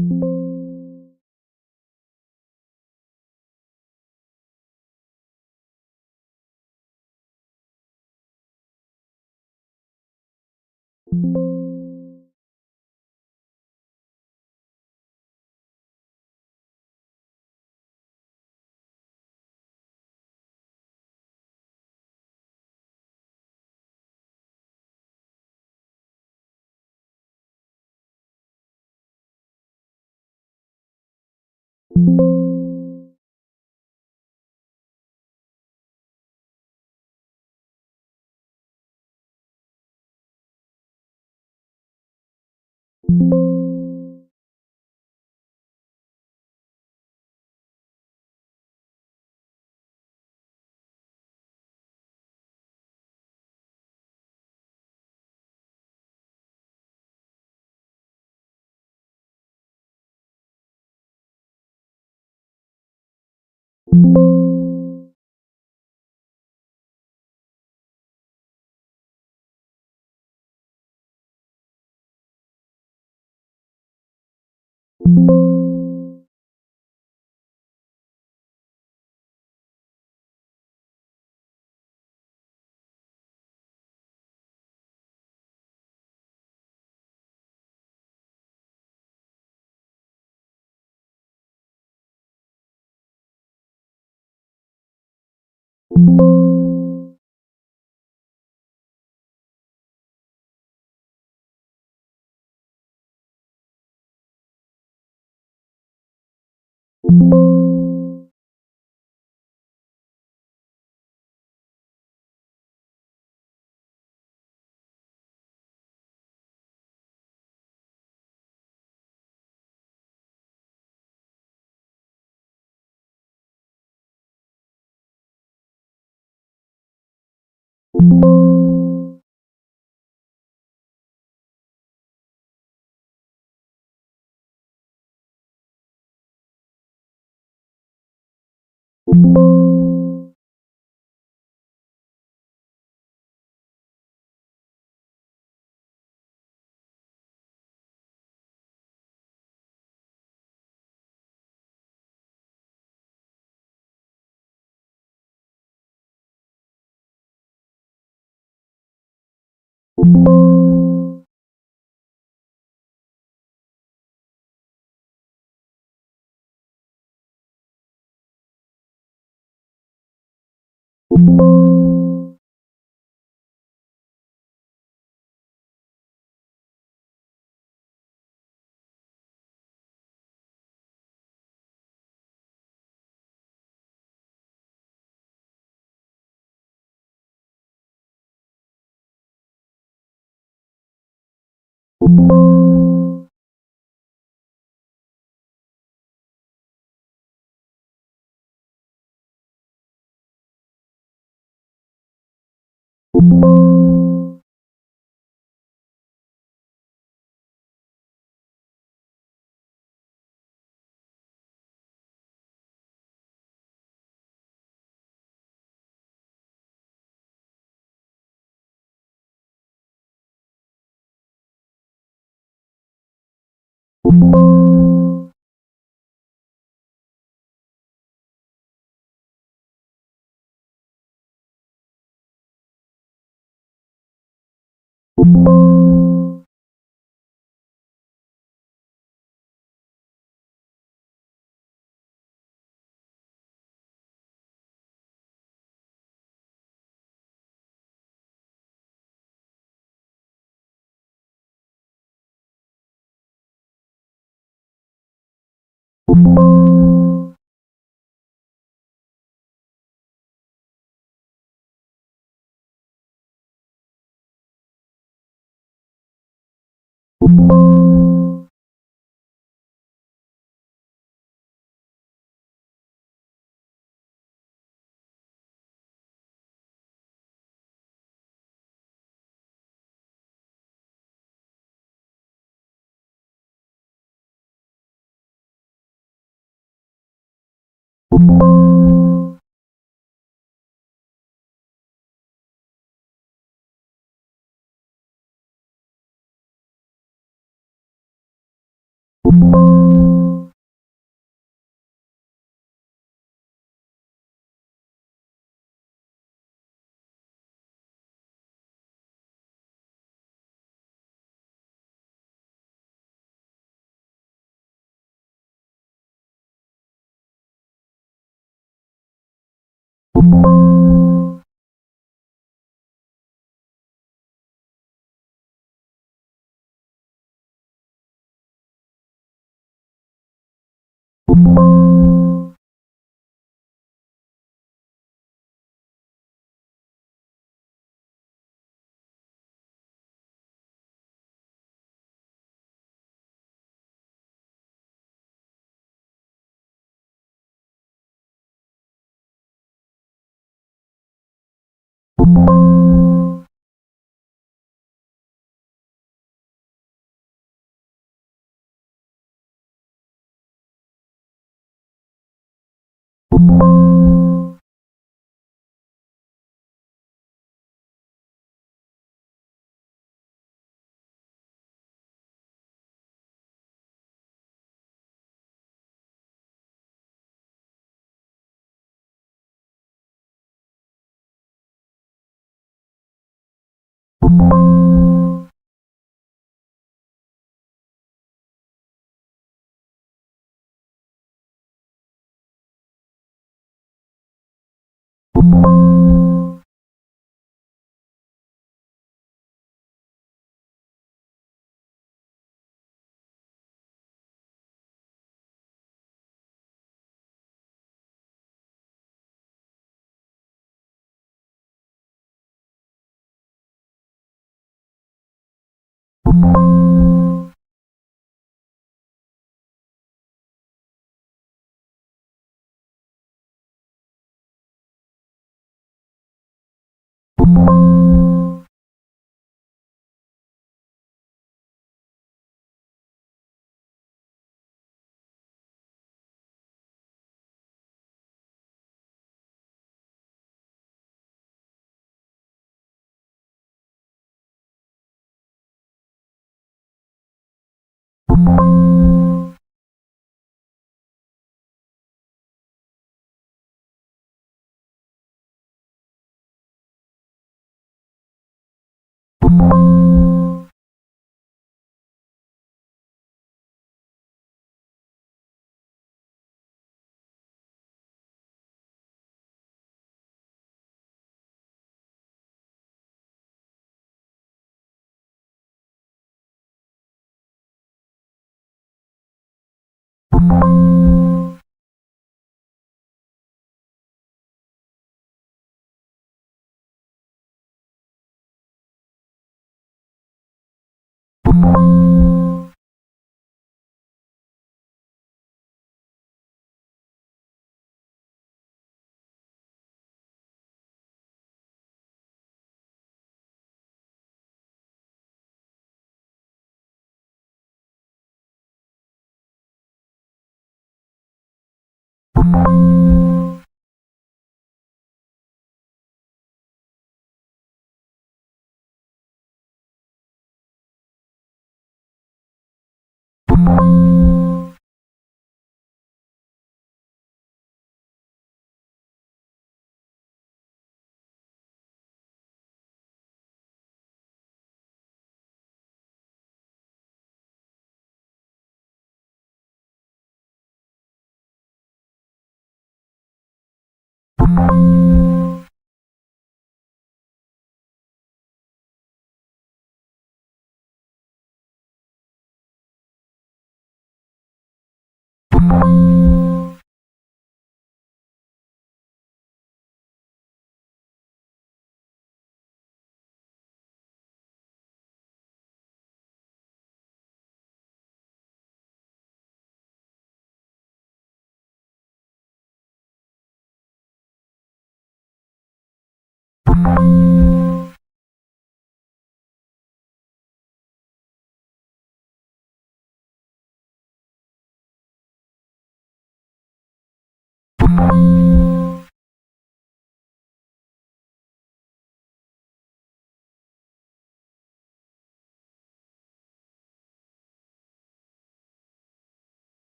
You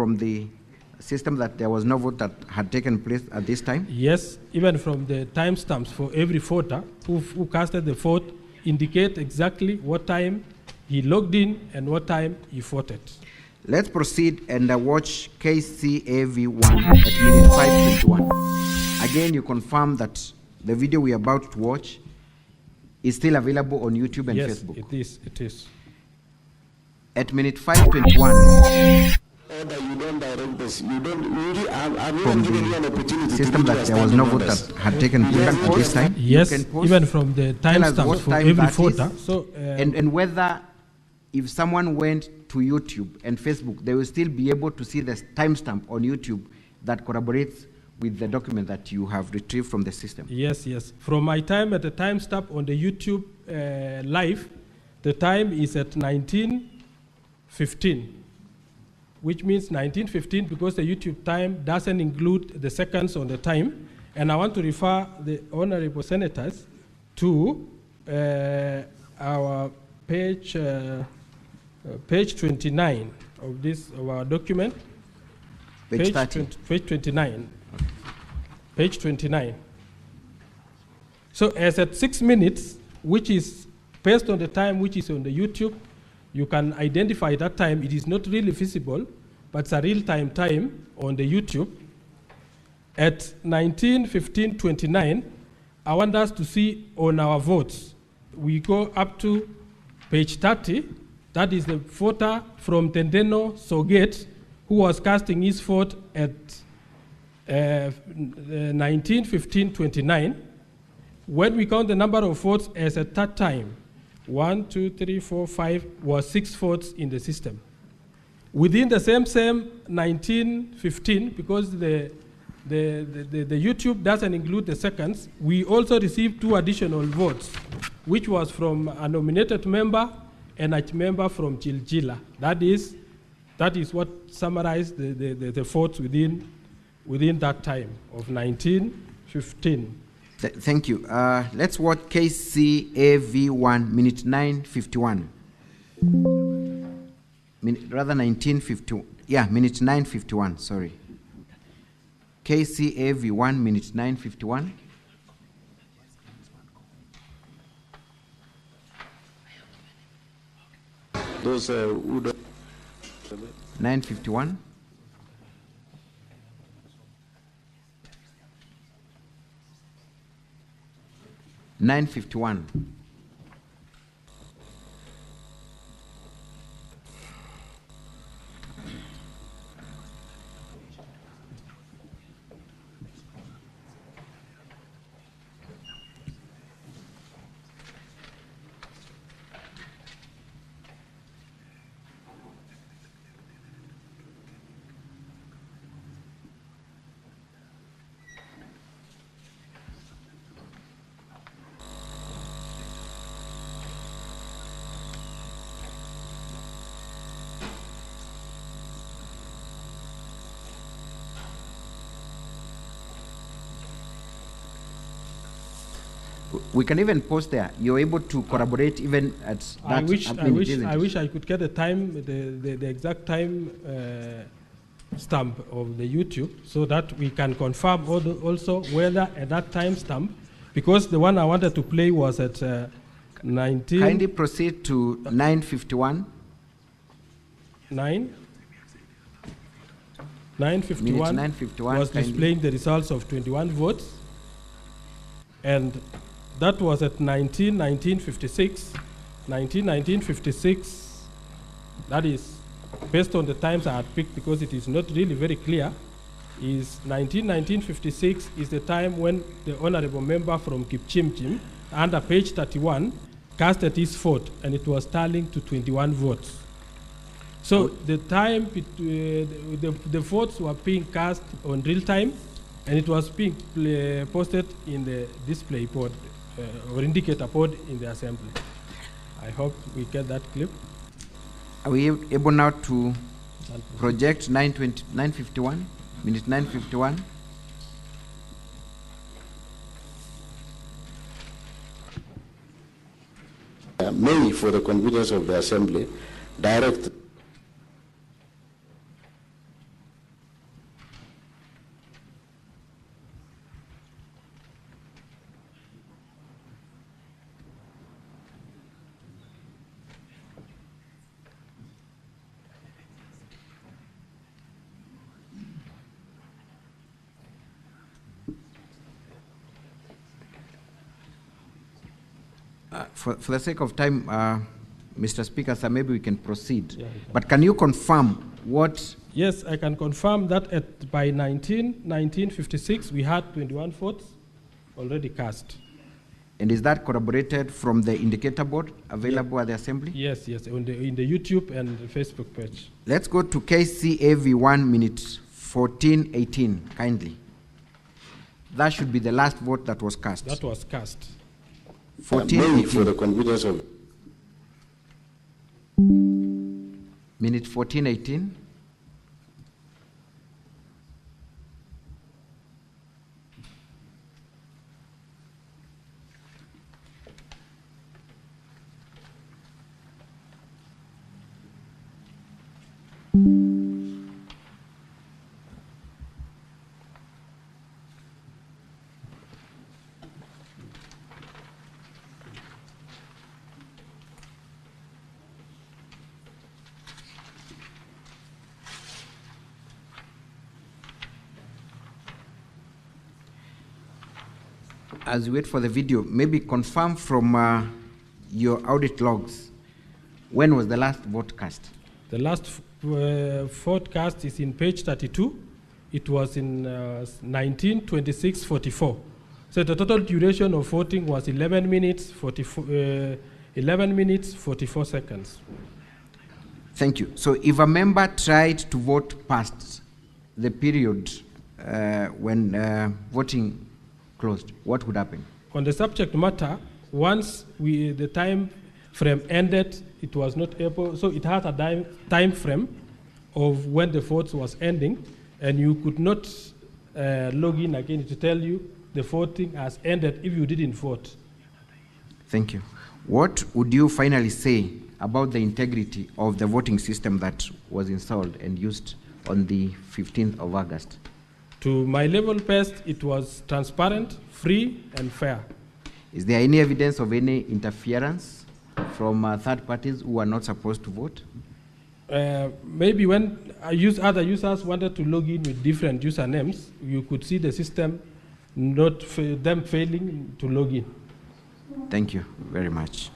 from the system that there was no vote that had taken place at this time? Yes, even from the timestamps for every voter who casted the vote indicate exactly what time he logged in and what time he voted. Let's proceed and watch KCAV1 at minute 5:21. Again, you confirm that the video we are about to watch is still available on YouTube and Facebook. Yes, it is. At minute 5:21. You don't direct this. You don't really. I'm From giving you an opportunity system that there was no vote that had taken place at this time. Yes, even from the timestamps for every voter. So, and whether if someone went to YouTube and Facebook, they will still be able to see the timestamp on YouTube that corroborates with the document that you have retrieved from the system. Yes. From my time at the timestamp on the YouTube live, the time is at 19:15. Which means 19:15 because the YouTube time doesn't include the seconds on the time. And I want to refer the honorable senators to our page 29 of our document. Page 30. Page 29. Page 29. So as at 6 minutes, which is based on the time which is on the YouTube, you can identify that time. It is not really visible, but it's a real-time time on the YouTube. At 19:15:29, I want us to see on our votes. We go up to page 30. That is the voter from Tendeno Soget who was casting his vote at 19:15:29. When we count the number of votes as at that time, 1, 2, 3, 4, 5 was 6 votes in the system. Within the same 19:15, because the YouTube doesn't include the seconds, we also received 2 additional votes, which was from a nominated member and a member from Jiljila. That is what summarized the votes within that time of 19:15. Thank you. Let's watch KCAV1, minute 9:51. Rather 19:51. Yeah, minute 9:51, sorry. KCAV1, minute 9:51. Those who don't. 9:51. We can even post there. You're able to corroborate even at that. I wish I could get the time, the exact time stamp of the YouTube, so that we can confirm also whether at that time stamp, because the one I wanted to play was at 19. Kindly proceed to 9:51. 9:51 was displaying the results of 21 votes, and that was at 19:56. 19:56, that is based on the times I had picked, because it is not really very clear, is 19:56 is the time when the honorable member from Kipchimchim, under page 31, casted his vote, and it was tallying to 21 votes. So the time, the votes were being cast on real time, and it was being posted in the display board or indicator board in the assembly. I hope we get that clip. Are we able now to project 9:51, minute 9:51? May, for the convenience of the assembly, direct For the sake of time, Mr. Speaker, sir, maybe we can proceed. Yeah, but can you confirm what? Yes, I can confirm that by 1956, we had 21 votes already cast. And is that corroborated from the indicator board available at the Assembly? Yes, in the YouTube and the Facebook page. Let's go to KCAV 1 minute 1418, kindly. That should be the last vote that was cast. That was cast. 1418. For the convenience of Minute 1418. As we wait for the video, maybe confirm from your audit logs, when was the last vote cast? The last vote cast is in page 32. It was in 19:26:44. So the total duration of voting was 11 minutes 44 seconds. Thank you. So if a member tried to vote past the period when voting closed, what would happen? On the subject matter, once the time frame ended, it was not able, so it had a time frame of when the vote was ending, and you could not log in again to tell you the voting has ended if you didn't vote. Thank you. What would you finally say about the integrity of the voting system that was installed and used on the 15th of August? To my level best, it was transparent, free, and fair. Is there any evidence of any interference from third parties who are not supposed to vote? Maybe when other users wanted to log in with different usernames, you could see the system them failing to log in. Thank you very much.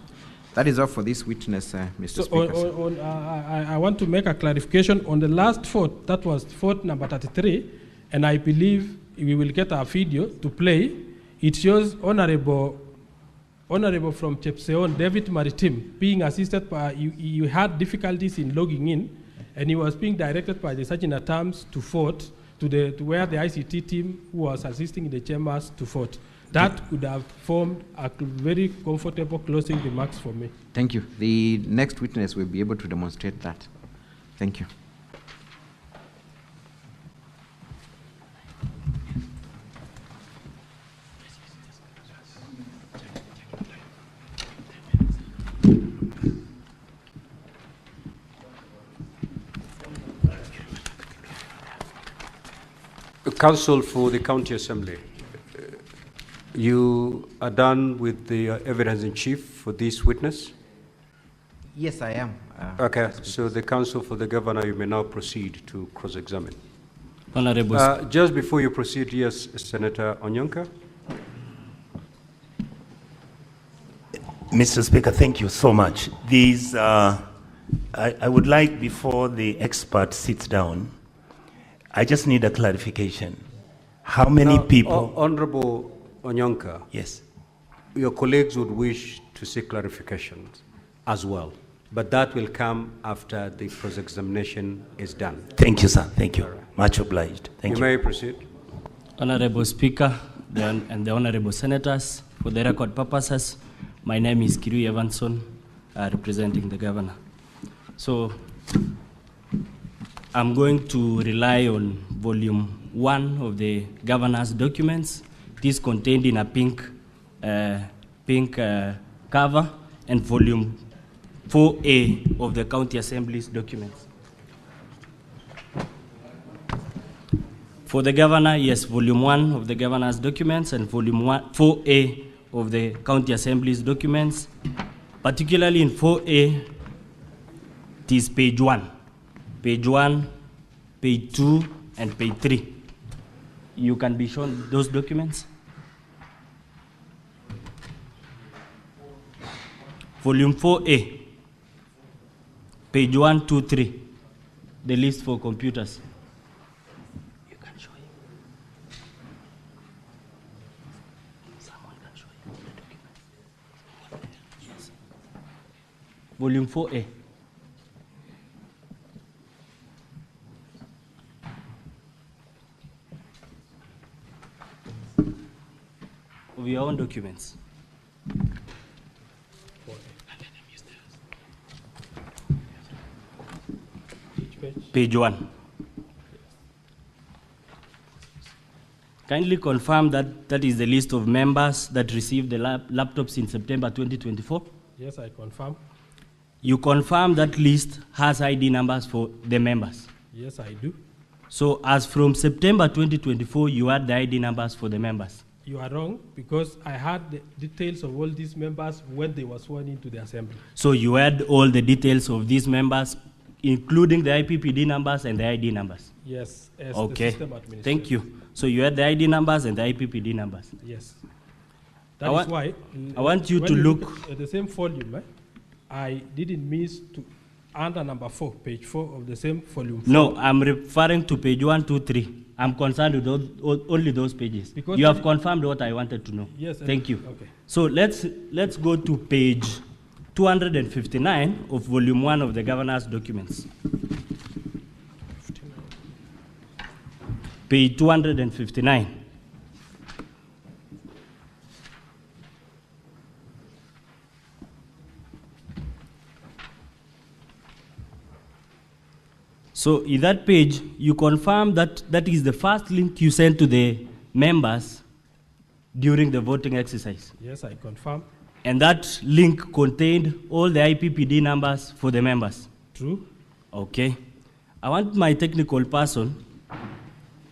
That is all for this witness, Mr. So Speaker. I want to make a clarification on the last vote. That was vote number 33, and I believe we will get a video to play. It shows Honorable from Chepseon, David Maritim, being assisted by, you had difficulties in logging in, and he was being directed by the Sergeant-at-Arms to vote, to where the ICT team who was assisting in the chambers to vote. That could have formed a very comfortable closing remarks for me. Thank you. The next witness will be able to demonstrate that. Thank you. Counsel for the County Assembly, you are done with the evidence in chief for this witness? Yes, I am. Okay, so the counsel for the governor, you may now proceed to cross-examine. Honorable. Just before you proceed, yes, Senator Onyonka. Mr. Speaker, thank you so much. These, I would like, before the expert sits down, I just need a clarification. How many people? Honorable Onyonka. Yes. Your colleagues would wish to seek clarifications as well, but that will come after the cross-examination is done. Thank you, sir. Thank you. Much obliged. Thank you. You may proceed. Honorable Speaker and the Honorable Senators, for the record purposes, my name is Kiriu Evanson, representing the Governor. So, I'm going to rely on volume 1 of the Governor's documents. It is contained in a pink cover, and volume 4A of the County Assembly's documents. For the Governor, yes, volume 1 of the Governor's documents and volume 4A of the County Assembly's documents. Particularly in 4A, it is page 1. Page 1, page 2, and page 3. You can be shown those documents. volume 4A, page 123, the list for computers. You can show him. Someone can show him the document. Yes. Volume 4A. Of your own documents. Page 1. Kindly confirm that that is the list of members that received the laptops in September 2024. Yes, I confirm. You confirm that list has ID numbers for the members. Yes, I do. So as from September 2024, you had the ID numbers for the members. You are wrong, because I had the details of all these members when they were sworn into the assembly. So you had all the details of these members, including the IPPD numbers and the ID numbers? Yes, as Okay, the system administrator. thank you. So you had the ID numbers and the IPPD numbers? Yes. I That is want- why. I want you when to look look- at the same volume. I didn't miss to under number 4, page 4 of the same volume. 4. No, I'm referring to page 1, 2, 3. I'm concerned with only those pages. Because you have the- confirmed what I wanted to know. Yes. Thank you. Okay. So let's go to page 259 of volume 1 of the governor's documents. Page 259. So in that page, you confirm that that is the first link you sent to the members during the voting exercise. Yes, I confirm. And that link contained all the IPPD numbers for the members. True. Okay. I want my technical person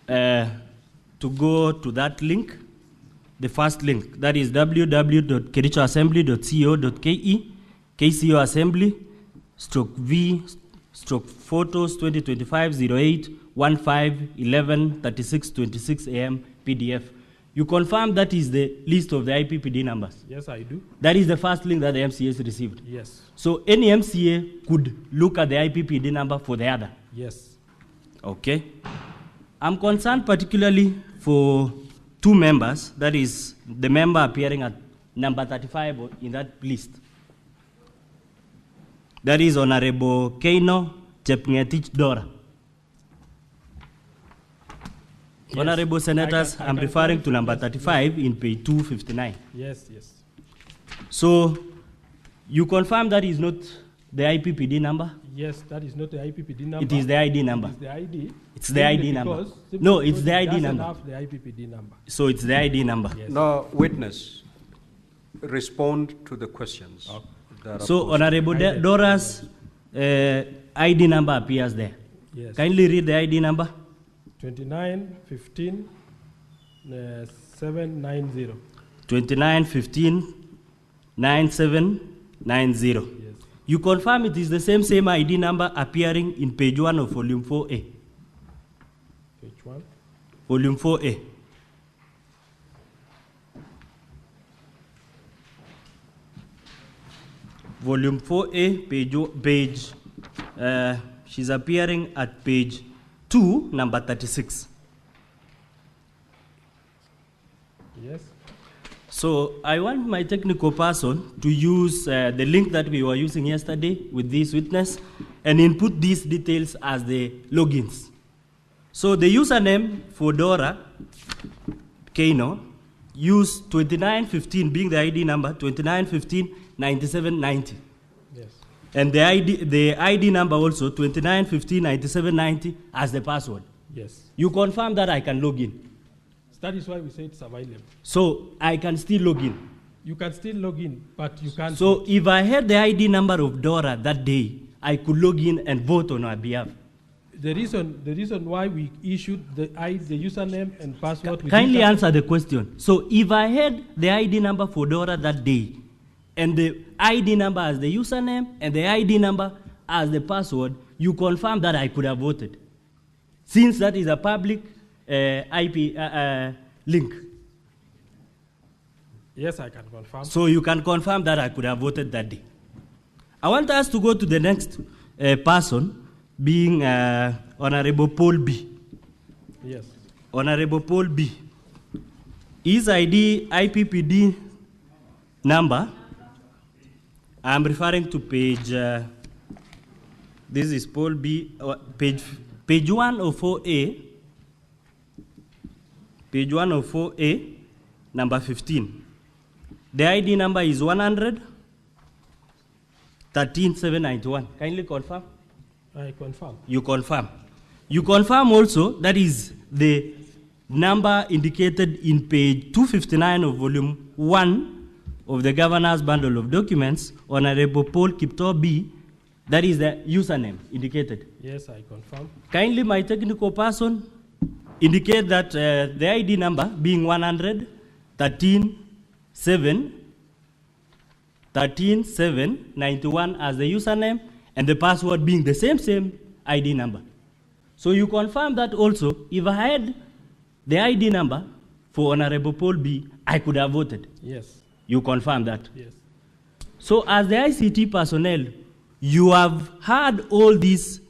to go to that link, the first link, that is www.kerichoassembly.co.ke, KCO Assembly, /V/photos 2025-08-15-11-36-26 AM PDF. You confirm that is the list of the IPPD numbers. Yes, I do. That is the first link that the MCAs received. Yes. So any MCA could look at the IPPD number for the other. Yes. Okay. I'm concerned particularly for two members, that is the member appearing at number 35 in that list. That is Honorable Keino Chepngetich Dora. Yes. Honorable Senators, I I'm can referring to clarify. number Yes, 35 in page 259. Yes, yes. So you confirm that is not the IPPD number? Yes, that is not the IPPD number. It is the ID number. It is the ID. It's the ID number. No, it's the ID number. It doesn't have the IPPD number. So it's the ID number. Yes. No, witness, respond to the questions. that are So posed. Honorable Dora's ID number appears there. Yes. Kindly read the ID number. 29 15 790. 29 15 9790. Yes. You confirm it is the same ID number appearing in page 1 of volume 4A. Page 1. Volume 4A. Volume 4A, page she's appearing at page 2, number 36. Yes. So I want my technical person to use the link that we were using yesterday with this witness and input these details as the logins. So the username for Dora Keino, use 2915 being the ID number, 2915 9790. Yes. And the ID number also, 2915 9790 as the password. Yes. You confirm that I can log in. That is why we say it's available. So I can still log in. You can still log in, but you can't. So if I had the ID number of Dora that day, I could log in and vote on her behalf. The reason why we issued the username and password. Kindly answer the question. So if I had the ID number for Dora that day, and the ID number as the username and the ID number as the password, you confirm that I could have voted. Since that is a public IP link. Yes, I can confirm. So you can confirm that I could have voted that day. I want us to go to the next person, being Honorable Paul B. Yes. Honorable Paul B. His ID IPPD number, I'm referring to page, this is Paul B, page 104A, page 104A, number 15. The ID number is 100-13791. Kindly confirm. I confirm. You confirm. You confirm also that is the number indicated in page 259 of volume 1 of the governor's bundle of documents, Honorable Paul Kipto B. That is the username indicated. Yes, I confirm. Kindly, my technical person, indicate that the ID number being 100-13791 as the username, and the password being the same ID number. So you confirm that also, if I had the ID number for Honorable Paul B, I could have voted. Yes. You confirm that? Yes. So as the ICT personnel, you have had all these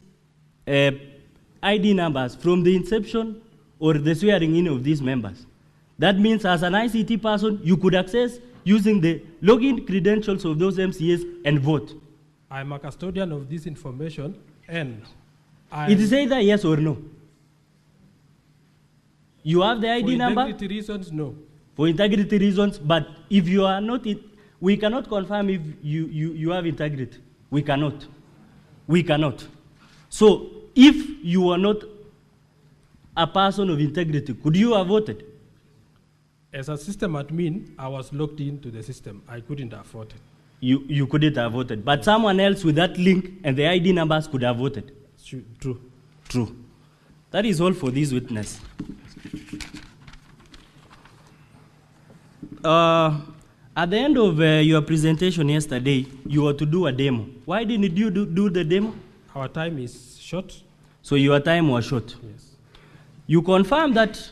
ID numbers from the inception or the swearing in of these members. That means as an ICT person, you could access using the login credentials of those MCAs and vote. I'm a custodian of this information, and it is either yes or no. You have the ID number? For integrity reasons, no. For integrity reasons, but if you are not, we cannot confirm if you have integrity. We cannot. We cannot. So if you are not a person of integrity, could you have voted? As a system admin, I was logged into the system. I couldn't have voted. You couldn't have voted, but someone else with that link and the ID numbers could have voted. True. True. That is all for this witness. At the end of your presentation yesterday, you were to do a demo. Why didn't you do the demo? Our time is short. So your time was short. Yes. You confirmed that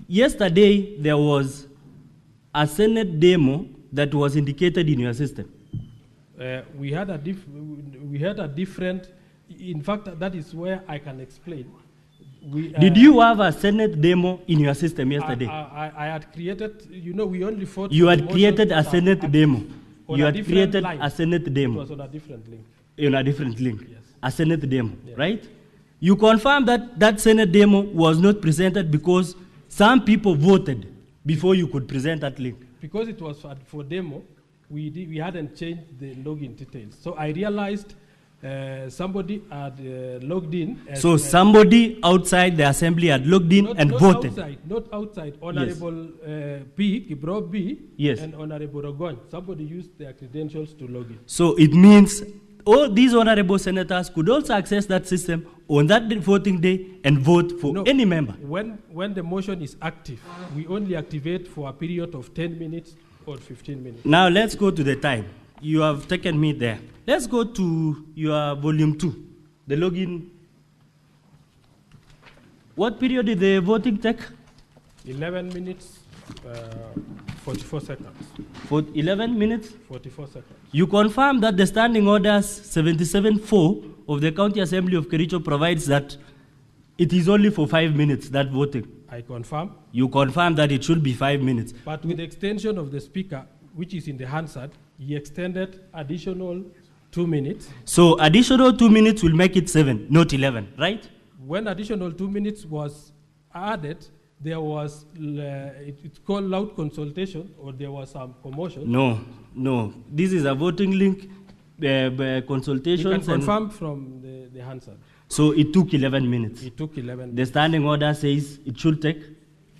yesterday there was a Senate demo that was indicated in your system. We had a different. In fact, that is where I can explain. Did you have a Senate demo in your system yesterday? I had created. We only fought. You had created a Senate demo. You had created line. a Senate demo. It was on a different link. On a different link. Yes. A Senate demo, Yes. right? You confirmed that that Senate demo was not presented because some people voted before you could present that link. Because it was for demo, we hadn't changed the login details. So I realized somebody had logged in. So somebody outside the assembly had logged in and voted. Not outside. Honorable P, Kibro B, yes, and Honorable Rogon. Somebody used their credentials to log in. So it means all these honorable senators could also access that system on that voting day and vote for any member. When the motion is active, we only activate for a period of 10 minutes or 15 minutes. Now let's go to the time. You have taken me there. Let's go to your volume 2, the login. What period did the voting take? 11 minutes, 44 seconds. For 11 minutes? 44 seconds. You confirm that the standing orders 77-4 of the County Assembly of Kericho provides that it is only for 5 minutes, that voting. I confirm. You confirm that it should be 5 minutes. But with the extension of the speaker, which is in the Hansard, he extended additional 2 minutes. So additional 2 minutes will make it 7, not 11, right? When additional 2 minutes was added, there was, it's called loud consultation, or there was some commotion. No. This is a voting link, consultations. You can confirm from the Hansard. So it took 11 minutes. It took 11 minutes. The standing order says it should take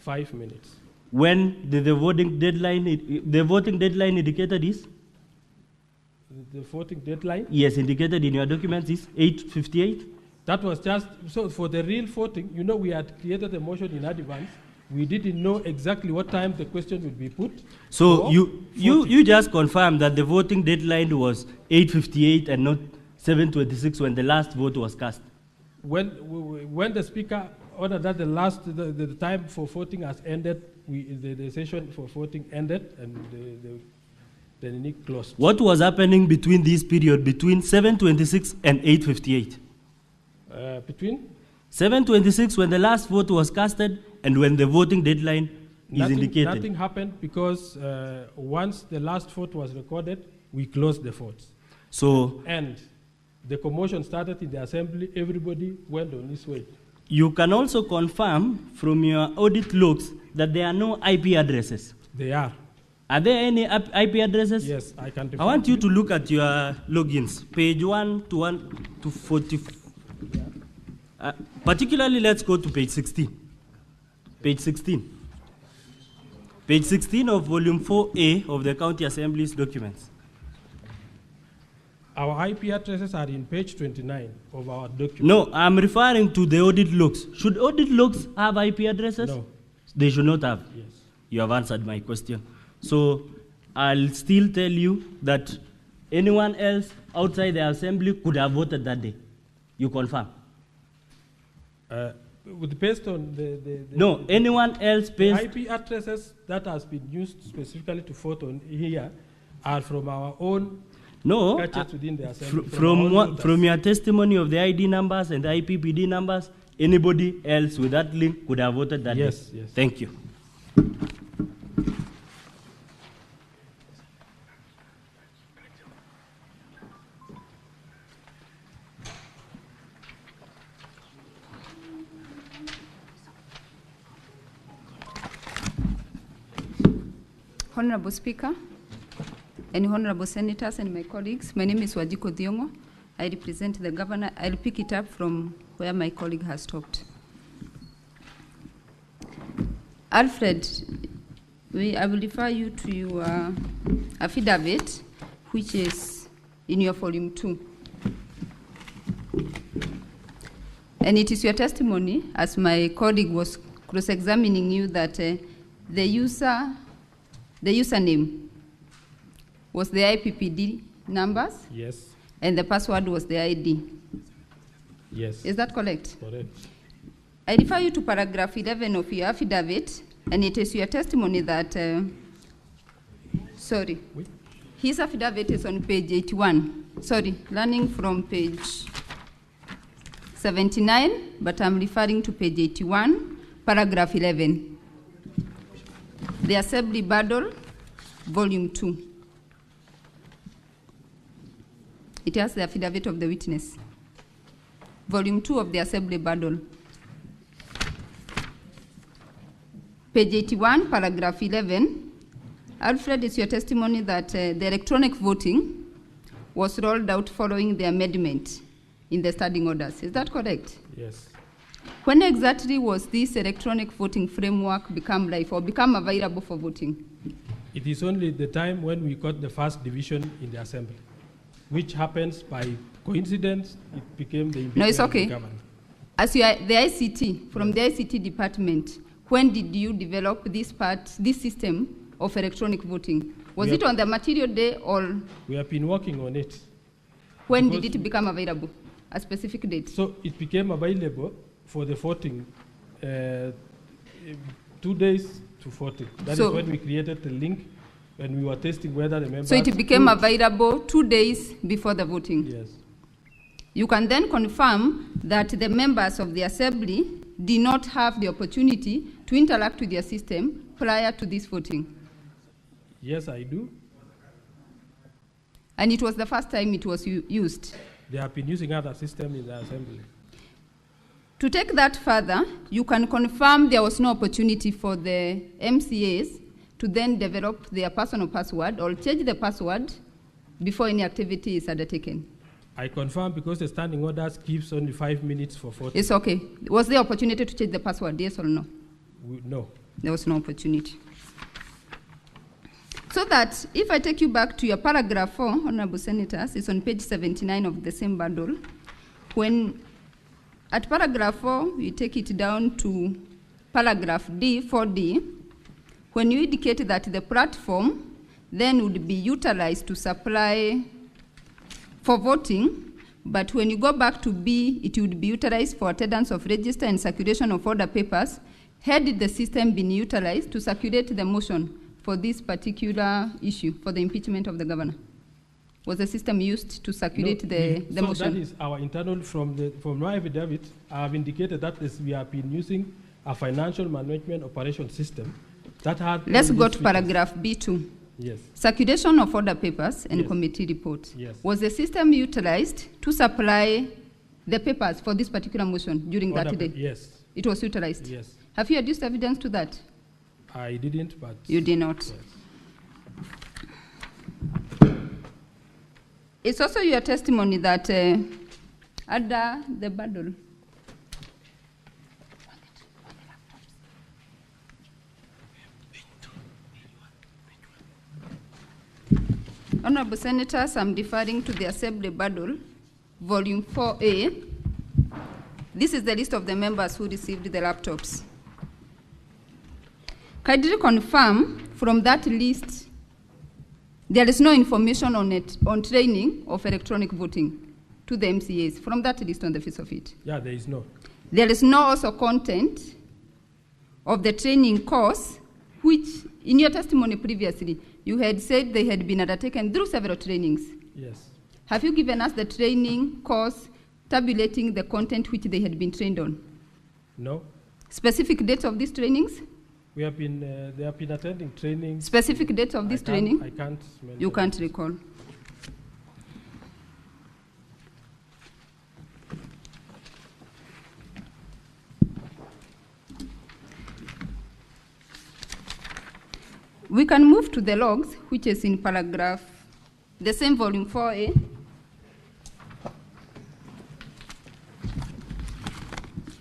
5 minutes. When did the voting deadline indicated is? The voting deadline? Yes, indicated in your documents is 8:58. That was just, so for the real voting, we had created a motion in advance. We didn't know exactly what time the question would be put. So you just confirmed that the voting deadline was 8:58 and not 7:26 when the last vote was cast. When the speaker ordered that the time for voting has ended, the session for voting ended, and then it closed. What was happening between this period, between 7:26 and 8:58? Between? 7:26 when the last vote was casted and when the voting deadline is indicated. Nothing happened because once the last vote was recorded, we closed the votes. So, And the commotion started in the assembly, everybody went on his way. you can also confirm from your audit logs that there are no IP addresses. They are. Are there any IP addresses? Yes, I can. I want you to look at your logins, page 1 to 40. Particularly, let's go to page 16. Page 16. Page 16 of volume 4A of the County Assembly's documents. Our IP addresses are in page 29 of our document. No, I'm referring to the audit logs. Should audit logs have IP addresses? No. They should not have. Yes. You have answered my question. So I'll still tell you that anyone else outside the assembly could have voted that day. You confirm? Based on No, anyone else the based. IP addresses that has been used specifically to vote on here are from our own No, gadgets within the assembly. our own voters. from your testimony of the ID numbers and the IPPD numbers, anybody else with that link could have voted that Yes, day. yes. Thank you. Honorable Speaker, and honorable senators and my colleagues, my name is Wajiko Thiongo. I represent the governor. I'll pick it up from where my colleague has stopped. Alfred, I will refer you to your affidavit, which is in your volume 2. And it is your testimony, as my colleague was cross-examining you, that the username was the IPPD numbers, Yes. and the password was the ID. Yes. Is that correct? Correct. I refer you to paragraph 11 of your affidavit, and it is your testimony that, Oui. his affidavit is on page 81. Learning from page 79, but I'm referring to page 81, paragraph 11. The Assembly Battle, volume 2. It has the affidavit of the witness. Volume 2 of the Assembly Battle. Page 81, paragraph 11. Alfred, is your testimony that the electronic voting was rolled out following the amendment in the standing orders. Is that correct? Yes. When exactly was this electronic voting framework become live or become available for voting? It is only the time when we got the first division in the assembly, which happens by coincidence. It became the impeachment No, it's okay. of the government. As you are the ICT, from the ICT department, when did you develop this system of electronic voting? Was it on the material day, or We have been working on it. when because did it become available? A specific date? So it became available for the voting 2 days to voting. That So- is when we created the link, when we were testing whether the members. So it became could- available 2 days before the voting. Yes. You can then confirm that the members of the assembly did not have the opportunity to interact with their system prior to this voting. Yes, I do. And it was the first time it was used. They have been using other systems in the assembly. To take that further, you can confirm there was no opportunity for the MCAs to then develop their personal password or change the password before any activity is undertaken. I confirm because the standing orders gives only 5 minutes for voting. It's okay. Was there opportunity to change the password, yes or no? No. There was no opportunity. So that, if I take you back to your paragraph 4, Honorable Senators, it's on page 79 of the same bundle. When, at paragraph 4, you take it down to paragraph D, 4D, when you indicate that the platform then would be utilized to supply for voting, but when you go back to B, it would be utilized for attendance of register and circulation of order papers, had the system been utilized to circulate the motion for this particular issue, for the impeachment of the governor? Was the system used to circulate the so motion? that is our internal, from my affidavit, I have indicated that we have been using a financial management operation system that had... Let's all go these to paragraph B2. Yes. Circulation of order papers and Yes. committee reports. Yes. Was the system utilized to supply the papers for this particular motion during that Order day? Yes. It was utilized? Yes. Have you adduced evidence to that? I didn't, but... You did not. Yes. It's also your testimony that under the bundle, Honorable Senators, I'm deferring to the Assembly Bundle, Volume 4A. This is the list of the members who received the laptops. Kindly confirm from that list there is no information on it, on training of electronic voting to the MCAs from that list on the face of it. Yeah, there is no. There is no also content of the training course, which in your testimony previously, you had said they had been undertaken through several trainings. Yes. Have you given us the training course tabulating the content which they had been trained on? No. Specific dates of these trainings? We have been, they have been attending training. Specific dates of this training? I can't mention. You can't recall. We can move to the logs, which is in paragraph, the same volume 4A.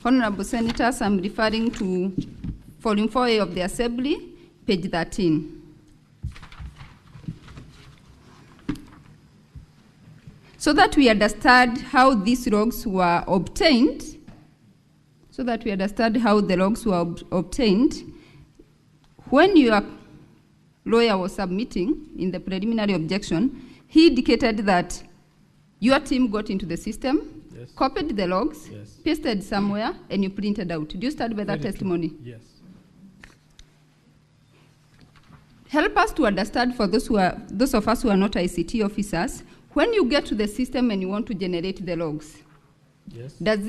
Honorable Senators, I'm referring to volume 4A of the Assembly, page 13. So that we understand how these logs were obtained, when your lawyer was submitting in the preliminary objection, he indicated that your team got into the system, Yes. copied the logs, Yes. pasted somewhere, and you printed out. Do you stand by that Very true. testimony? Yes. Help us to understand, for those of us who are not ICT officers, when you get to the system and you want to generate the logs, Yes. does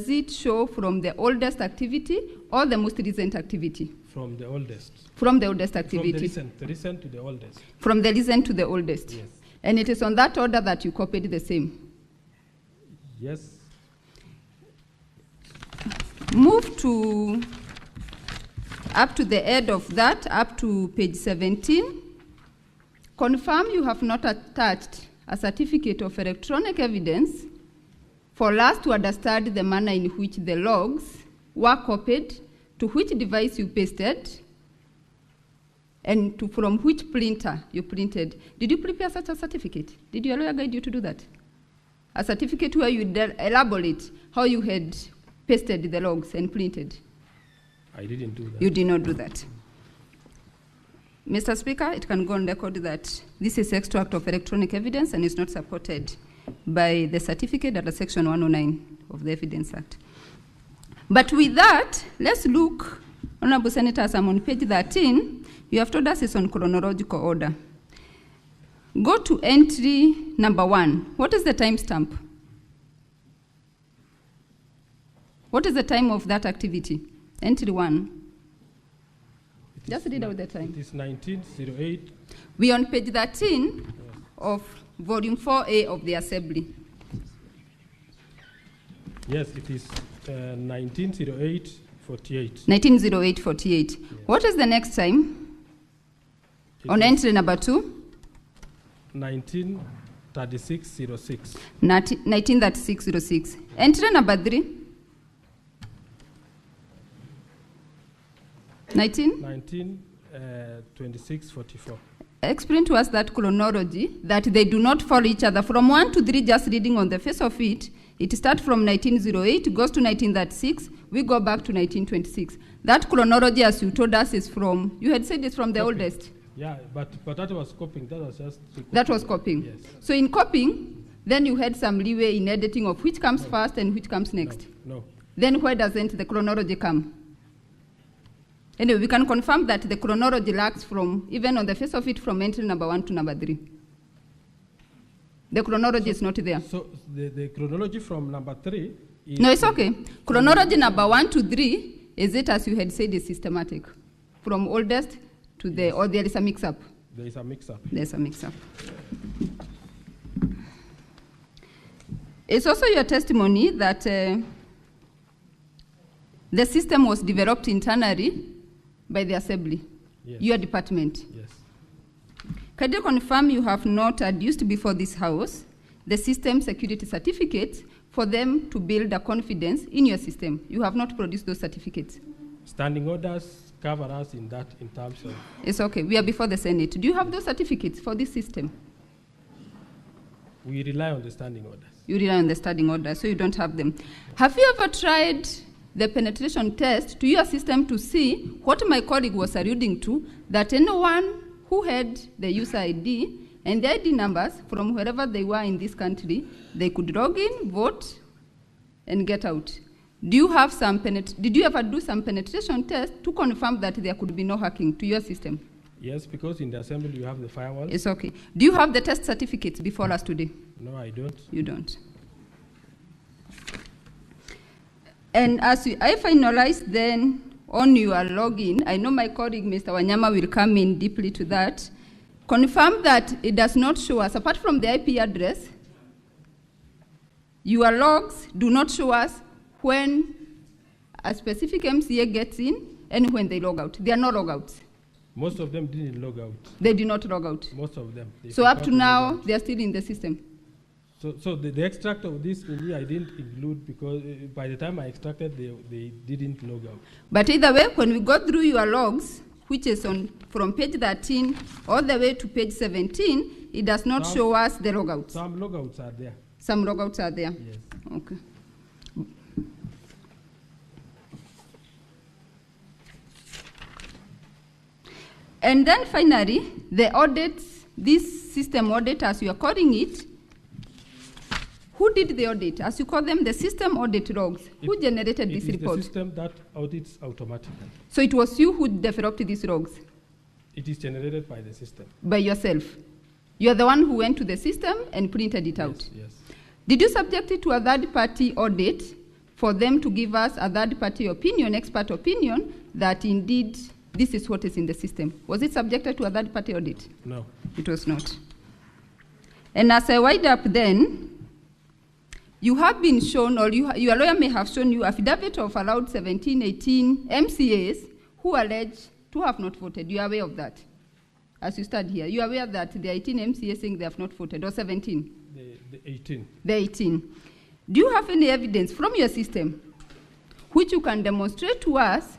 it show from the oldest activity or the most recent activity? From the oldest. From the oldest From activity. the recent to the oldest. From the recent to the oldest. Yes. And it is on that order that you copied the same. Yes. Move to up to the end of that, up to page 17. Confirm you have not attached a certificate of electronic evidence for us to understand the manner in which the logs were copied, to which device you pasted, and from which printer you printed. Did you prepare such a certificate? Did your lawyer guide you to do that? A certificate where you elaborate how you had pasted the logs and printed? I didn't do that. You did not do that. Mr. Speaker, it can go on record that this is extract of electronic evidence and is not supported by the certificate under Section 109 of the Evidence Act. But with that, let's look, Honorable Senators, I'm on page 13. You have told us it's on chronological order. Go to entry number 1. What is the timestamp? What is the time of that activity? Entry 1. Just read out the time. It is 1908. We are on page 13 of volume 4A of the Assembly. Yes, it is 1908-48. 1908-48. What is the next time? On entry number 2? 1936-06. 1936-06. Entry number 3? 26-44. Explain to us that chronology, that they do not follow each other. From 1 to 3, just reading on the face of it, it starts from 1908, goes to 1936, we go back to 1926. That chronology, as you told us, is from, you had said it's from the oldest. Yeah, but that was copying. That was just... That was copying. Yes. So in copying, then you had some leeway in editing of which comes first and which comes next. No. Then where doesn't the chronology come? Anyway, we can confirm that the chronology lacks from, even on the face of it, from entry number 1 to number 3. The chronology is not there. So the chronology from number 3 is... No, it's okay. Chronology number 1 to 3, is it, as you had said, is systematic? From oldest to the, or there is a mix-up? There is a mix-up. There's a mix-up. It's also your testimony that the system was developed internally by the assembly, Yes. your department. Yes. Can you confirm you have not adduced before this House the system security certificates for them to build a confidence in your system? You have not produced those certificates. Standing orders cover us in that, in terms of... It's okay. We are before the Senate. Do you have those certificates for this system? We rely on the standing orders. You rely on the standing order, so you don't have them. Have you ever tried the penetration test to your system to see what my colleague was alluding to, that anyone who had the user ID and the ID numbers from wherever they were in this country, they could log in, vote, and get out? Do you have some did you ever do some penetration test to confirm that there could be no hacking to your system? Yes, because in the assembly you have the firewall. It's okay. Do you have the test certificates before us today? No, I don't. You don't. And as I finalize then on your login, I know my colleague, Mr. Wanyama, will come in deeply to that. Confirm that it does not show us, apart from the IP address, your logs do not show us when a specific MCA gets in and when they log out. There are no logouts. Most of them didn't log out. They did not log out. Most of them. So up to now, they are still in the system. So the extract of this in here I didn't include because by the time I extracted, they didn't log out. But either way, when we go through your logs, which is on from page 13 all the way to page 17, it does not show us the logouts. Some logouts are there. Some logouts are there? Yes. Okay. And then finally, the audits, this system audit, as you are calling it, who did the audit? As you call them, the system audit logs. Who generated this report? It is the system that audits automatically. So it was you who developed these logs? It is generated by the system. By yourself? You are the one who went to the system and printed it out? Yes. Did you subject it to a third-party audit for them to give us a third-party opinion, expert opinion, that indeed this is what is in the system? Was it subjected to a third-party audit? No. It was not. And as I wind up then, you have been shown, or your lawyer may have shown you, affidavit of allowed 17, 18 MCAs who allege to have not voted. You are aware of that? As you stand here, you are aware that the 18 MCAs saying they have not voted, or 17? The 18. The 18. Do you have any evidence from your system which you can demonstrate to us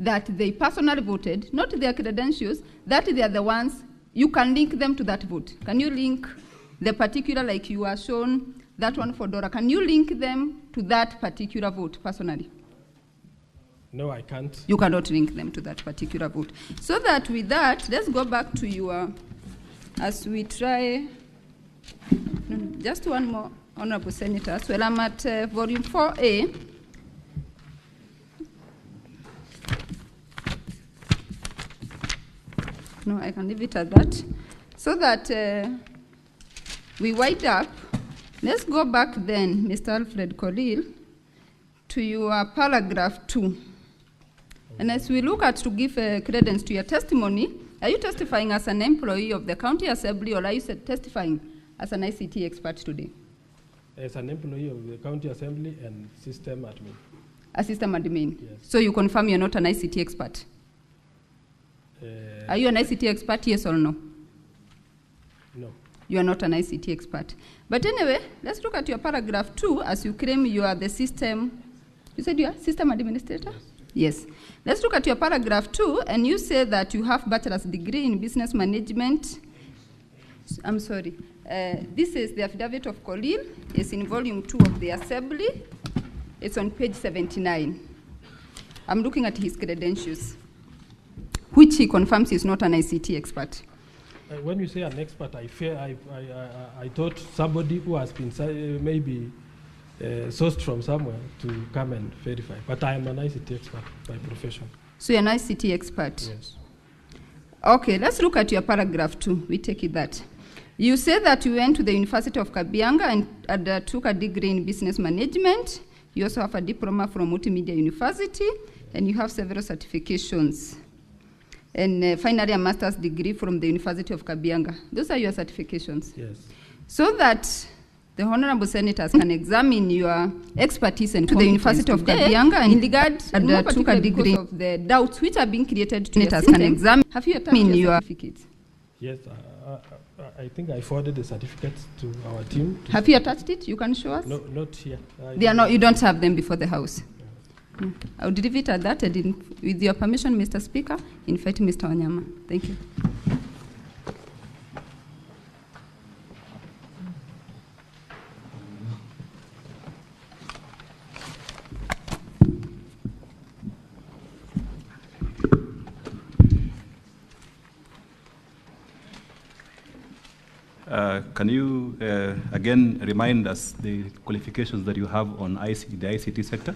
that they personally voted, not their credentials, that they are the ones, you can link them to that vote? Can you link the particular, like you are shown, that one for Dora, can you link them to that particular vote personally? No, I can't. You cannot link them to that particular vote. So that with that, let's go back to your, as we try, just one more, Honorable Senators. Well, I'm at volume 4A. No, I can leave it at that. So that we wind up, let's go back then, Mr. Alfred Colil, to your paragraph 2. And as we look at to give credence to your testimony, are you testifying as an employee of the County Assembly, or are you testifying as an ICT expert today? As an employee of the County Assembly and system admin. A system admin? Yes. So you confirm you're not an ICT expert? Are you an ICT expert, yes or no? No. You are not an ICT expert. But anyway, let's look at your paragraph 2, as you claim you are the system, you said you are system administrator? Yes. Let's look at your paragraph 2, and you say that you have bachelor's degree in business management. I'm sorry. This is the affidavit of Colil. It's in volume 2 of the Assembly. It's on page 79. I'm looking at his credentials, which he confirms is not an ICT expert. When you say an expert, I thought somebody who has been maybe sourced from somewhere to come and verify. But I am an ICT expert by profession. So you're an ICT expert? Yes. Okay, let's look at your paragraph 2. We take it that. You say that you went to the University of Kabianga and took a degree in business management. You also have a diploma from Multimedia University, and you have several certifications. And finally, a master's degree from the University of Kabianga. Those are your certifications? Yes. So that the honorable senators can examine your expertise and to the University of Kabianga and in regard and took a degree of the doubts which are being created to senators can examine. Have you attached your certificates? Yes, I think I forwarded the certificates to our team. Have you attached it? You can show us? No, not here. They are not. You don't have them before the House. No. I would leave it at that. And with your permission, Mr. Speaker, invite Mr. Wanyama. Thank you. Can you again remind us the qualifications that you have on the ICT sector?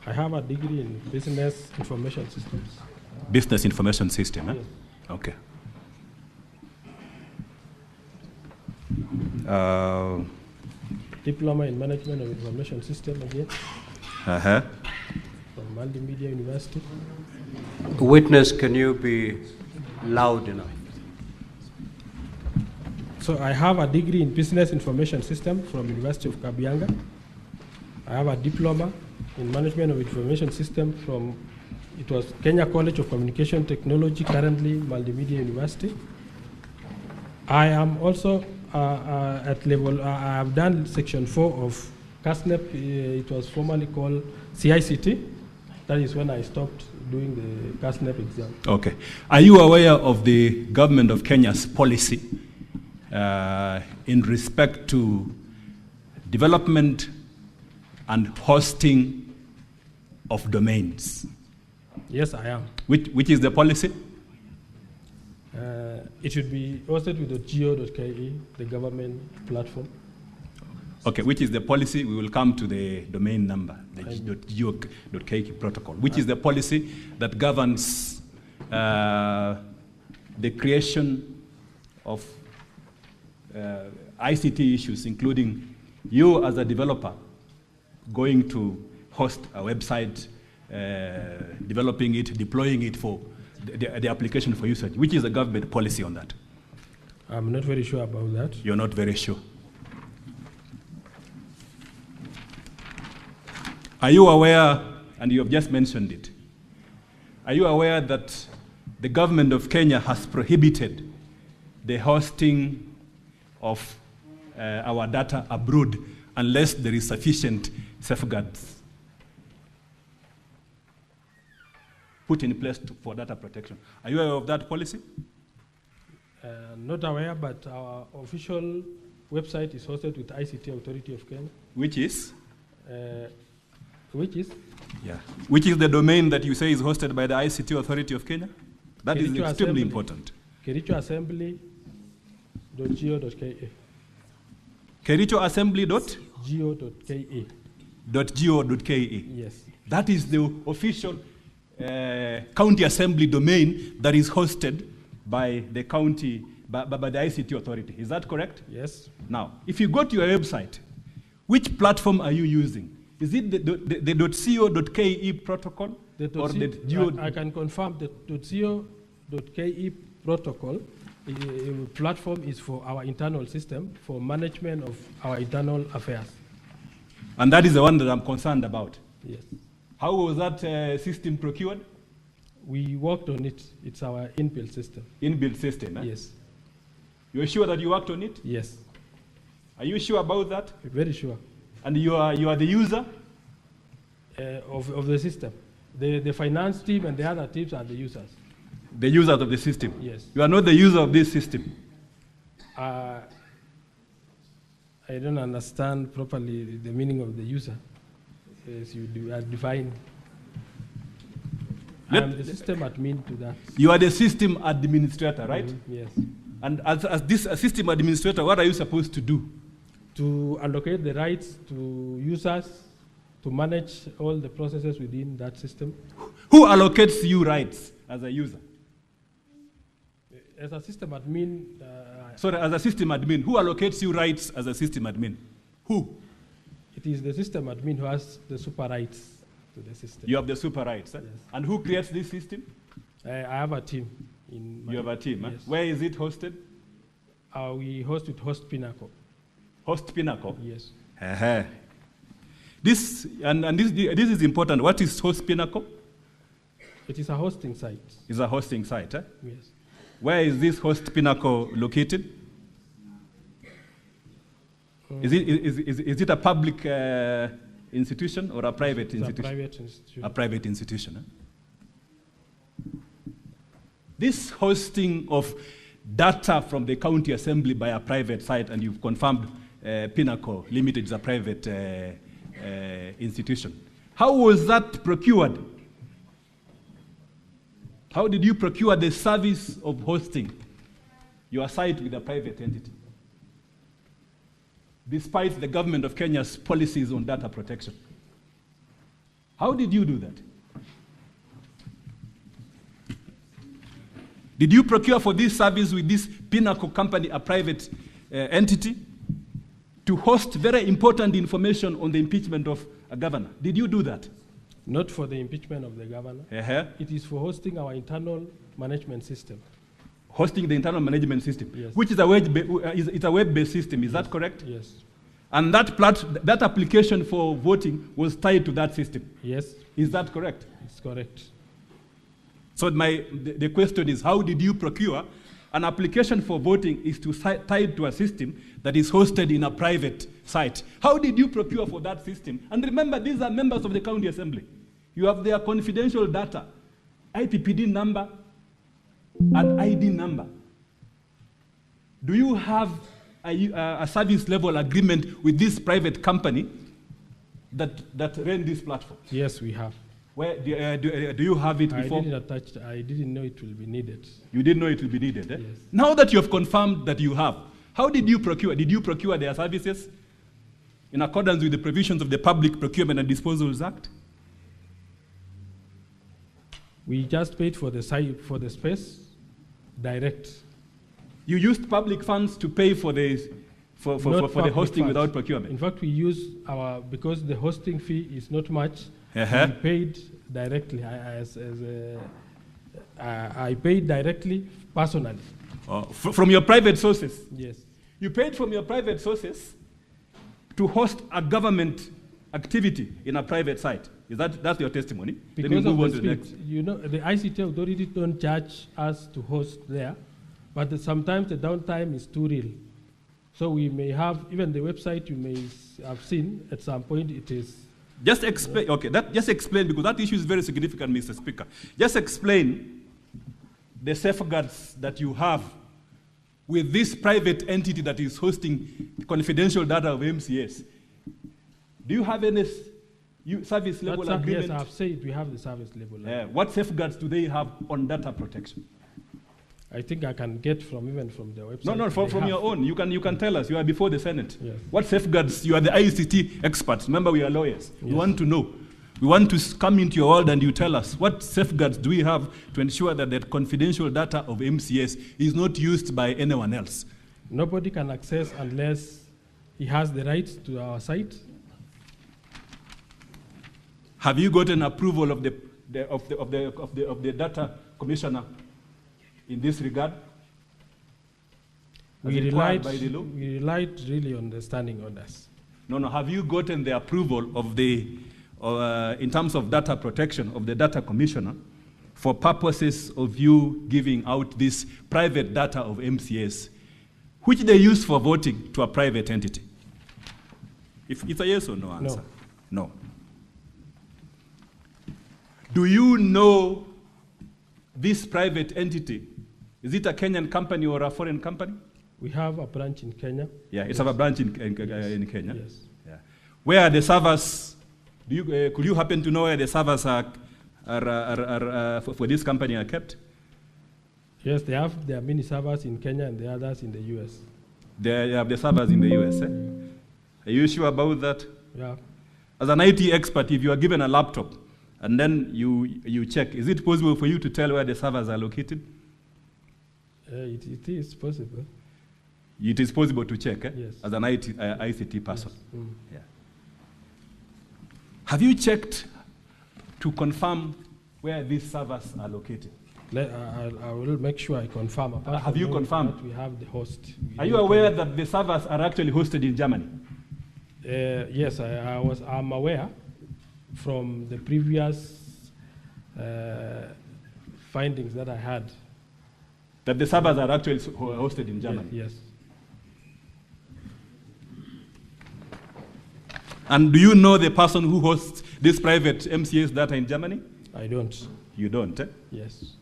I have a degree in business information systems. Business information system, eh? Yes. Okay. Diploma in management of information system again. Uh-huh. From Multimedia University. Witness, can you be loud enough? So I have a degree in business information system from University of Kabianga. I have a diploma in management of information system from, it was Kenya College of Communication Technology, currently Multimedia University. I am also at level, I have done section 4 of CASNEP. It was formerly called CICT. That is when I stopped doing the CASNEP exam. Okay. Are you aware of the government of Kenya's policy in respect to development and hosting of domains? Yes, I am. Which is the policy? It should be hosted with the geo.ke, the government platform. Okay, which is the policy? We will come to the domain number, the geo.ke protocol, which is the policy that governs the creation of ICT issues, including you as a developer going to host a website, developing it, deploying it for the application for usage. Which is the government policy on that? I'm not very sure about that. You're not very sure. Are you aware, and you have just mentioned it, are you aware that the government of Kenya has prohibited the hosting of our data abroad unless there is sufficient safeguards put in place for data protection? Are you aware of that policy? Not aware, but our official website is hosted with ICT Authority of Kenya. Which is? Which is? Yeah. Which is the domain that you say is hosted by the ICT Authority of Kenya? That Kericho is extremely Assembly. Important. Kericho Assembly.go.ke. Kericho Assembly .go.ke. .go.ke. Yes. That is the official county assembly domain that is hosted by the county, by the ICT Authority. Is that correct? Yes. Now, if you go to your website, which platform are you using? Is it the .co.ke protocol? I can confirm that .co.ke protocol platform is for our internal system, for management of our internal affairs. And that is the one that I'm concerned about. Yes. How was that system procured? We worked on it. It's our inbuilt system. Inbuilt system, eh? Yes. You're sure that you worked on it? Yes. Are you sure about that? Very sure. And you are the user? Of the system. The finance team and the other teams are the users. The users of the system? Yes. You are not the user of this system? I don't understand properly the meaning of the user. As you define. I'm the system admin to that. You are the system administrator, right? Mm-hmm. Yes. And as this system administrator, what are you supposed to do? To allocate the rights to users to manage all the processes within that system. Who allocates you rights as a user? As a system admin, Sorry, as a system admin, who allocates you rights as a system admin? Who? it is the system admin who has the super rights to the system. You have the super rights. Yes. And who creates this system? I have a team. You have a team. Yes. Where is it hosted? We host with Host Pinnacle. Host Pinnacle. Yes. Uh-huh. This is important. What is Host Pinnacle? It is a hosting site. It's a hosting site. Eh? Yes. Where is this Host Pinnacle located? Is it a public institution or a private institution? A private institution. A private institution. Eh? This hosting of data from the county assembly by a private site, and you've confirmed Pinnacle Limited is a private institution. How was that procured? How did you procure the service of hosting your site with a private entity, despite the government of Kenya's policies on data protection? How did you do that? Did you procure for this service with this Pinnacle company, a private entity, to host very important information on the impeachment of a governor? Did you do that? Not for the impeachment of the governor. Uh-huh. It is for hosting our internal management system. Hosting the internal management system, Yes. which is a web-based system. Is that correct? Yes. And that application for voting was tied to that system. Yes, Is that correct? it's correct. So the question is, how did you procure an application for voting is tied to a system that is hosted in a private site? How did you procure for that system? And remember, these are members of the county assembly. You have their confidential data, IPPD number and ID number. Do you have a service level agreement with this private company that ran this platform? Yes, we have. Where do you have it before? I didn't know it will be needed. You didn't know it will be needed. Eh? Yes. Now that you have confirmed that you have, how did you procure? Did you procure their services in accordance with the provisions of the Public Procurement and Disposals Act? We just paid for the site, for the space, direct. You used public funds to pay for the Not the public hosting funds. without procurement. In fact, we use because the hosting fee is not much, Uh-huh. we paid directly. I paid directly, personally. From your private sources. Yes. You paid from your private sources to host a government activity in a private site. That's your testimony? Because Then we of move on the to the speed. next. You know, the ICT authority don't charge us to host there, but sometimes the downtime is too real. So we may have, even the website you may have seen, at some point it is. Just explain, okay, just explain, because that issue is very significant, Mr. Speaker. Just explain the safeguards that you have with this private entity that is hosting confidential data of MCS. Do you have any service level agreement? Yes, I have said we have the service level. What safeguards do they have on data protection? I think I can get even from the website. No, from your own. You can tell us. You are before the Senate. Yes. What safeguards? You are the ICT experts. Remember, we are lawyers. We Yes. want to know. We want to come into your world and you tell us what safeguards do we have to ensure that the confidential data of MCS is not used by anyone else? Nobody can access unless he has the rights to our site. Have you gotten approval of the data commissioner in this regard? As We required by the law? relied really on the standing orders. No. Have you gotten the approval of in terms of data protection of the data commissioner for purposes of you giving out this private data of MCS, which they use for voting to a private entity? If it's a yes or no answer? No. Do you know this private entity? Is it a Kenyan company or a foreign company? We have a branch in Kenya. Yeah, it's a branch in Kenya. Yes. Yeah. Where are the servers? Could you happen to know where the servers are for this company are kept? Yes, they have their mini servers in Kenya and the others in the US. They have the servers in the US. Eh? Are you sure about that? Yeah. As an IT expert, if you are given a laptop and then you check, is it possible for you to tell where the servers are located? It is possible. It is possible to check, Yes. as an ICT person. Yes. Yeah. Have you checked to confirm where these servers are located? I will make sure I confirm. Apart Have from you knowing confirmed? that we have the host. Are you aware that the servers are actually hosted in Germany? Yes, I'm aware from the previous findings that I had. That the servers are actually hosted in Germany? Yes. And do you know the person who hosts this private MCS data in Germany? I don't. You don't, eh? Yes.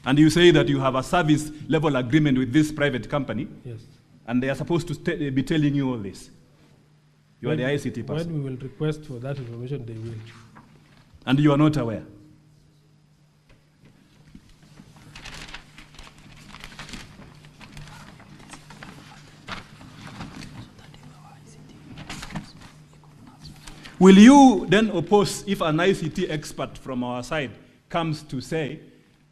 And you say that you have a service level agreement with this private company, Yes. and they are supposed to be telling you all this. You are the ICT person. When we will request for that information, they will. And you are not aware. Will you then oppose if an ICT expert from our side comes to say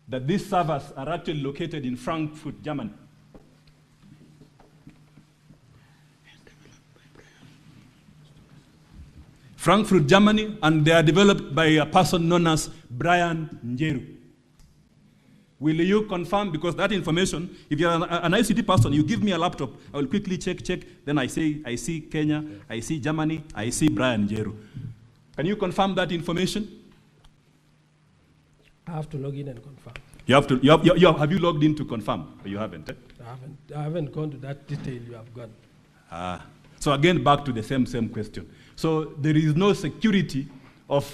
that these servers are actually located in Frankfurt, Germany? Frankfurt, Germany, and they are developed by a person known as Brian Njeru. Will you confirm? Because that information, if you're an ICT person, you give me a laptop, I will quickly check, then I say, I see Kenya, I see Germany, I see Brian Njeru. Can you confirm that information? I have to log in and confirm. Have you logged in to confirm? Or you haven't? Eh? I haven't gone to that detail you have gone. So again, back to the same question. So there is no security of,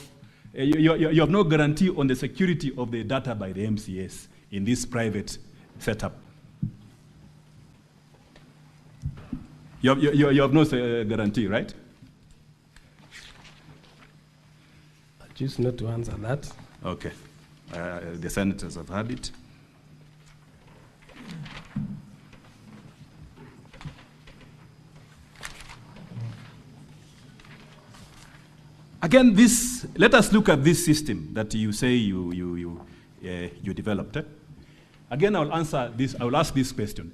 you have no guarantee on the security of the data by the MCS in this private setup. You have no guarantee, right? I choose not to answer that. Okay. The senators have heard it. Again, let us look at this system that you say you developed. Eh? Again, I will ask this question.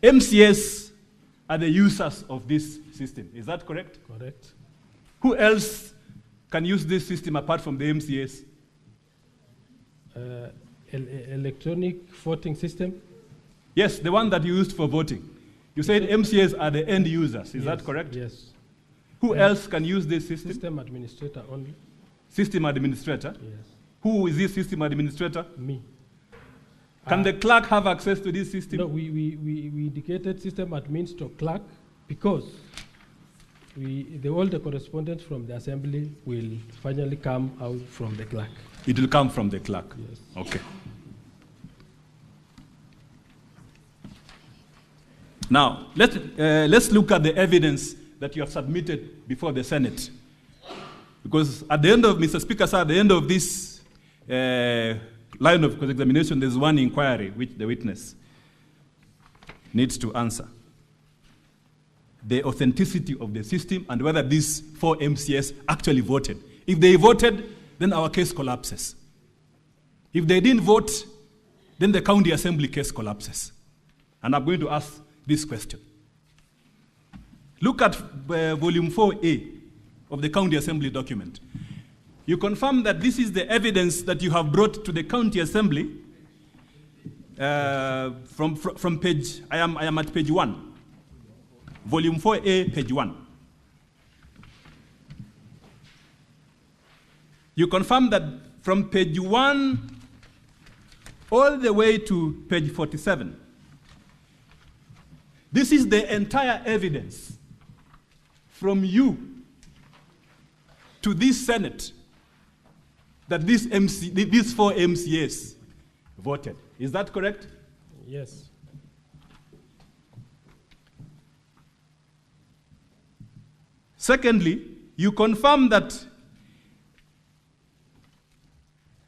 MCS are the users of this system. Is that correct? Correct. Who else can use this system apart from the MCS? Electronic voting system? Yes, the one that you used for voting. You said MCS are the end users. Is that correct? Yes. Who else can use this system? System administrator only. System administrator? Yes. Who is this system administrator? Me. Can the clerk have access to this system? No, we indicated system admin to clerk because all the correspondence from the assembly will finally come out from the clerk. It will come from the clerk? Yes. Okay. Now, let's look at the evidence that you have submitted before the Senate. Because at the end of, Mr. Speaker, sir, at the end of this line of cross-examination, there's one inquiry which the witness needs to answer. The authenticity of the system and whether these 4 MCS actually voted. If they voted, then our case collapses. If they didn't vote, then the county assembly case collapses. And I'm going to ask this question. Look at volume 4A of the county assembly document. You confirm that this is the evidence that you have brought to the county assembly from page, I am at page 1. Volume 4A, page 1. You confirm that from page 1 all the way to page 47, this is the entire evidence from you to this Senate that these 4 MCAs voted. Is that correct? Yes. Secondly, you confirm that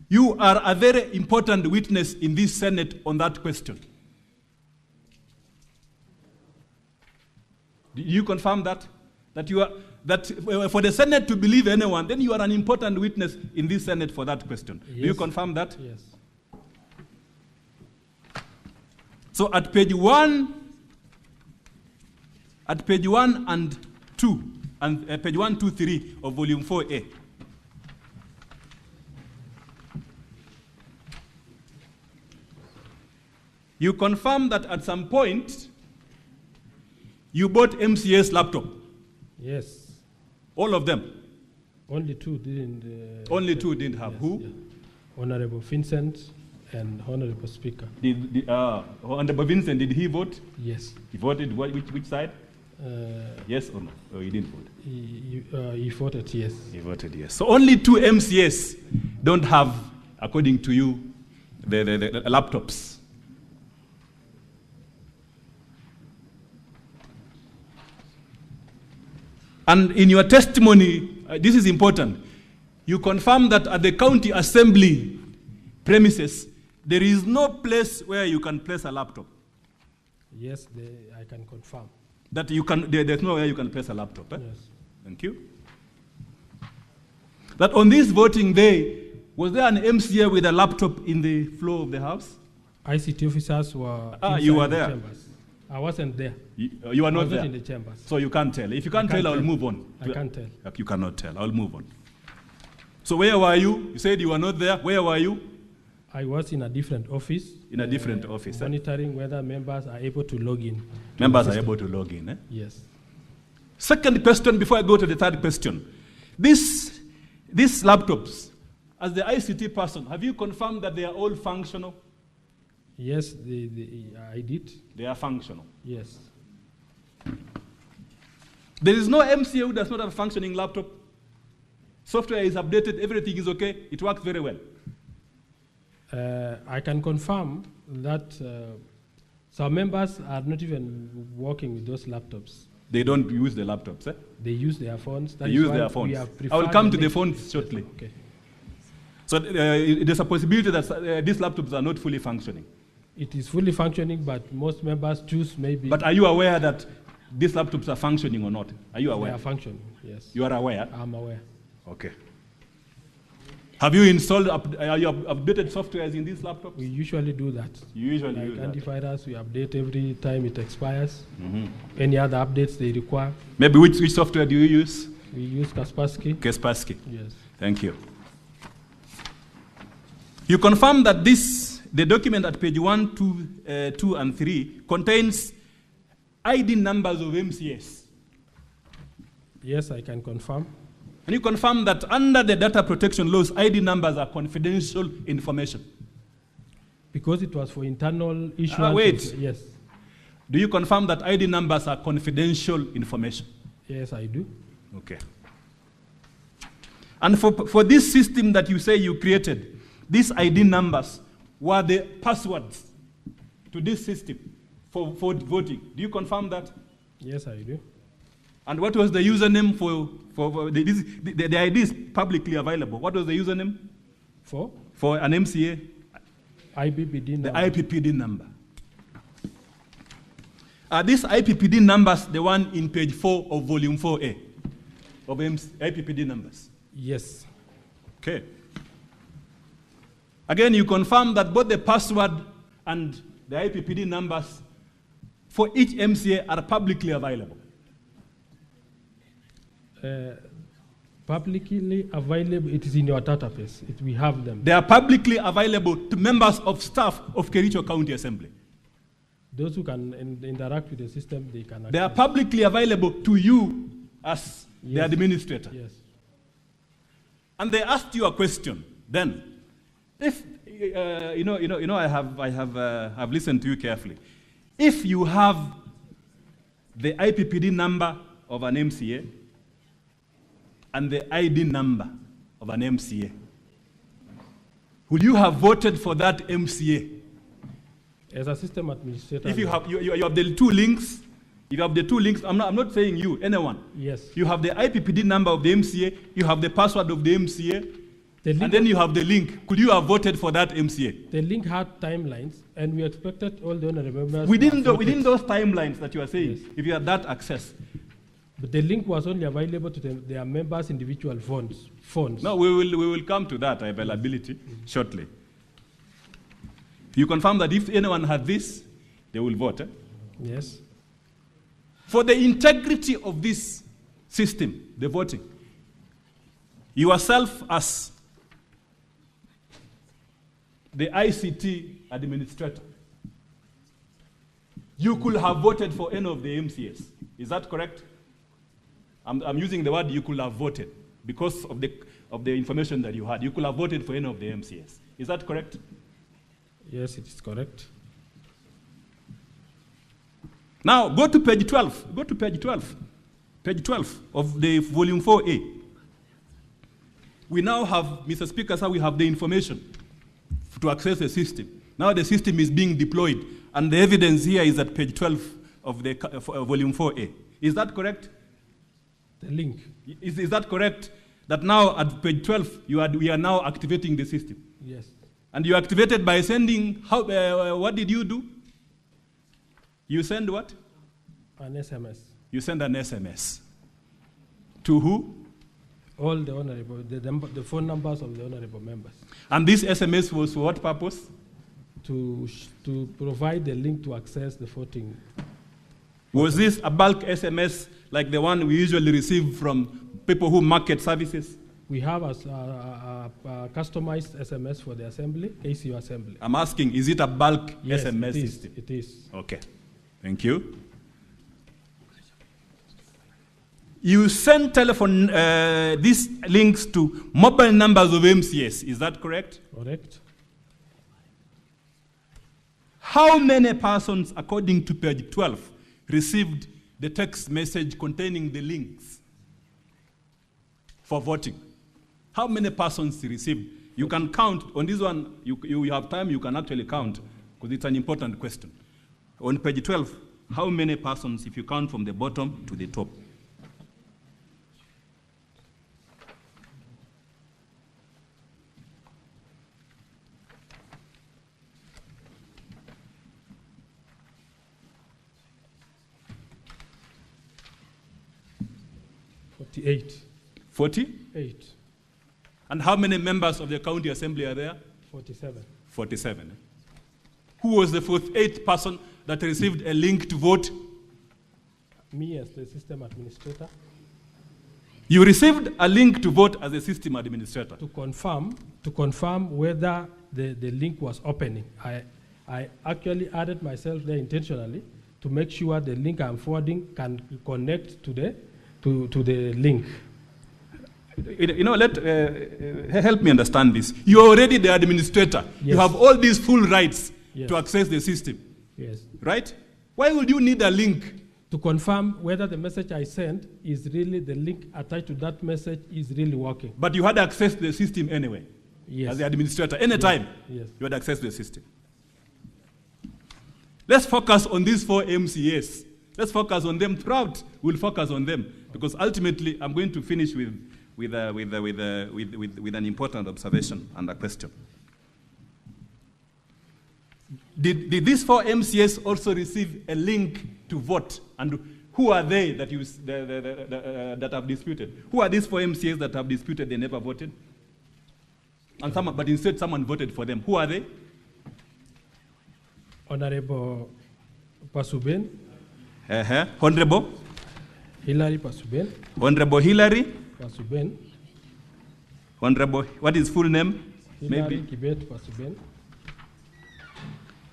you are a very important witness in this Senate on that question. Do you confirm that? That that for the Senate to believe anyone, then you are an important witness in this Senate for that question. Yes. Do you confirm that? Yes. So at page 1 and 2, and page 1, 2, 3 of volume 4A, you confirm that at some point you bought MCA's laptop. Yes. All of them. Only two didn't. Only two didn't have. Yes, Who? yeah. Honorable Vincent and Honorable Speaker. Honorable Vincent, did he vote? Yes. He voted which side? Yes or no? Or he didn't vote? He voted yes. He voted yes. So only two MCAs don't have, according to you, the laptops. And in your testimony, this is important, you confirm that at the county assembly premises, there is no place where you can place a laptop. Yes, I can confirm. That you can, there's nowhere you can place a laptop. Eh? Yes. Thank you. That on this voting day, was there an MCA with a laptop in the floor of the House? ICT officers were inside you were the there. chambers. I wasn't there. You are not I was there? not in the chambers. So you can't tell. If you can't tell, I'll move on. I can't tell. You cannot tell. I'll move on. So where were you? You said you were not there. Where were you? I was in a different office. In a different office. Monitoring whether members are able to log in. Members are able to log in. Eh? Yes. Second question before I go to the third question. These laptops, as the ICT person, have you confirmed that they are all functional? Yes, I did. They are functional. Yes. There is no MCA who does not have a functioning laptop. Software is updated, everything is okay, it works very well. I can confirm that some members are not even working with those laptops. They don't use the laptops, eh? They use their phones. They use their phones. I will come to the phones shortly. Okay. So there's a possibility that these laptops are not fully functioning. It is fully functioning, but most members choose maybe. But are you aware that these laptops are functioning or not? Are you aware? They are functioning, yes. You are aware? I'm aware. Okay. Have you installed, you updated softwares in these laptops? We usually do that. You usually like do that? antivirus, we update every time it expires. Any other updates they require. Maybe which software do you use? We use Kaspersky. Kaspersky. Yes. Thank you. You confirm that the document at page 1, 2, and 3 contains ID numbers of MCS. Yes, I can confirm. And you confirm that under the data protection laws, ID numbers are confidential information. Because it was for internal issues. Wait. Yes. Do you confirm that ID numbers are confidential information? Yes, I do. Okay. And for this system that you say you created, these ID numbers were the passwords to this system for voting. Do you confirm that? Yes, I do. And what was the username for the ID is publicly available. What was the username? For an MCA? IPPD number. The IPPD number. Are these IPPD numbers the one in page 4 of volume 4A of IPPD numbers? Yes. Okay. Again, you confirm that both the password and the IPPD numbers for each MCA are publicly available. Publicly available, it is in your database. We have them. They are publicly available to members of staff of Kericho County Assembly. Those who can interact with the system, they can access. They are publicly available to you as the administrator. Yes. And they asked you a question then. If I've listened to you carefully. If you have the IPPD number of an MCA and the ID number of an MCA, would you have voted for that MCA? As a system administrator. If you have the two links, I'm not saying you, anyone. Yes. You have the IPPD number of the MCA, you have the password of the MCA, and then you have the link. Could you have voted for that MCA? The link had timelines, and we expected all the honorable members. Within those timelines that you are saying, if you had that access, But the link was only available to their members' individual phones. No, we will come to that availability shortly. You confirm that if anyone had this, they will vote. Yes. For the integrity of this system, the voting, yourself as the ICT administrator, you could have voted for any of the MCS. Is that correct? I'm using the word you could have voted because of the information that you had. You could have voted for any of the MCS. Is that correct? Yes, it is correct. Now, go to page 12. Go to page 12. Page 12 of the volume 4A. We now have, Mr. Speaker, sir, we have the information to access the system. Now the system is being deployed, and the evidence here is at page 12 of the volume 4A. Is that correct? The link. Is that correct? That now at page 12, we are now activating the system? Yes. And you activated by sending, what did you do? You send what? An SMS. You send an SMS. To who? All the honorable, the phone numbers of the honorable members. And this SMS was for what purpose? To provide the link to access the voting. Was this a bulk SMS like the one we usually receive from people who market services? We have a customized SMS for the assembly, KCU assembly. I'm asking, is it a bulk Yes, SMS it is. system? It is. Okay, thank you. You send telephone, these links to mobile numbers of MCS, is that correct? Correct. How many persons, according to page 12, received the text message containing the links for voting? How many persons received? You can count. On this one, you have time, you can actually count, because it's an important question. On page 12, how many persons, if you count from the bottom to the top? Eight. 48. And how many members of the county assembly are there? 47. 47. Who was the 48th person that received a link to vote? Me as the system administrator. You received a link to vote as a system administrator. To confirm whether the link was opening. I actually added myself there intentionally to make sure the link I'm forwarding can connect to the link. You know, help me understand this. You're already the administrator. Yes. You have all these full rights to access the system. Yes. Right? Why would you need a link? To confirm whether the message I sent is really, the link attached to that message is really working. But you had access to the system anyway. Yes. As the administrator, anytime yes. You had access to the system. Let's focus on these 4 MCAs. Let's focus on them throughout. We'll focus on them because ultimately I'm going to finish with an important observation and a question. Did these 4 MCAs also receive a link to vote? And who are they that that have disputed? Who are these 4 MCAs that have disputed they never voted? And but instead someone voted for them. Who are they? Honorable Pasuben. Honorable Hilary Pasuben. Honorable Hilary Pasuben. Honorable, what is full name? Hilary Kibet Pasuben.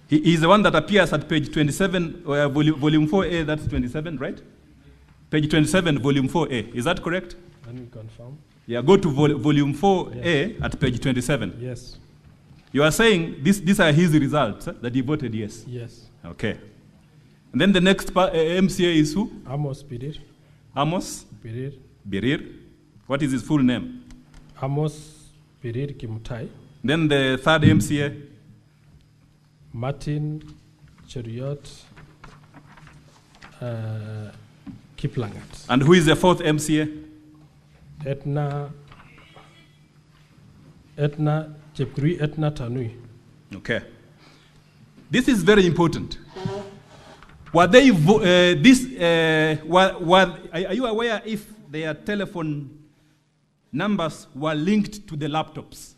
He is the one that appears at page 27, volume 4A, that's 27, right? Page 27, volume 4A. Is that correct? Let me confirm. Yeah, go to volume 4A at page 27. Yes. You are saying these are his results, that he voted yes? Yes. Okay. And then the next MCA is who? Amos Birir. Amos? Birir. Birir. What is his full name? Amos Birir Kimutai. Then the third MCA? Martin Cheriot Kiplangat. And who is the fourth MCA? Etna Chepkuri Etna Tanui. Okay. This is very important. Were they, are you aware if their telephone numbers were linked to the laptops?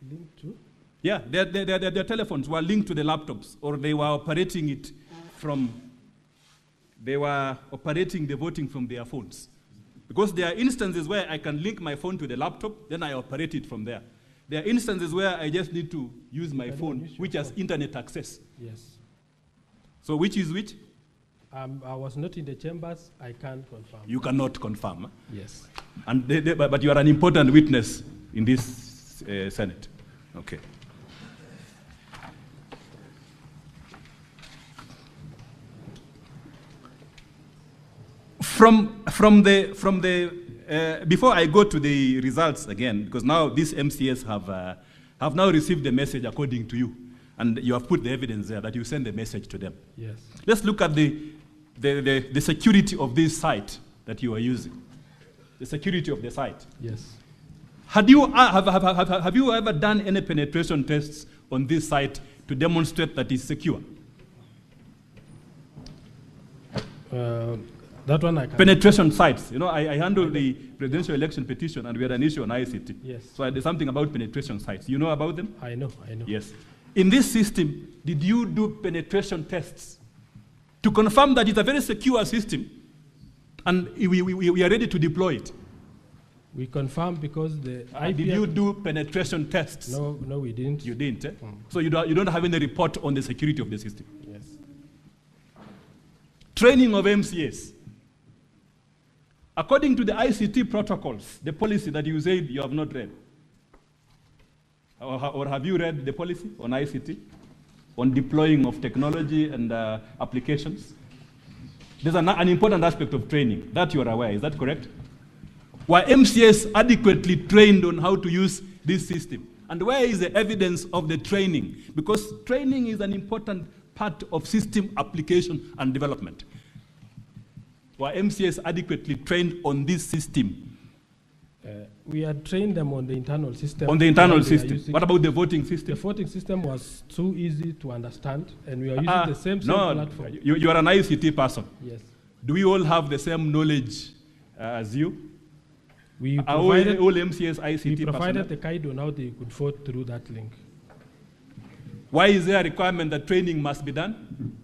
Linked to? Yeah, their telephones were linked to the laptops, or they were operating it from, they were operating the voting from their phones. Because there are instances where I can link my phone to the laptop, then I operate it from there. There are instances where I just need to use my phone, which has internet access. Yes. So which is which? I was not in the chambers. I can't confirm. You cannot confirm. Huh? Yes. And but you are an important witness in this Senate. Okay. From the before I go to the results again, because now these MCAs have now received the message according to you, and you have put the evidence there that you send the message to them. Yes. Let's look at the security of this site that you are using. The security of the site. Yes. Have you ever done any penetration tests on this site to demonstrate that it's secure? That one I can. Penetration sites. You know, I handle the presidential election petition, and we had an issue on ICT. Yes. So there's something about penetration sites. You know about them? I know. Yes. In this system, did you do penetration tests to confirm that it's a very secure system, and we are ready to deploy it? We confirmed because the Did you do penetration tests? No, we didn't. You didn't. Eh? So you don't have any report on the security of the system. Yes. Training of MCAs. According to the ICT protocols, the policy that you said you have not read, or have you read the policy on ICT, on deploying of technology and applications? There's an important aspect of training that you are aware. Is that correct? Were MCAs adequately trained on how to use this system? And where is the evidence of the training? Because training is an important part of system application and development. Were MCAs adequately trained on this system? We had trained them on the internal system. On the internal system. What about the voting system? The voting system was too easy to understand, and we are using the same platform. You are an ICT person. Yes. Do we all have the same knowledge as you? We all MCAs ICT we provided personnel? the guide on how they could vote through that link. Why is there a requirement that training must be done?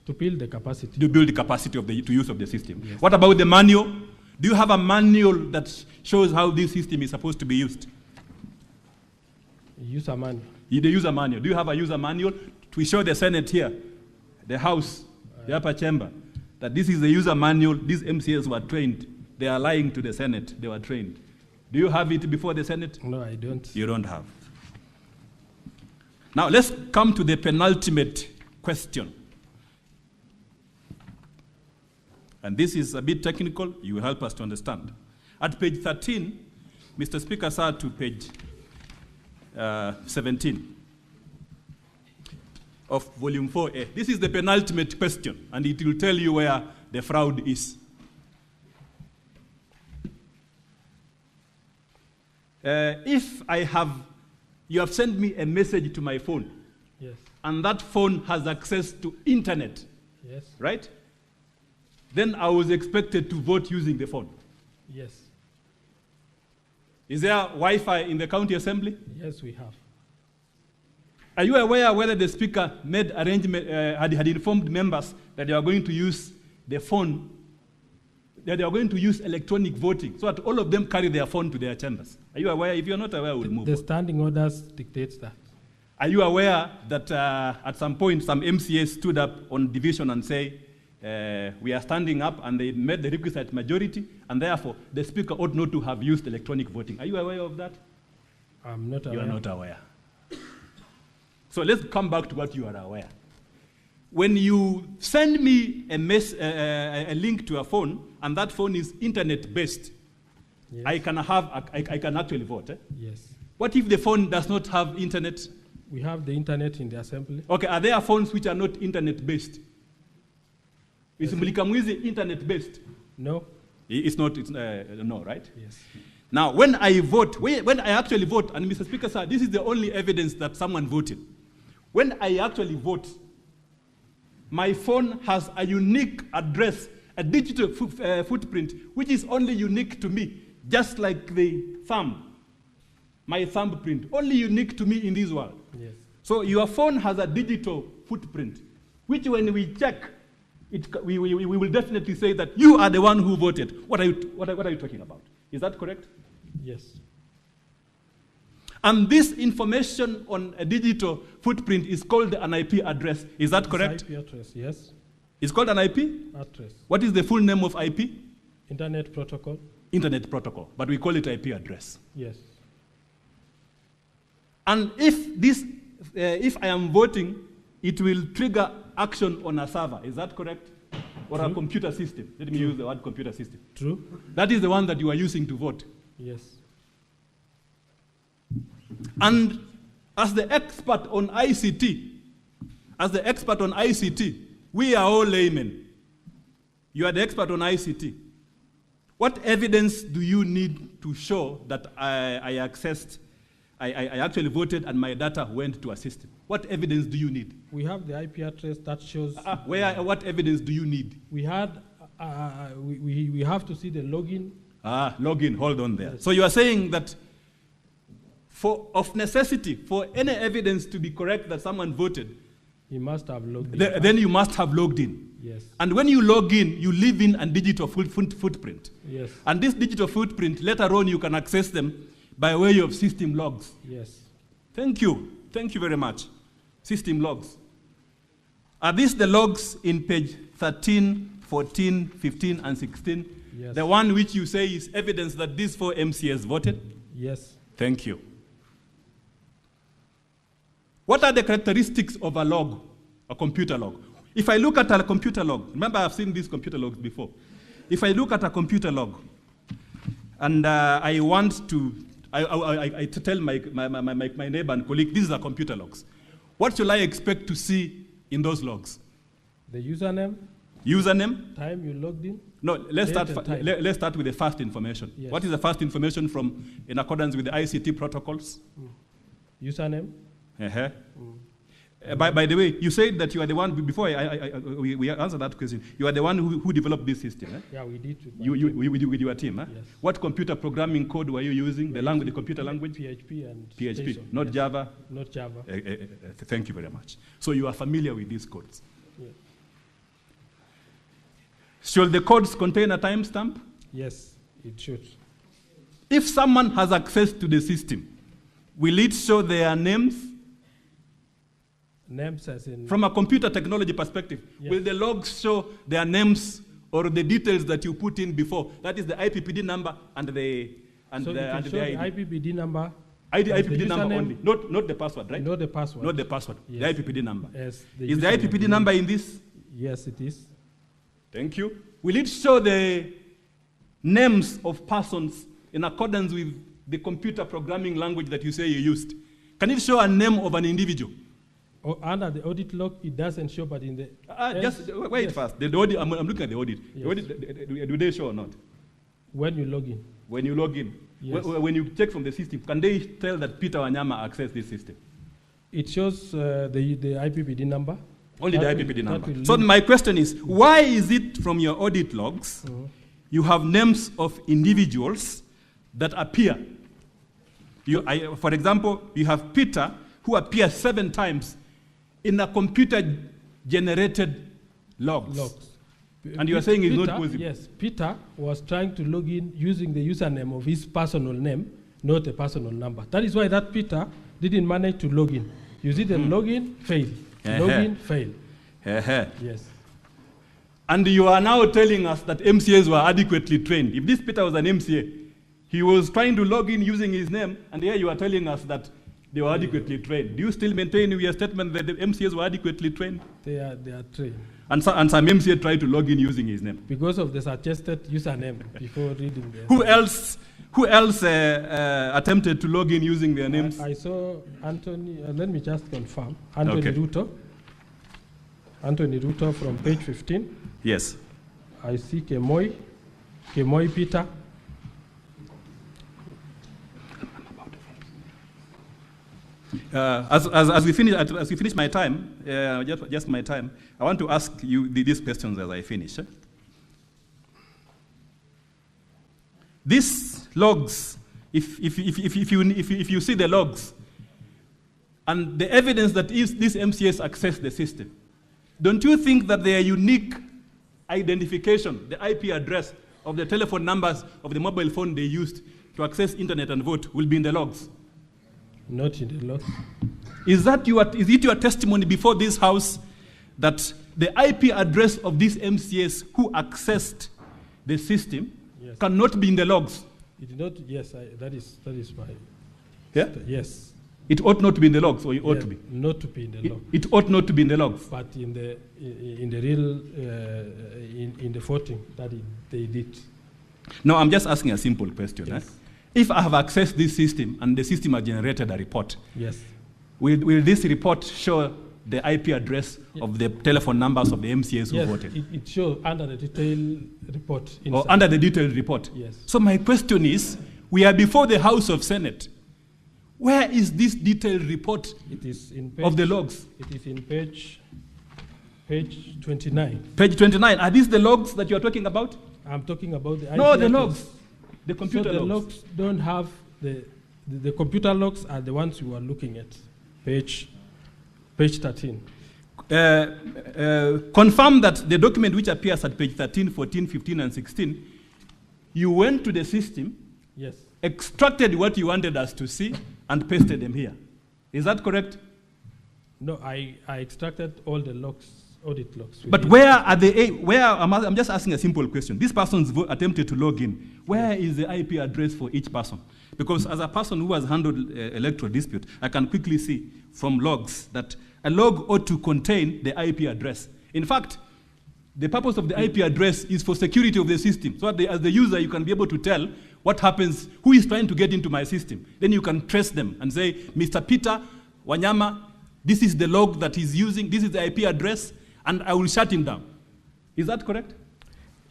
To build the capacity. To build the capacity of the use of the system. Yes. What about the manual? Do you have a manual that shows how this system is supposed to be used? User manual. The user manual. Do you have a user manual? We show the Senate here, the House, the upper chamber, that this is the user manual. These MCAs were trained. They are lying to the Senate. They were trained. Do you have it before the Senate? No, I don't. You don't have. Now let's come to the penultimate question. And this is a bit technical. You will help us to understand. At page 13, Mr. Speaker, sir, to page 17 of volume 4A. This is the penultimate question, and it will tell you where the fraud is. If you have sent me a message to my phone, yes, and that phone has access to internet, yes, right? Then I was expected to vote using the phone. yes, Is there Wi-Fi in the county assembly? yes, we have. Are you aware whether the speaker made arrangement, had informed members that they are going to use the phone, that they are going to use electronic voting, so that all of them carry their phone to their chambers? Are you aware? If you're not aware, we'll move The on. standing orders dictates that. Are you aware that at some point some MCAs stood up on division and say, we are standing up, and they made the requisite majority, and therefore the speaker ought not to have used electronic voting? Are you aware of that? I'm not aware. You are not aware. So let's come back to what you are aware. When you send me a link to a phone, and that phone is internet-based, Yes. I can actually vote. Yes. What if the phone does not have internet? We have the internet in the assembly. Okay, are there phones which are not internet-based? Is Mlikamwizi internet-based? No. It's not, no, right? Yes. Now, when I vote, when I actually vote, and Mr. Speaker, sir, this is the only evidence that someone voted. when I actually vote, my phone has a unique address, a digital footprint, which is only unique to me, just like the thumb, my thumbprint, only unique to me in this world. Yes. So your phone has a digital footprint, which when we check, we will definitely say that you are the one who voted. What are you talking about? Is that correct? Yes. And this information on a digital footprint is called an IP address. Is that correct? IP address, yes. It's called an IP? Address. What is the full name of IP? Internet protocol. Internet protocol, but we call it IP address. Yes. And if I am voting, it will trigger action on a server. Is that correct? Or a computer system. Let me use the word computer system. True. That is the one that you are using to vote. Yes. And as the expert on ICT, we are all laymen. You are the expert on ICT. What evidence do you need to show that I actually voted and my data went to a system? What evidence do you need? We have the IP address that shows. What evidence do you need? We had. We have to see the login. Login. Hold on there. Yes. So you are saying that, of necessity, for any evidence to be correct that someone voted, he must have logged in. Then you must have logged in. Yes. And when you log in, you leave in a digital footprint. Yes. And this digital footprint, later on, you can access them by way of system logs. Yes. Thank you. Thank you very much. System logs. Are these the logs in page 13, 14, 15, and 16? Yes. The one which you say is evidence that these 4 MCAs voted? Yes. Thank you. What are the characteristics of a log, a computer log? If I look at a computer log, remember I've seen these computer logs before. If I look at a computer log, and I want to, I tell my neighbor and colleague, these are computer logs. What shall I expect to see in those logs? The username. Username. Time you logged in. No, let's start with the first information. Yes. What is the first information in accordance with the ICT protocols? Username. Uh-huh. By the way, you said that you are the one, before we answer that question, you are the one who developed this system. Eh? Yeah, we did. With your team. Eh? Yes. What computer programming code were you using? The computer language? PHP and PHP, Station. not Yes. Java? Not Java. Thank you very much. So you are familiar with these codes. Yeah. Should the codes contain a timestamp? Yes, it should. If someone has access to the system, will it show their names? Names as in. From a computer technology perspective, yes. Will the logs show their names or the details that you put in before? That is the IPPD number and the So the ID. IPPD number. IPPD number only, not the password, right? Not the password. Not the password. Yes. The IPPD number. Yes, Is the IPPD number in this? Yes, it is. Thank you. Will it show the names of persons in accordance with the computer programming language that you say you used? Can it show a name of an individual? Under the audit log, it doesn't show, but in the. Just wait yes. first. The audit, I'm looking at the audit. Yes. The audit, do they show or not? When you log in. When you log in. Yes. When you check from the system, can they tell that Peter Wanyama accessed this system? It shows the IPPD number. Only That the will- IPPD number. that will So link- my question is, why is it from your audit logs, you have names of individuals that appear? For example, you have Peter, who appears 7 times in a computer-generated logs. And you are saying it's not possible? Yes, Peter was trying to log in using the username of his personal name, not a personal number. That is why that Peter didn't manage to log in. You see the login, fail. Login, fail. Yes. And you are now telling us that MCAs were adequately trained. If this Peter was an MCA, he was trying to log in using his name, and here you are telling us that they were adequately trained. Do you still maintain your statement that the MCAs were adequately trained? They are trained. And some MCA tried to log in using his name. Because of the suggested username before reading the. Who else attempted to log in using their names? I saw Anthony, let me just confirm. Anthony Okay. Ruto. Anthony Ruto from page 15. Yes. I see Kemoy Peter. As we finish my time, just my time, I want to ask you these questions as I finish. These logs, if you see the logs and the evidence that these MCAs access the system, don't you think that their unique identification, the IP address of the telephone numbers of the mobile phone they used to access internet and vote, will be in the logs? Not in the logs. Is it your testimony before this House that the IP address of these MCAs who accessed the system cannot be in the logs? It did not. Yes, that is my. Yeah. Yes. It ought not to be in the logs, or it ought to be. Not to be in the logs. It ought not to be in the logs. But in the real in the voting that they did. No, I'm just asking a simple question. Yes. If I have accessed this system and the system has generated a report, yes, will this report show the IP address of the telephone numbers of the MCAs who voted? It shows under the detailed report. Or under the detailed report? Yes. So my question is, we are before the House of Senate. Where is this detailed report of the logs? It is in page 29. Page 29. Are these the logs that you are talking about? I'm talking about the IP No, the address. logs. The computer so the logs. don't have the computer logs are the ones you are looking at. Page 13. Confirm that the document which appears at page 13, 14, 15, and 16, you went to the system, yes, extracted what you wanted us to see, and pasted them here. Is that correct? No, I extracted all the logs, audit logs. But where are they? I'm just asking a simple question. This person's attempted to log in. Where is the IP address for each person? Because as a person who has handled electoral dispute, I can quickly see from logs that a log ought to contain the IP address. In fact, the purpose of the IP address is for security of the system. So that as the user, you can be able to tell what happens, who is trying to get into my system. Then you can trace them and say, Mr. Peter Wanyama, this is the log that he's using, this is the IP address, and I will shut him down. Is that correct?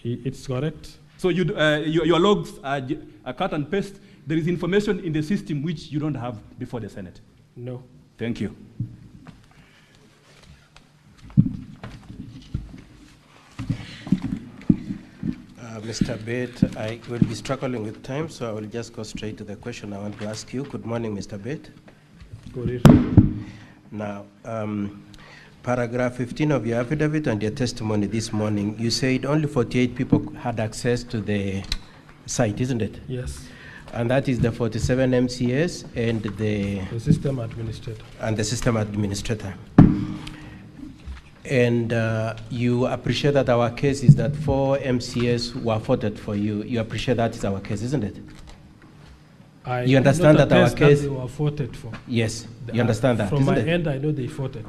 It's correct. So your logs are cut and paste. There is information in the system which you don't have before the Senate. No. Thank you. Mr. Bate, I will be struggling with time, so I will just go straight to the question I want to ask you. Good morning, Mr. Bate. Good evening. Now, paragraph 15 of your affidavit and your testimony this morning, you said only 48 people had access to the site, isn't it? Yes. And that is the 47 MCAs and the system administrator. And the system administrator. And you appreciate that our case is that 4 MCAs were voted for you. You appreciate that is our case, isn't it? You understand that our case... That they were voted for. Yes, you understand that, from my end, I know they voted.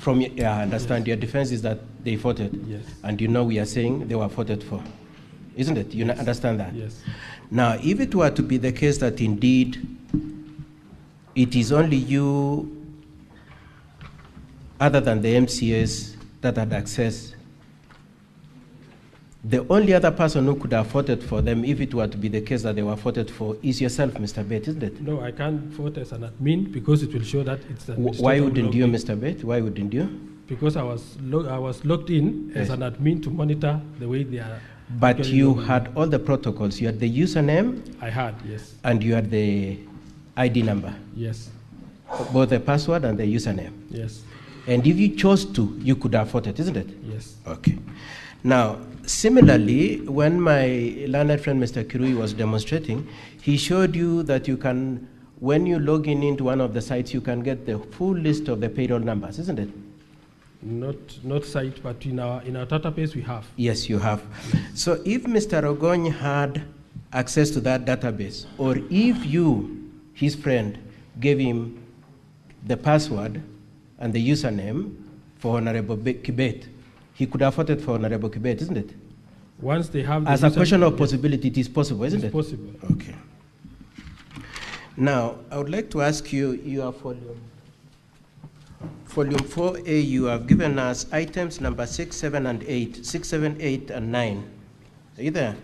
Yeah, I understand. Yes. Your defense is that they voted. Yes. And you know we are saying they were voted for. Isn't it? You understand that? Yes. Now, if it were to be the case that indeed it is only you, other than the MCAs, that had access, the only other person who could have voted for them, if it were to be the case that they were voted for, is yourself, Mr. Bate, isn't it? No, I can't vote as an admin because it will show that it's an administrator. Why wouldn't you, Mr. Bate? Why wouldn't you? Because I was logged in as an admin to monitor the way they are. But you had all the protocols. You had the username. I had, yes. And you had the ID number. Yes. Both the password and the username. Yes. And if you chose to, you could have voted, isn't it? Yes. Okay. Now, similarly, when my learned friend Mr. Kirui was demonstrating, he showed you that you can, when you log in into one of the sites, you can get the full list of the payroll numbers, isn't it? Not site, but in our database we have. Yes, you have. Yes. So if Mr. Ogony had access to that database, or if you, his friend, gave him the password and the username for Honorable Kibet, he could have voted for Honorable Kibet, isn't it? Once they have the as a question of possibility, it is possible, isn't it? It's possible. Okay. Now, I would like to ask you, your volume 4A, you have given us items number 6, 7, and 8, 6, 7, 8, and 9. Are you there?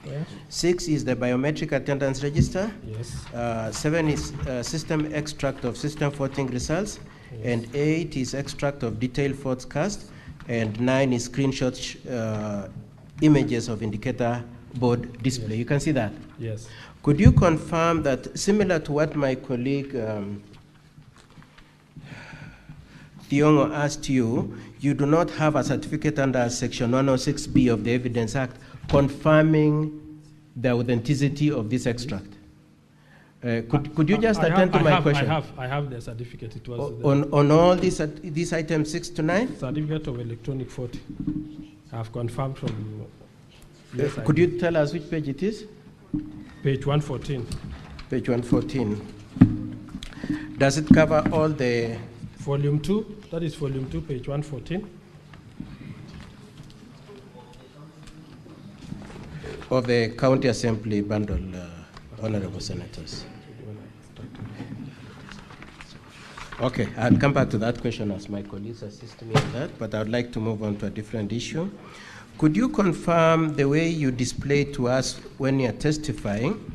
Yes. 6 is the biometric attendance register. Yes. 7 is system extract of system voting results. Yes. And 8 is extract of detailed votes cast. And 9 is screenshot images of indicator board display. Yes. You can see that? Yes. Could you confirm that, similar to what my colleague Thiongo asked you, you do not have a certificate under Section 106B of the Evidence Act confirming the authenticity of this extract? Could you just attend to my question? I have the certificate. It was on all these items 6 to 9? Certificate of electronic voting. I have confirmed from you. Yes, could you tell us which page it is? Page 114. Page 114. Does it cover all the... Volume 2, that is volume 2, page 114. Of the County Assembly bundle, Honorable Senators. Okay, I'll come back to that question as my colleagues assist me on that, but I would like to move on to a different issue. Could you confirm the way you displayed to us when you're testifying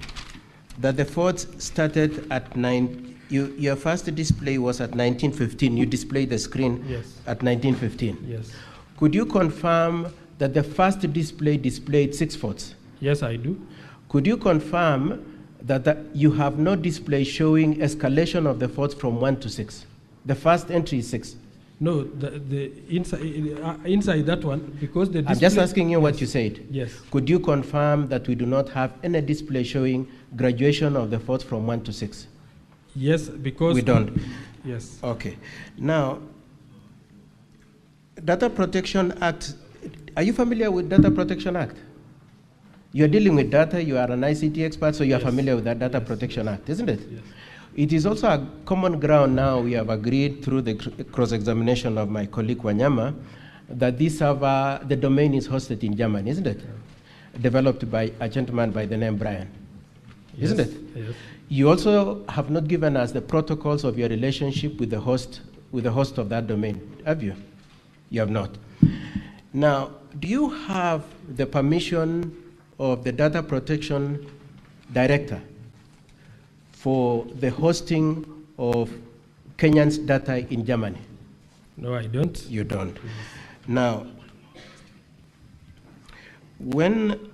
that the votes started at 9? Your first display was at 1915. You displayed the screen yes. at 1915. Yes. Could you confirm that the first display displayed 6 votes? Yes, I do. Could you confirm that you have no display showing escalation of the votes from 1 to 6? The first entry is 6. No, the inside that one, because the display... I'm just asking you what you said. Yes. Could you confirm that we do not have any display showing graduation of the votes from 1 to 6? Yes, because... We don't? Yes. Okay. Now, Data Protection Act, are you familiar with Data Protection Act? You're dealing with data, you are an ICT expert, so you're yes. familiar with that Data Protection Act, isn't it? Yes. It is also a common ground now, we have agreed through the cross-examination of my colleague Wanyama, that this server, the domain is hosted in Germany, isn't it? Yeah. Developed by a gentleman by the name Brian, yes. Isn't it? Yes. You also have not given us the protocols of your relationship with the host of that domain, have you? You have not. Now, do you have the permission of the Data Protection Director for the hosting of Kenyan's data in Germany? No, I don't. You don't. Now, when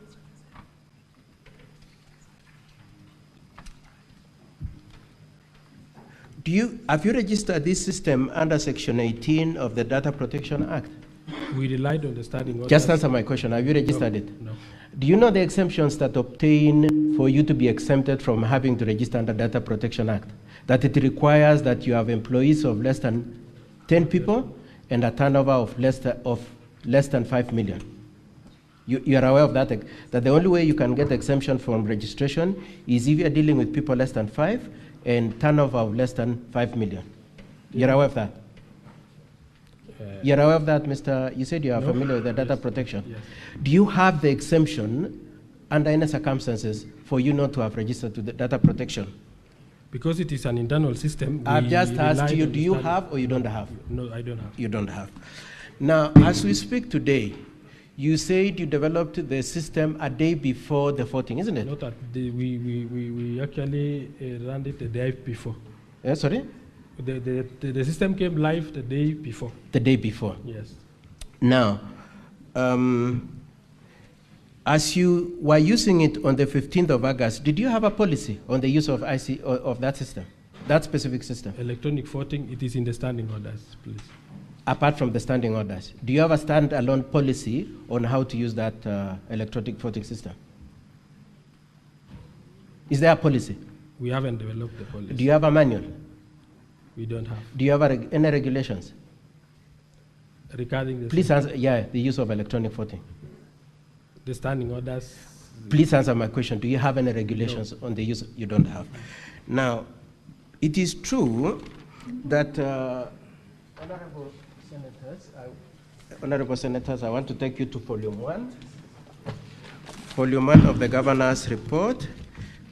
have you registered this system under Section 18 of the Data Protection Act? We relied on the standing order. Just answer my question. Have you registered it? No. Do you know the exemptions that obtain for you to be exempted from having to register under Data Protection Act? That it requires that you have employees of less than 10 people and a turnover of less than 5 million. You are aware of that? That the only way you can get exemption from registration is if you are dealing with people less than 5 and turnover of less than 5 million. You're aware of that? You're aware of that, Mr. You said you are familiar with the data protection. Yes. Do you have the exemption under any circumstances for you not to have registered to the data protection? Because it is an internal system. I've just asked you, do you have or you don't have? No, I don't have. You don't have. Now, as we speak today, you said you developed the system a day before the voting, isn't it? Not at the, we actually ran it the day before. Sorry? The system came live the day before. The day before? Yes. Now, as you were using it on the 15th of August, did you have a policy on the use of of that system, that specific system? Electronic voting, it is in the standing orders, please. Apart from the standing orders, do you have a standalone policy on how to use that electronic voting system? Is there a policy? We haven't developed the policy. Do you have a manual? We don't have. Do you have any regulations? Regarding the... Please answer, the use of electronic voting. The standing orders... Please answer my question. Do you have any regulations on the use? You don't have. Now, it is true that, Honorable Senators, I want to take you to Volume 1. Volume 1 of the Governor's Report,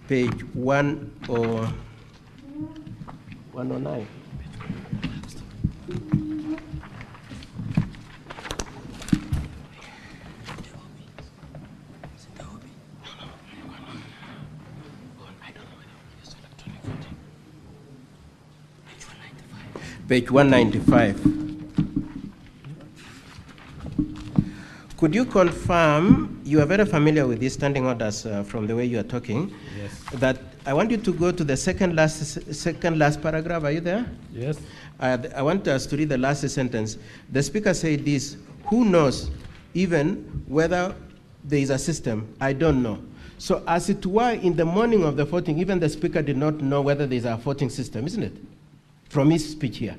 page 109. Page 195. Could you confirm, you are very familiar with these standing orders from the way you are talking, Yes. that I want you to go to the second last paragraph. Are you there? Yes. I want us to read the last sentence. The speaker said this, who knows even whether there is a system? I don't know. So as it were, in the morning of the voting, even the speaker did not know whether there is a voting system, isn't it? From his speech here.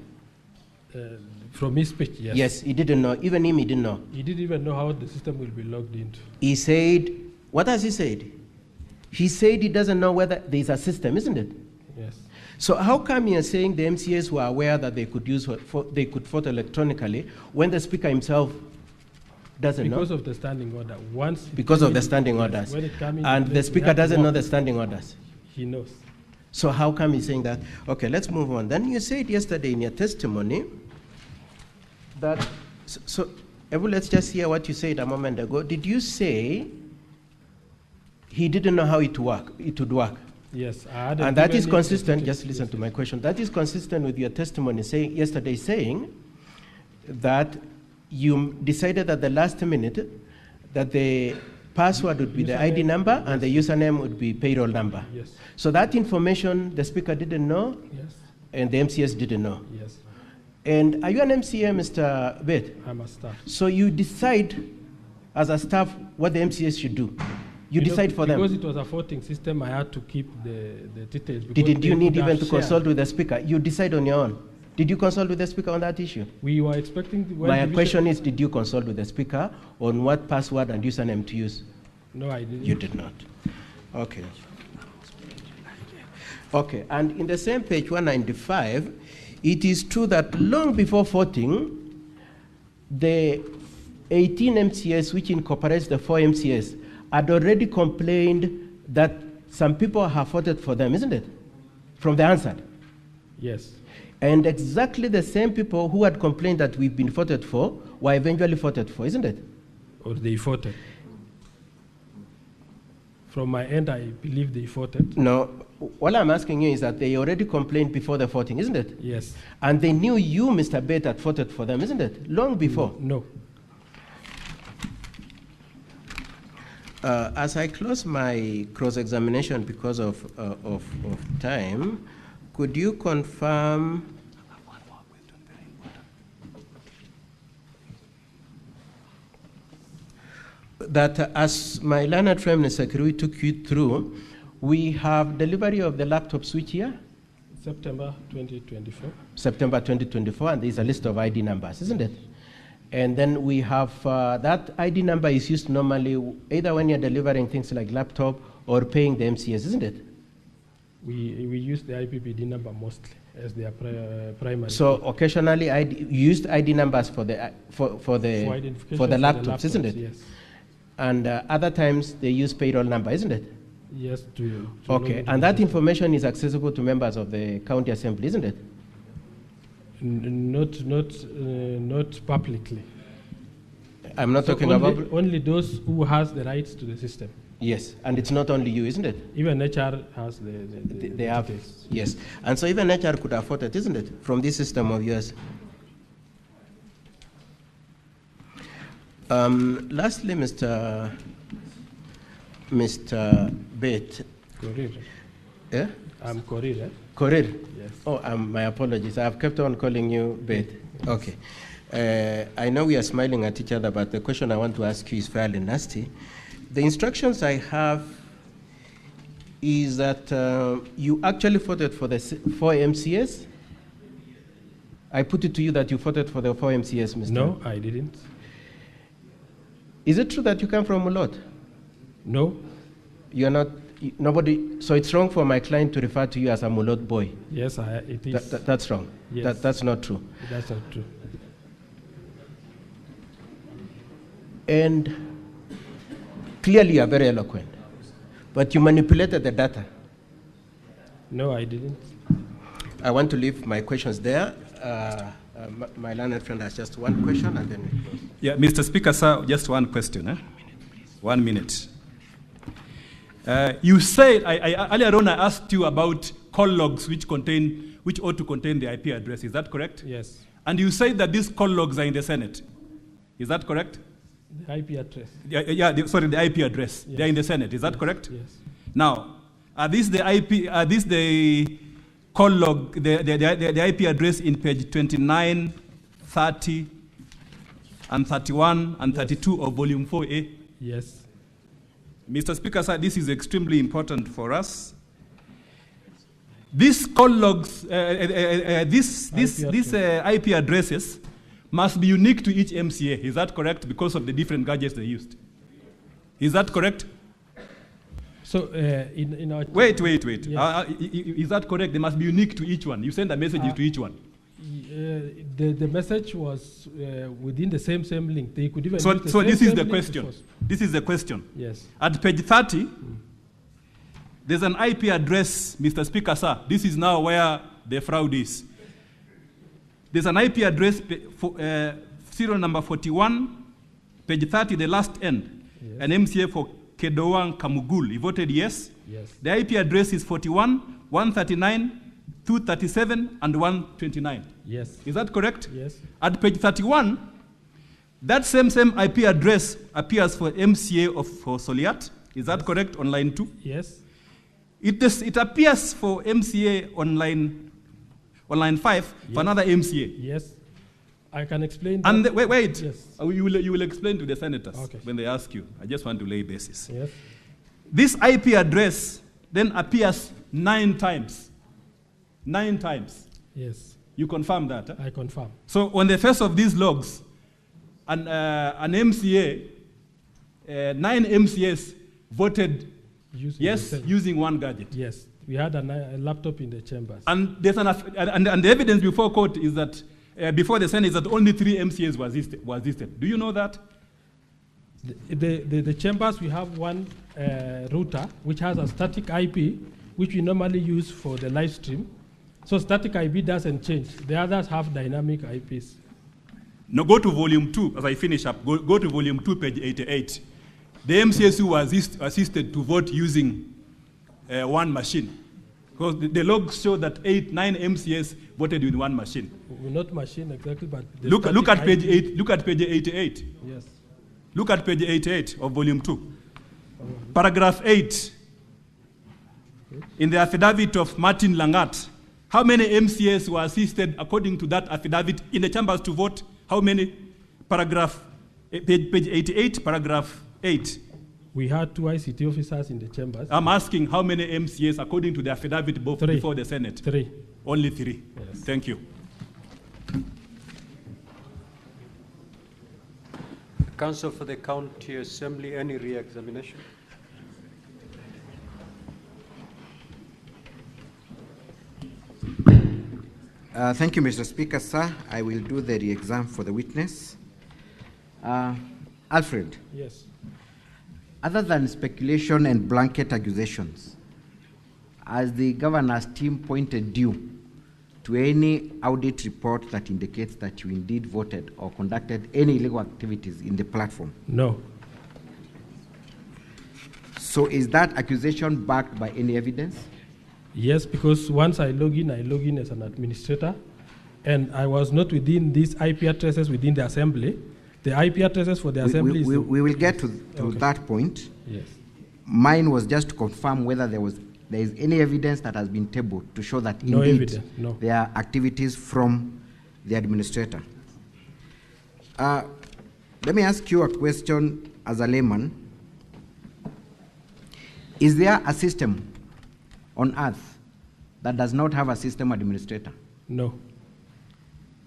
From his speech, yes. Yes, he didn't know. Even him, he didn't know. He didn't even know how the system will be logged into. He said, what has he said? He said he doesn't know whether there is a system, isn't it? Yes. So how come you're saying the MCAs were aware that they could they could vote electronically when the speaker himself doesn't know? Because of the standing order. Because of the standing orders. When it came in And place, the we speaker had to doesn't know walk. the standing orders. He knows. So how come he's saying that? Okay, let's move on. Then you said yesterday in your testimony that, Ebu, let's just hear what you said a moment ago. Did you say he didn't know how it would work? Yes. And that is consistent, just listen to my question. That is consistent with your testimony yesterday saying that you decided at the last minute that the password would be the ID number and the username would be payroll number. Yes. So that information the speaker didn't know, Yes. and the MCS didn't know. Yes. And are you an MCA, Mr. Bet? I'm a staff. So you decide as a staff what the MCS should do. You decide for them. Because it was a voting system, I had to keep the details. Didn't you need even to consult with the speaker? You decide on your own. Did you consult with the speaker on that issue? We were expecting... My question is, did you consult with the speaker on what password and username to use? No, I didn't. You did not. Okay. Okay, and in the same page 195, it is true that long before voting, the 18 MCS, which incorporates the 4 MCS, had already complained that some people have voted for them, isn't it? From the answered. Yes. And exactly the same people who had complained that we've been voted for were eventually voted for, isn't it? Or they voted. From my end, I believe they voted. No, what I'm asking you is that they already complained before the voting, isn't it? Yes. And they knew you, Mr. Bet, had voted for them, isn't it? Long before. No. As I close my cross-examination because of time, could you confirm that as my learned friend, Mr. Kericho, took you through, we have delivery of the laptops which year? September 2024. September 2024, and there's a list of ID numbers, isn't it? And then we have, that ID number is used normally either when you're delivering things like laptop or paying the MCS, isn't it? We use the IPPD number mostly as their primary. So occasionally you used ID numbers for the laptops, isn't it? Yes. And other times they use payroll number, isn't it? Yes. Okay, and that information is accessible to members of the county assembly, isn't it? Not publicly. I'm not talking about only those who has the rights to the system. Yes, and it's not only you, isn't it? Even HR has they have details. Yes, and so even HR could afford it, isn't it, from this system of yours? Lastly, Mr. Bet. Korir. Yeah? I'm Korir. Eh? Korir? Yes. Oh, my apologies. I've kept on calling you Bet. Yes. Okay. I know we are smiling at each other, but the question I want to ask you is fairly nasty. The instructions I have is that you actually voted for the 4 MCS. I put it to you that you voted for the 4 MCS, Mr. No, I didn't. Is it true that you come from Mulot? No. You're not, nobody, so it's wrong for my client to refer to you as a Mulot boy? Yes, it is. That's wrong. Yes. That's not true. That's not true. And clearly you are very eloquent, but you manipulated the data. No, I didn't. I want to leave my questions there. My learned friend has just one question, and then we close. Yeah, Mr. Speaker, sir, just one question. 1 minute. You said, earlier on I asked you about call logs which which ought to contain the IP address. Is that correct? Yes. And you say that these call logs are in the Senate. Is that correct? The IP address. The IP address. Yes. They're in the Senate. Is that correct? Yes. Now, are these the call log, the IP address in page 29, 30, and 31 and 32 of volume 4A? Yes. Mr. Speaker, sir, this is extremely important for us. These call logs, these IP addresses must be unique to each MCA. Is that correct? Because of the different gadgets they used. Is that correct? So in our wait. Yes. Is that correct? They must be unique to each one. You send a message to each one. The message was within the same link. They could even. So use the this same is the link question. This is the question. Yes. At page 30, there's an IP address, Mr. Speaker, sir. This is now where the fraud is. There's an IP address, serial number 41, page 30, the last end. Yes. An MCA for Kedowang Kamugul. He voted yes. Yes. The IP address is 41, 139, 237, and 129. Yes. Is that correct? Yes. At page 31, that same IP address appears for MCA for Soliat. Is that correct on line 2? Yes. It appears for MCA on line 5 for another MCA. Yes. I can explain that. And wait. Yes. You will explain to the senators when they ask you. I just want to lay basis. Yes. This IP address then appears 9 times. 9 times. Yes. You confirm that? Huh? I confirm. So on the face of these logs, an MCA, 9 MCAs voted using one gadget. Yes. We had a laptop in the chambers. And there's and the evidence before court is that before the Senate is that only 3 MCAs was listed. Do you know that? The chambers, we have one router which has a static IP which we normally use for the live stream. So static IP doesn't change. The others have dynamic IPs. Now go to volume 2 as I finish up. Go to volume 2, page 88. The MCAs who were assisted to vote using one machine. Because the logs show that 9 MCAs voted with one machine. Well, not machine exactly, but look at page 8. Look at page 88. Yes. Look at page 88 of volume 2. Paragraph 8. In the affidavit of Martin Langat, how many MCAs were assisted according to that affidavit in the chambers to vote? How many? Paragraph page 88, paragraph 8. We had 2 ICT officers in the chambers. I'm asking how many MCAs according to the affidavit before the Senate? 3. Only 3. Yes. Thank you. Counsel for the County Assembly, any re-examination? Thank you, Mr. Speaker, sir. I will do the re-exam for the witness. Alfred. Yes. Other than speculation and blanket accusations, has the governor's team pointed you to any audit report that indicates that you indeed voted or conducted any illegal activities in the platform? No. So is that accusation backed by any evidence? Yes, because once I log in as an administrator, and I was not within these IP addresses within the assembly. The IP addresses for the assembly we will get to that point. Yes. Mine was just to confirm whether there is any evidence that has been tabled to show that No indeed evidence, no. there are activities from the administrator. Let me ask you a question as a layman. Is there a system on earth that does not have a system administrator? No.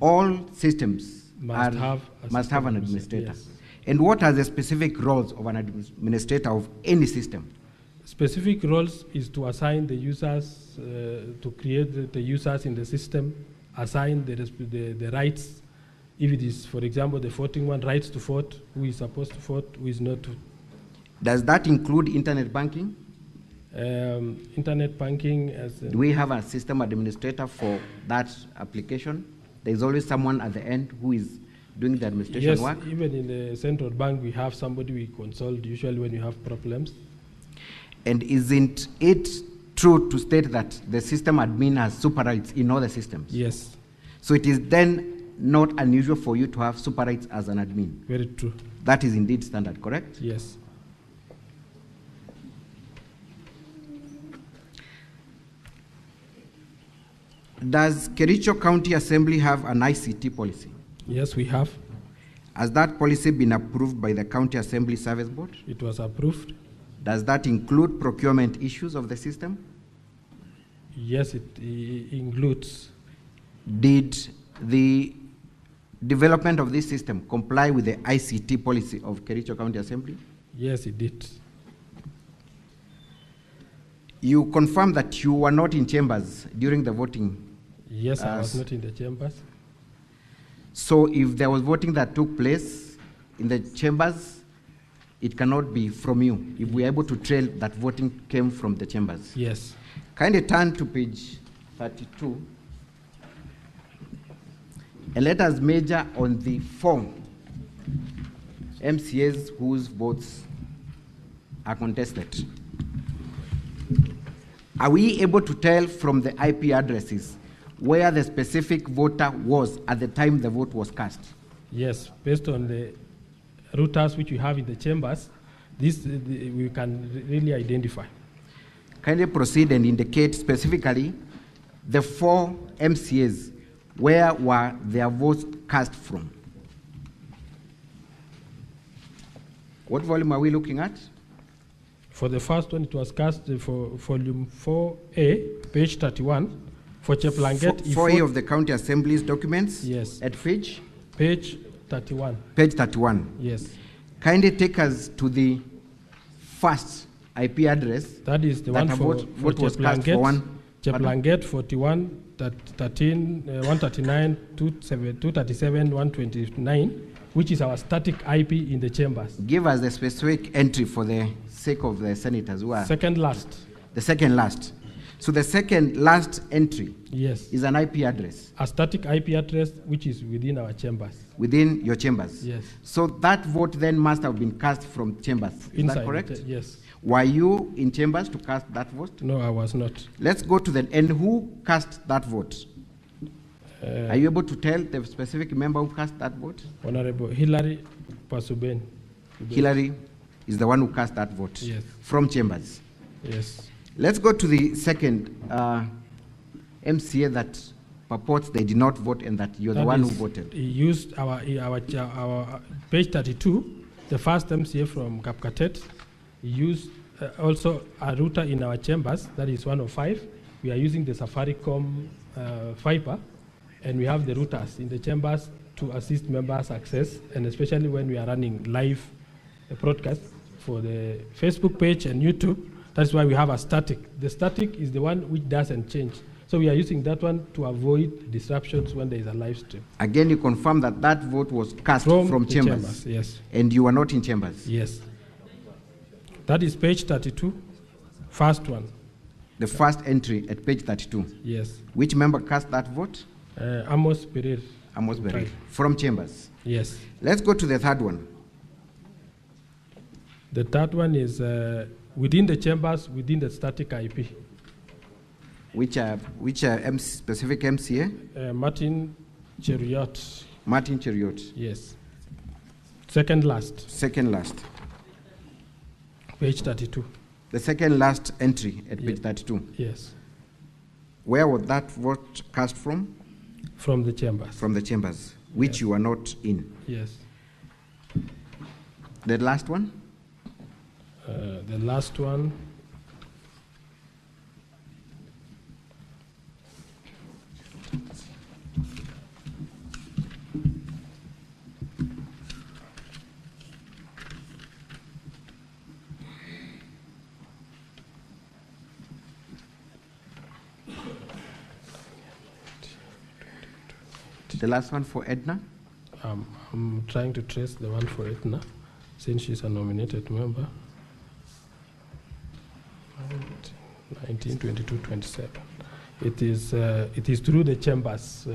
All systems Must have an administrator. Yes. And what are the specific roles of an administrator of any system? Specific roles is to assign the users, to create the users in the system, assign the rights. If it is, for example, the voting one, rights to vote, who is supposed to vote, who is not to. Does that include internet banking? Internet banking as do we have a system administrator for that application? There's always someone at the end who is doing the administration work? Yes, even in the central bank, we have somebody we consult usually when you have problems. And isn't it true to state that the system admin has super rights in all the systems? Yes. So it is then not unusual for you to have super rights as an admin? Very true. That is indeed standard, correct? Yes. Does Kericho County Assembly have an ICT policy? Yes, we have. Has that policy been approved by the County Assembly Service Board? It was approved. Does that include procurement issues of the system? Yes, it includes. Did the development of this system comply with the ICT policy of Kericho County Assembly? Yes, it did. You confirm that you were not in chambers during the voting? Yes, I was not in the chambers. So if there was voting that took place in the chambers, it cannot be from you, if we are able to trail that voting came from the chambers? Yes. Kindly turn to page 32 and let us measure on the 4 MCAs whose votes are contested. Are we able to tell from the IP addresses where the specific voter was at the time the vote was cast? Yes, based on the routers which we have in the chambers, we can really identify. Kindly proceed and indicate specifically the 4 MCAs, where were their votes cast from? What volume are we looking at? For the first one, it was cast for volume 4A, page 31. For Cheplanget, 4A of the County Assembly's documents? Yes. At page? Page 31. Page 31. Yes. Kindly take us to the first IP address. That is the one for Cheplanget. Cheplanget 41, 13, 139, 237, 129, which is our static IP in the chambers. Give us the specific entry for the sake of the senators who are. Second last. The second last. So the second last entry, yes, is an IP address. A static IP address which is within our chambers. Within your chambers? Yes. So that vote then must have been cast from chambers. Is Inside that correct? Yes. Were you in chambers to cast that vote? No, I was not. Let's go to and who cast that vote? Are you able to tell the specific member who cast that vote? Honorable Hilary Pasuben. Hilary is the one who cast that vote? Yes. From chambers? Yes. Let's go to the second MCA that purports they did not vote and that you're the one who voted. He used our page 32, the first MCA from Kapkatet. He used also a router in our chambers, that is 105. We are using the Safaricom fiber, and we have the routers in the chambers to assist members access, and especially when we are running live broadcast for the Facebook page and YouTube. That's why we have a static. The static is the one which doesn't change. So we are using that one to avoid disruptions when there is a live stream. Again, you confirm that that vote was cast from chambers? Yes. And you were not in chambers? Yes. That is page 32, first one. The first entry at page 32? Yes. Which member cast that vote? Amos Pereira. Amos Pereira. From chambers? Yes. Let's go to the third one. The third one is within the chambers, within the static IP. Which specific MCA? Martin Cheriot. Martin Cheriot. Yes. Second last. Second last. Page 32. The second last entry at page 32? Yes. Where was that vote cast from? From the chambers. From the chambers, which you were not in? Yes. The last one? The last one. The last one for Edna? I'm trying to trace the one for Edna, since she's a nominated member. 19, 22, 27. It is through the chambers,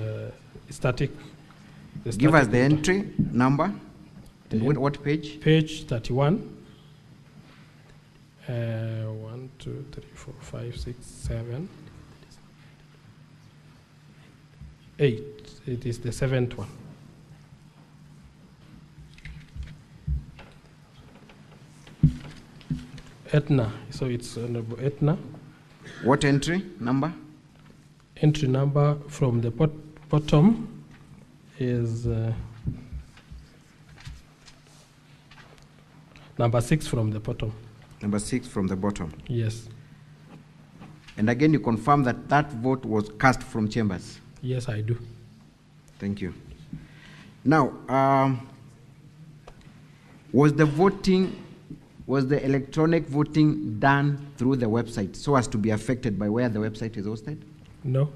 static. Give us the entry number. What page? Page 31. 1, 2, 3, 4, 5, 6, 7, 8. It is the 7th one. Etna. So it's Honorable Etna. What entry number? Entry number from the bottom is number 6 from the bottom. Number 6 from the bottom. Yes. And again, you confirm that that vote was cast from chambers? Yes, I do. Thank you. Now, was the electronic voting done through the website so as to be affected by where the website is hosted? No.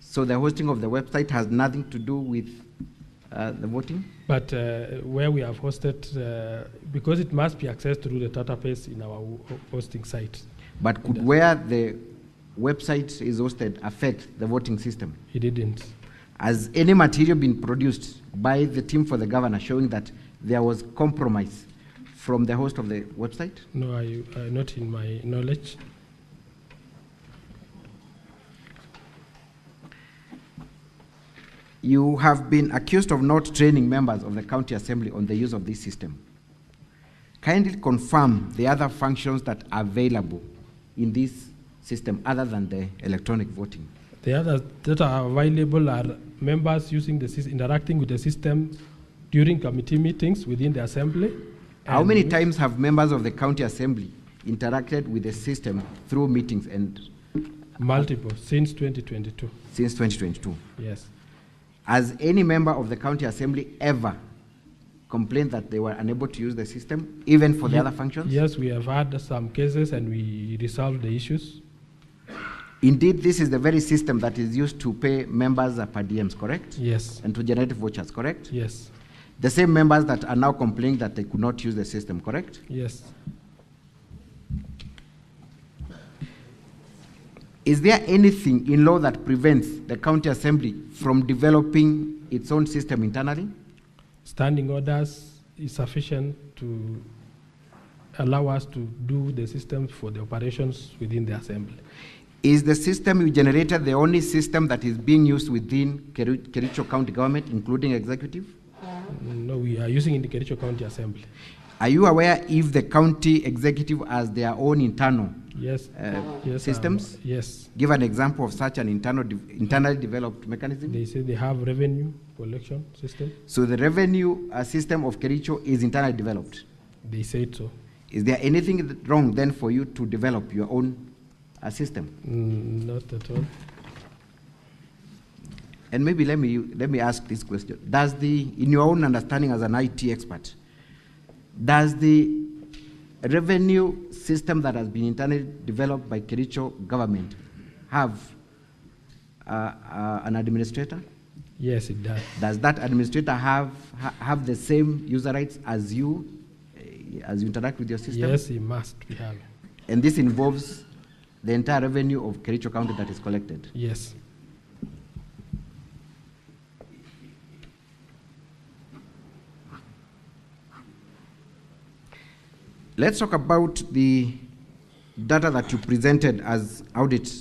So the hosting of the website has nothing to do with the voting? But where we have hosted, because it must be accessed through the database in our hosting site. But could where the website is hosted affect the voting system? It didn't. Has any material been produced by the team for the governor showing that there was compromise from the host of the website? No, not in my knowledge. You have been accused of not training members of the county assembly on the use of this system. Kindly confirm the other functions that are available in this system other than the electronic voting. The others that are available are members using the system, interacting with the system during committee meetings within the assembly. How many times have members of the county assembly interacted with the system through meetings and? Multiple, since 2022. Since 2022? Yes. Has any member of the county assembly ever complained that they were unable to use the system, even for the other functions? Yes, we have had some cases and we resolved the issues. Indeed, this is the very system that is used to pay members per diems, correct? Yes. And to generate vouchers, correct? Yes. The same members that are now complaining that they could not use the system, correct? Yes. Is there anything in law that prevents the county assembly from developing its own system internally? Standing orders is sufficient to allow us to do the system for the operations within the assembly. Is the system you generated the only system that is being used within Kericho County government, including executive? No, we are using in the Kericho County Assembly. Are you aware if the county executive has their own internal yes, systems? Yes. Give an example of such an internally developed mechanism. They say they have revenue collection system. So the revenue system of Kericho is internally developed? They said so. Is there anything wrong then for you to develop your own system? Not at all. And maybe let me ask this question. In your own understanding as an IT expert, does the revenue system that has been internally developed by Kericho government have an administrator? Yes, it does. Does that administrator have the same user rights as you interact with your system? Yes, he must be having. And this involves the entire revenue of Kericho County that is collected? Yes. Let's talk about the data that you presented as audit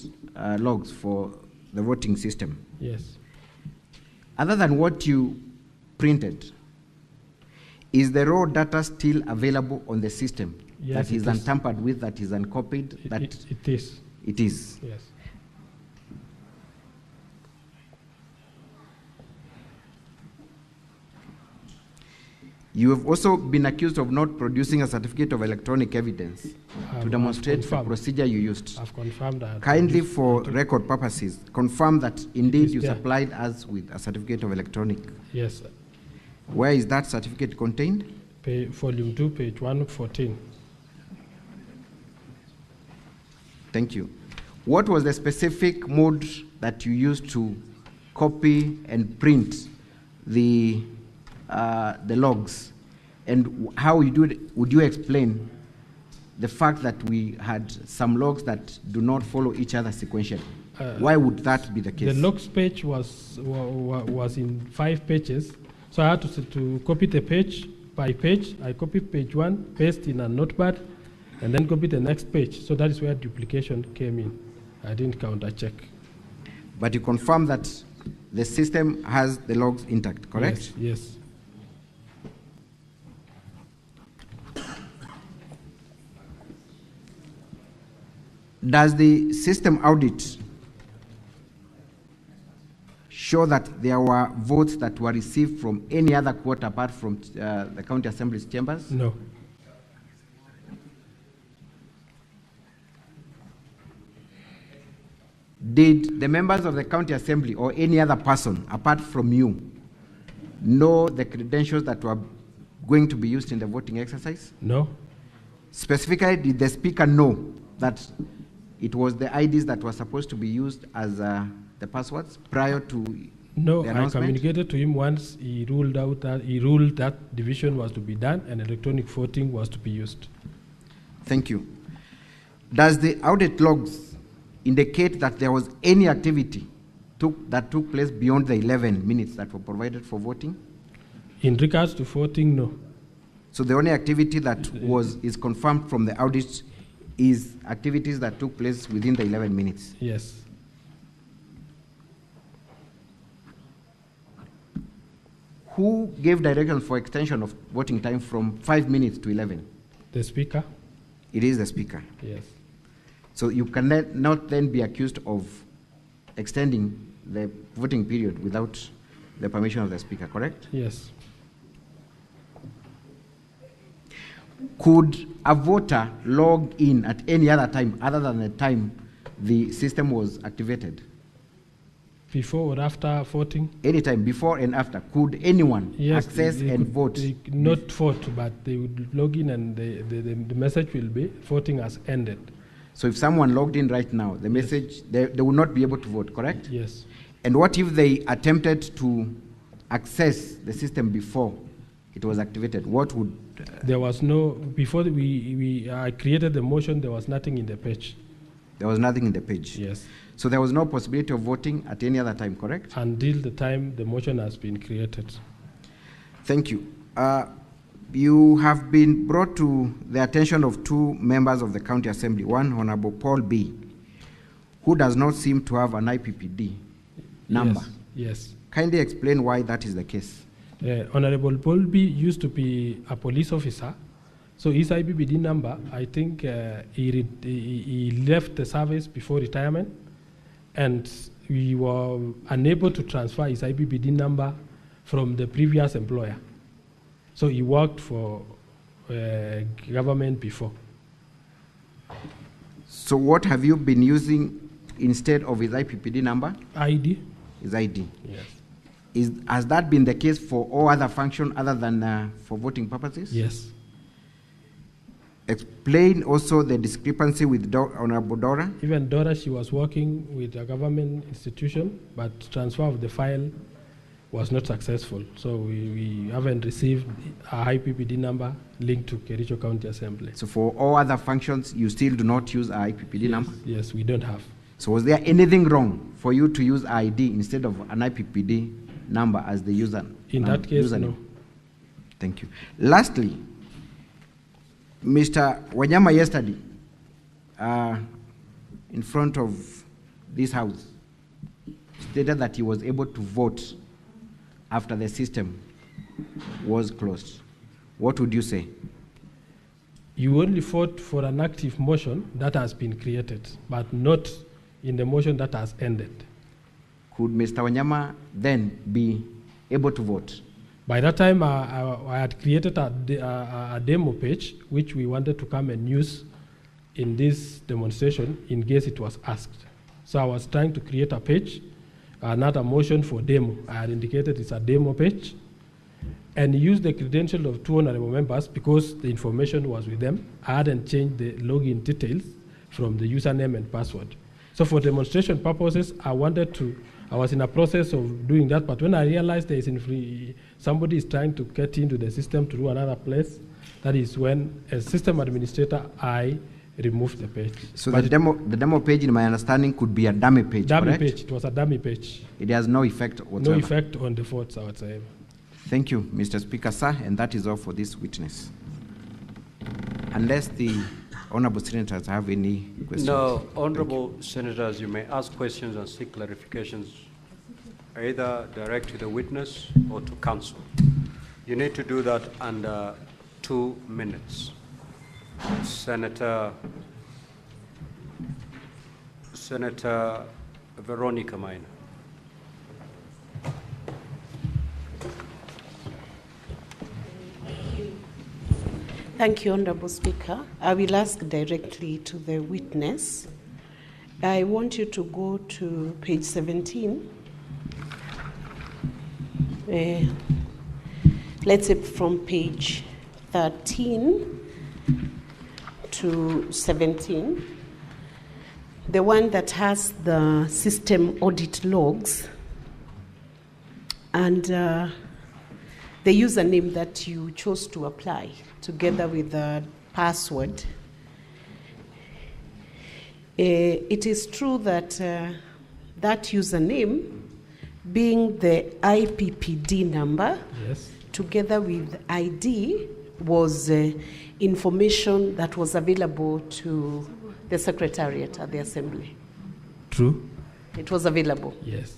logs for the voting system. Yes. Other than what you printed, is the raw data still available on the system? Yes, that is untampered with, that is uncopied? It is. It is? Yes. You have also been accused of not producing a certificate of electronic evidence to demonstrate the procedure you used. I've confirmed that. Kindly, for record purposes, confirm that indeed you supplied us with a certificate of electronic. Yes. Where is that certificate contained? Volume 2, page 114. Thank you. What was the specific mode that you used to copy and print the logs, and how would you explain the fact that we had some logs that do not follow each other sequentially? Why would that be the case? The logs page was in 5 pages, so I had to copy the page by page. I copied page 1, paste in a notepad, and then copy the next page. So that is where duplication came in. I didn't counter check. But you confirm that the system has the logs intact, correct? Yes. Does the system audit show that there were votes that were received from any other court apart from the county assembly's chambers? No. Did the members of the county assembly or any other person apart from you know the credentials that were going to be used in the voting exercise? No. Specifically, did the speaker know that it was the IDs that were supposed to be used as the passwords prior to No, the I announcement? communicated to him once he ruled that division was to be done and electronic voting was to be used. Thank you. Does the audit logs indicate that there was any activity that took place beyond the 11 minutes that were provided for voting? In regards to voting, no. So the only activity that is confirmed from the audit is activities that took place within the 11 minutes? Yes. Who gave directions for extension of voting time from 5 minutes to 11? The speaker? It is the speaker. Yes. So you cannot then be accused of extending the voting period without the permission of the speaker, correct? Yes. Could a voter log in at any other time other than the time the system was activated? Before or after voting? Anytime, before and after. Could anyone access they and could, vote? They could not vote, but they would log in and the message will be voting has ended. So if someone logged in right now, the message, they will not be able to vote, correct? Yes. And what if they attempted to access the system before it was activated? What would... There was no, before I created the motion, there was nothing in the page. There was nothing in the page? Yes. So there was no possibility of voting at any other time, correct? Until the time the motion has been created. Thank you. You have been brought to the attention of two members of the County Assembly, one Honorable Paul B., who does not seem to have an IPPD number. Yes. Kindly explain why that is the case. Honorable Paul B. used to be a police officer, so his IPPD number, I think he left the service before retirement, and we were unable to transfer his IPPD number from the previous employer. So he worked for government before. So what have you been using instead of his IPPD number? ID. His ID. Yes. Has that been the case for all other functions other than for voting purposes? Yes. Explain also the discrepancy with Honorable Dora. Even Dora, she was working with a government institution, but transfer of the file was not successful. So we haven't received a IPPD number linked to Kericho County Assembly. So for all other functions, you still do not use a IPPD number? Yes, we don't have. So was there anything wrong for you to use ID instead of an IPPD number as the user? In that case, no. Thank you. Lastly, Mr. Wanyama yesterday, in front of this house, stated that he was able to vote after the system was closed. What would you say? You only fought for an active motion that has been created, but not in the motion that has ended. Could Mr. Wanyama then be able to vote? By that time, I had created a demo page, which we wanted to come and use in this demonstration in case it was asked. So I was trying to create a page, not a motion for demo. I had indicated it's a demo page, and use the credential of two honorable members because the information was with them. I hadn't changed the login details from the username and password. So for demonstration purposes, I was in a process of doing that, but when I realized somebody is trying to get into the system to do another place, that is when, as system administrator, I removed the page. So the demo page, in my understanding, could be a dummy page, correct? Page. It was a dummy page. It has no effect whatsoever? No effect on the votes whatsoever. Thank you, Mr. Speaker, sir, and that is all for this witness. Unless the honorable senators have any questions? No, honorable senators, you may ask questions and seek clarifications either direct to the witness or to counsel. You need to do that under 2 minutes. Senator Veronica Maina. Thank you, Honorable Speaker. I will ask directly to the witness. I want you to go to page 17. Let's say from page 13 to 17, the one that has the system audit logs and the username that you chose to apply together with the password. It is true that that username, being the IPPD number, Yes. together with ID, was information that was available to the Secretariat at the Assembly. True. It was available. Yes.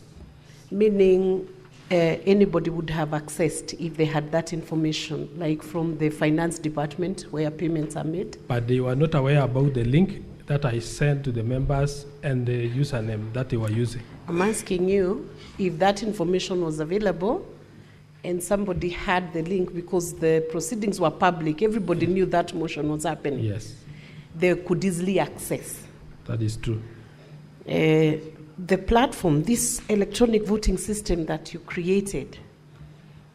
Meaning anybody would have accessed if they had that information, like from the finance department where payments are made. But they were not aware about the link that I sent to the members and the username that they were using. I'm asking you if that information was available and somebody had the link, because the proceedings were public, everybody knew that motion was happening. Yes, They could easily access. that is true. The platform, this electronic voting system that you created,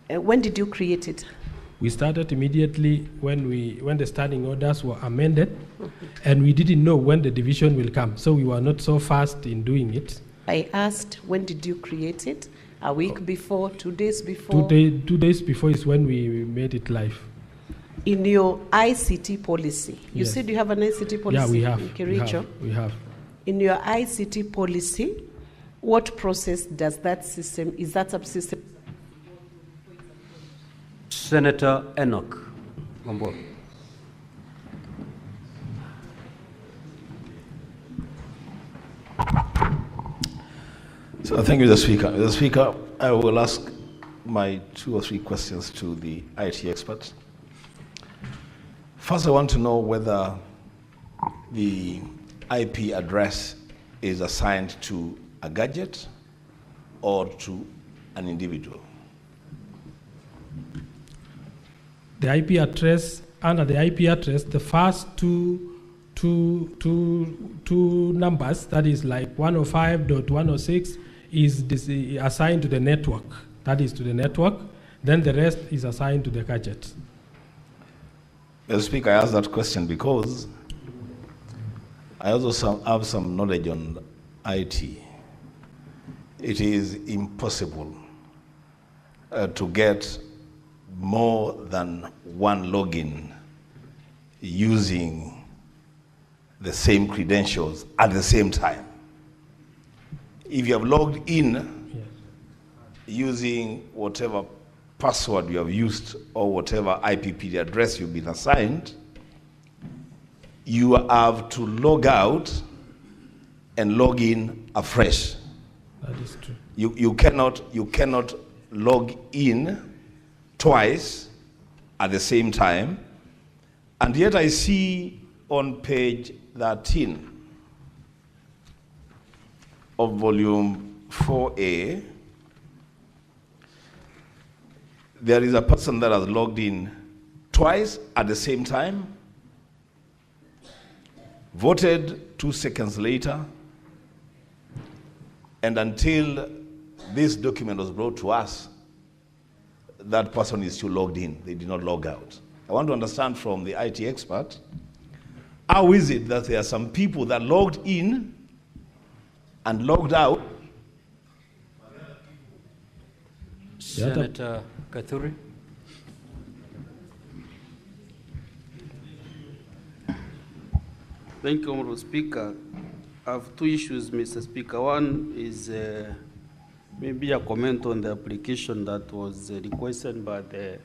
when did you create it? We started immediately when the standing orders were amended, and we didn't know when the division will come, so we were not so fast in doing it. I asked, when did you create it? A week before, 2 days before? 2 days before is when we made it live. In your ICT policy, you Yes. said you have an ICT policy? Yeah, we have. In Kericho? We have. In your ICT policy, what process does that system, is that subsystem? Senator Enoch Wambua. So thank you, Mr. Speaker. Mr. Speaker, I will ask my 2 or 3 questions to the IT experts. First, I want to know whether the IP address is assigned to a gadget or to an individual. The IP address, under the IP address, the first two numbers, that is like 105.106, is assigned to the network. That is to the network. Then the rest is assigned to the gadget. Mr. Speaker, I asked that question because I also have some knowledge on IT. It is impossible to get more than one login using the same credentials at the same time. If you have logged in using whatever password you have used or whatever IPPD address you've been assigned, you have to log out and log in afresh. That is true. You cannot log in twice at the same time. And yet I see on page 13 of volume 4A, there is a person that has logged in twice at the same time, voted 2 seconds later, and until this document was brought to us, that person is still logged in. They did not log out. I want to understand from the IT expert, how is it that there are some people that logged in and logged out? Senator Kathuri. Thank you, Honorable Speaker. I have 2 issues, Mr. Speaker. One is maybe a comment on the application that was requested by the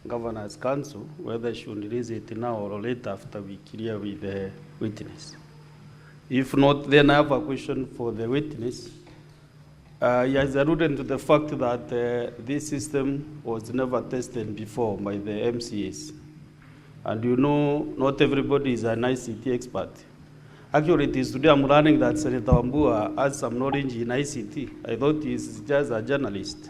Governor's Council, whether she should release it now or later after we clear with the witness. If not, then I have a question for the witness. He has alluded to the fact that this system was never tested before by the MCAs. And you know, not everybody is an ICT expert. Actually, it is today I'm learning that Senator Wambua has some knowledge in ICT. I thought he's just a journalist.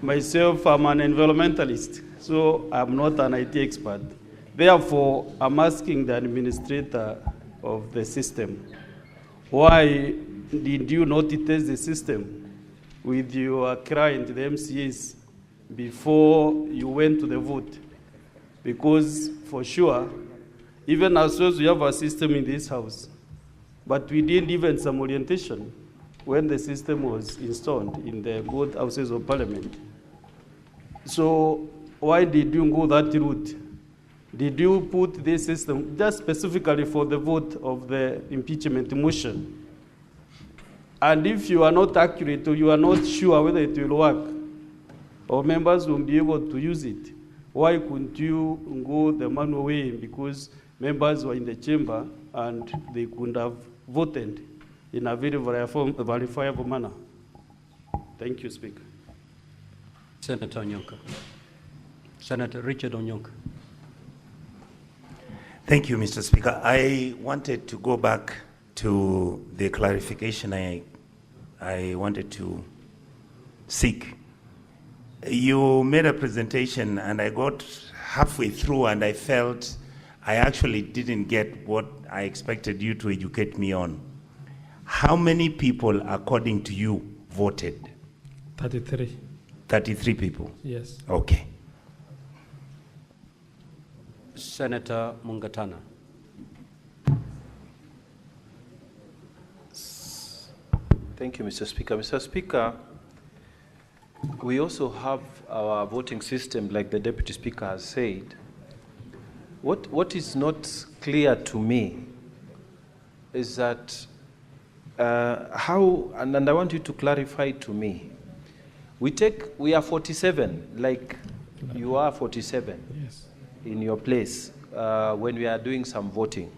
Myself, I'm an environmentalist, so I'm not an IT expert. Therefore, I'm asking the administrator of the system, why did you not test the system with your client, the MCAs, before you went to the vote? Because for sure, even ourselves, we have a system in this house, but we didn't even some orientation when the system was installed in the both houses of parliament. So why did you go that route? Did you put this system just specifically for the vote of the impeachment motion? And if you are not accurate or you are not sure whether it will work, or members will be able to use it, why couldn't you go the manual way? Because members were in the chamber and they could have voted in a very verifiable manner. Thank you, Speaker. Senator Onyonka. Senator Richard Onyonka. Thank you, Mr. Speaker. I wanted to go back to the clarification I wanted to seek. You made a presentation and I got halfway through and I felt I actually didn't get what I expected you to educate me on. How many people, according to you, voted? 33. 33 people? Yes. Okay. Senator Mungatana. Thank you, Mr. Speaker. Mr. Speaker, we also have our voting system, like the Deputy Speaker has said. What is not clear to me is that how, and I want you to clarify to me, we are 47, like you are 47 yes. in your place when we are doing some voting.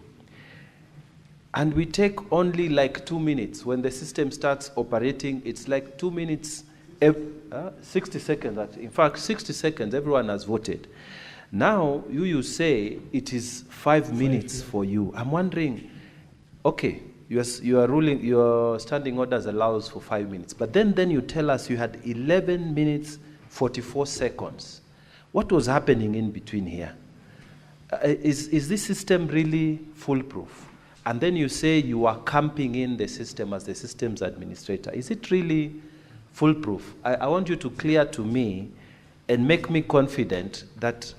And we take only like 2 minutes. When the system starts operating, it's like 2 minutes, 60 seconds. In fact, 60 seconds, everyone has voted. Now, you say it is 5 minutes for you. I'm wondering, okay, your standing orders allows for 5 minutes. But then you tell us you had 11 minutes, 44 seconds. What was happening in between here? Is this system really foolproof? And then you say you are camping in the system as the systems administrator. Is it really foolproof? I want you to clear to me and make me confident that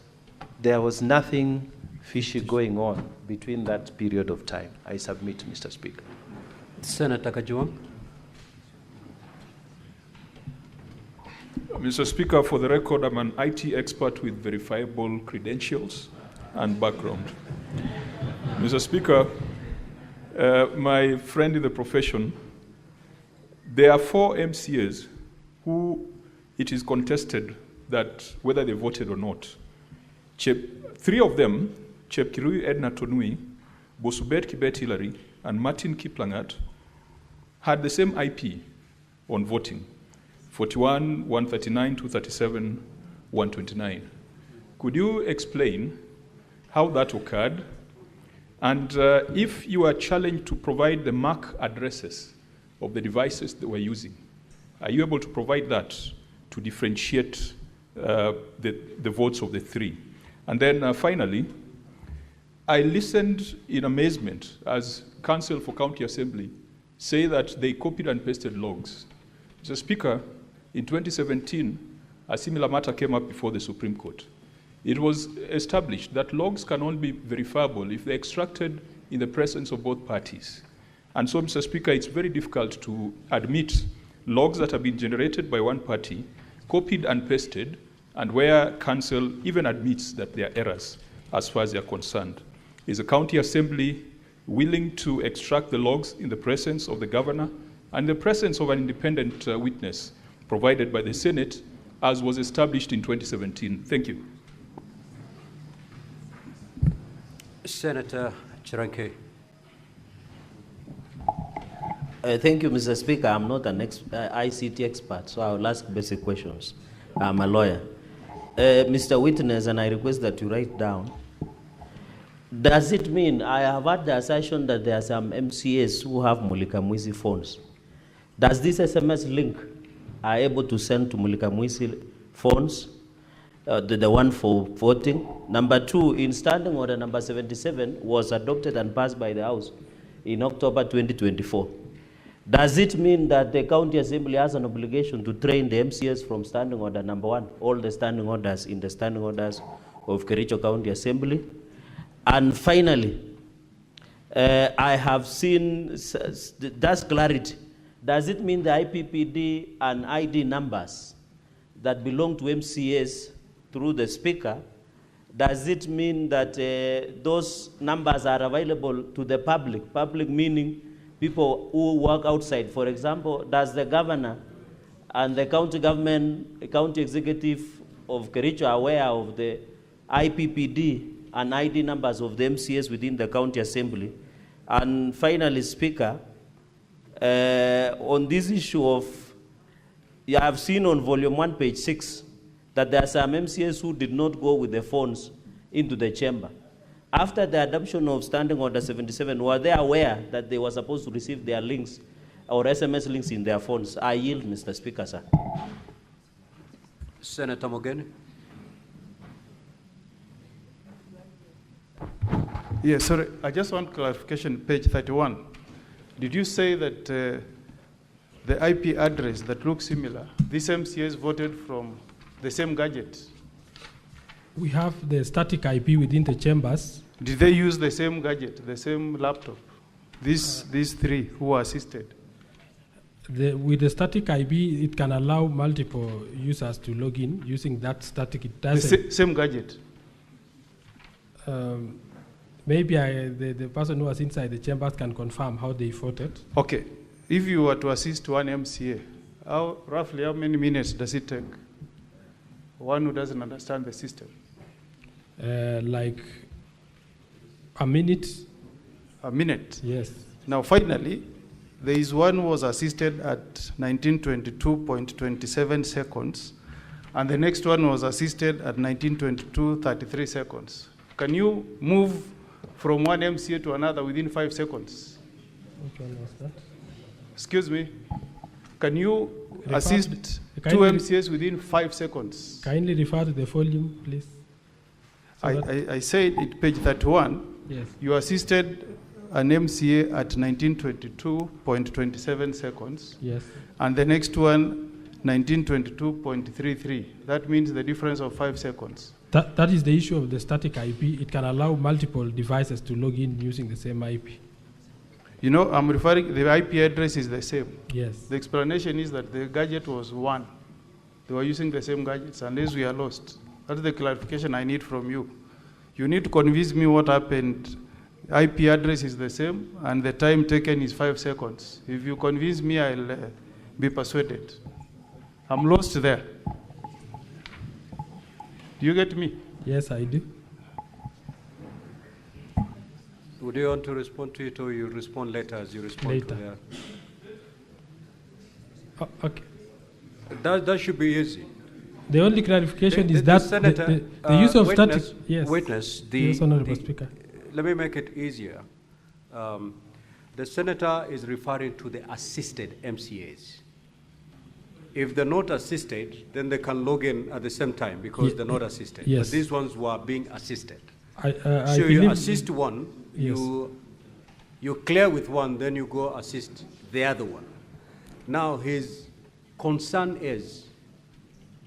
there was nothing fishy going on between that period of time. I submit, Mr. Speaker. Senator Kajuang. Mr. Speaker, for the record, I'm an IT expert with verifiable credentials and background. Mr. Speaker, my friend in the profession, there are 4 MCAs who it is contested that whether they voted or not. 3 of them, Chepkirui Edna Tonui, Bosubet Kibet Hillary, and Martin Kiplangat, had the same IP on voting, 41, 139, 237, 129. Could you explain how that occurred? And if you are challenged to provide the MAC addresses of the devices that we're using, are you able to provide that to differentiate the votes of the 3? And then finally, I listened in amazement as Counsel for County Assembly say that they copied and pasted logs. Mr. Speaker, in 2017, a similar matter came up before the Supreme Court. It was established that logs can only be verifiable if they're extracted in the presence of both parties. And so, Mr. Speaker, it's very difficult to admit logs that have been generated by one party, copied and pasted, and where counsel even admits that there are errors as far as they are concerned. Is the County Assembly willing to extract the logs in the presence of the governor and in the presence of an independent witness provided by the Senate as was established in 2017. Thank you. Senator Chiranke. Thank you, Mr. Speaker. I'm not an ICT expert, so I will ask basic questions. I'm a lawyer. Mr. Witness, and I request that you write down, does it mean, I have heard the assertion that there are some MCAs who have Mulika Mwizi phones. Does this SMS link are able to send to Mulika Mwizi phones, the one for voting? Number two, in Standing Order number 77 was adopted and passed by the House in October 2024. Does it mean that the County Assembly has an obligation to train the MCAs from Standing Order number 1, all the standing orders in the standing orders of Kericho County Assembly? And finally, I have seen, that's clarity. Does it mean the IPPD and ID numbers that belong to MCAs through the Speaker, does it mean that those numbers are available to the public? Public meaning people who work outside. For example, does the governor and the county government, the county executive of Kericho are aware of the IPPD and ID numbers of the MCAs within the county assembly? And finally, Speaker, on this issue of, you have seen on volume 1, page 6, that there are some MCAs who did not go with the phones into the chamber. After the adoption of Standing Order 77, were they aware that they were supposed to receive their links or SMS links in their phones? I yield, Mr. Speaker, sir. Senator Mogeni. Yes, sorry, I just want clarification, page 31. Did you say that the IP address that looks similar, these MCAs voted from the same gadget? We have the static IP within the chambers. Did they use the same gadget, the same laptop? These three who were assisted? With the static IP, it can allow multiple users to log in using that static. It doesn't. The same gadget? Maybe the person who was inside the chambers can confirm how they voted. Okay. If you were to assist one MCA, roughly how many minutes does it take? One who doesn't understand the system. Like a minute. A minute? Yes. Now, finally, there is one who was assisted at 1922.27 seconds, and the next one was assisted at 1922.33 seconds. Can you move from one MCA to another within 5 seconds? Which one was that? Excuse me. Can you assist two MCAs within 5 seconds? Kindly refer to the volume, please. I said it, page 31. Yes. You assisted an MCA at 1922.27 seconds. Yes. And the next one, 1922.33. That means the difference of 5 seconds. That is the issue of the static IP. It can allow multiple devices to log in using the same IP. You know, I'm referring, the IP address is the same. Yes. The explanation is that the gadget was one. They were using the same gadgets, unless we are lost. That's the clarification I need from you. You need to convince me what happened. IP address is the same, and the time taken is 5 seconds. If you convince me, I'll be persuaded. I'm lost there. Do you get me? Yes, I do. Would you want to respond to it, or you respond later as you respond to Later. that? Okay. That should be easy. The only clarification is that Senator, the use of witness, static. Yes. Witness, Yes, Honorable Speaker. Let me make it easier. The senator is referring to the assisted MCAs. If they're not assisted, then they can log in at the same time because they're not assisted. Yes. But these ones were being assisted. I So you assist one, Yes. you clear with one, then you go assist the other one. Now his concern is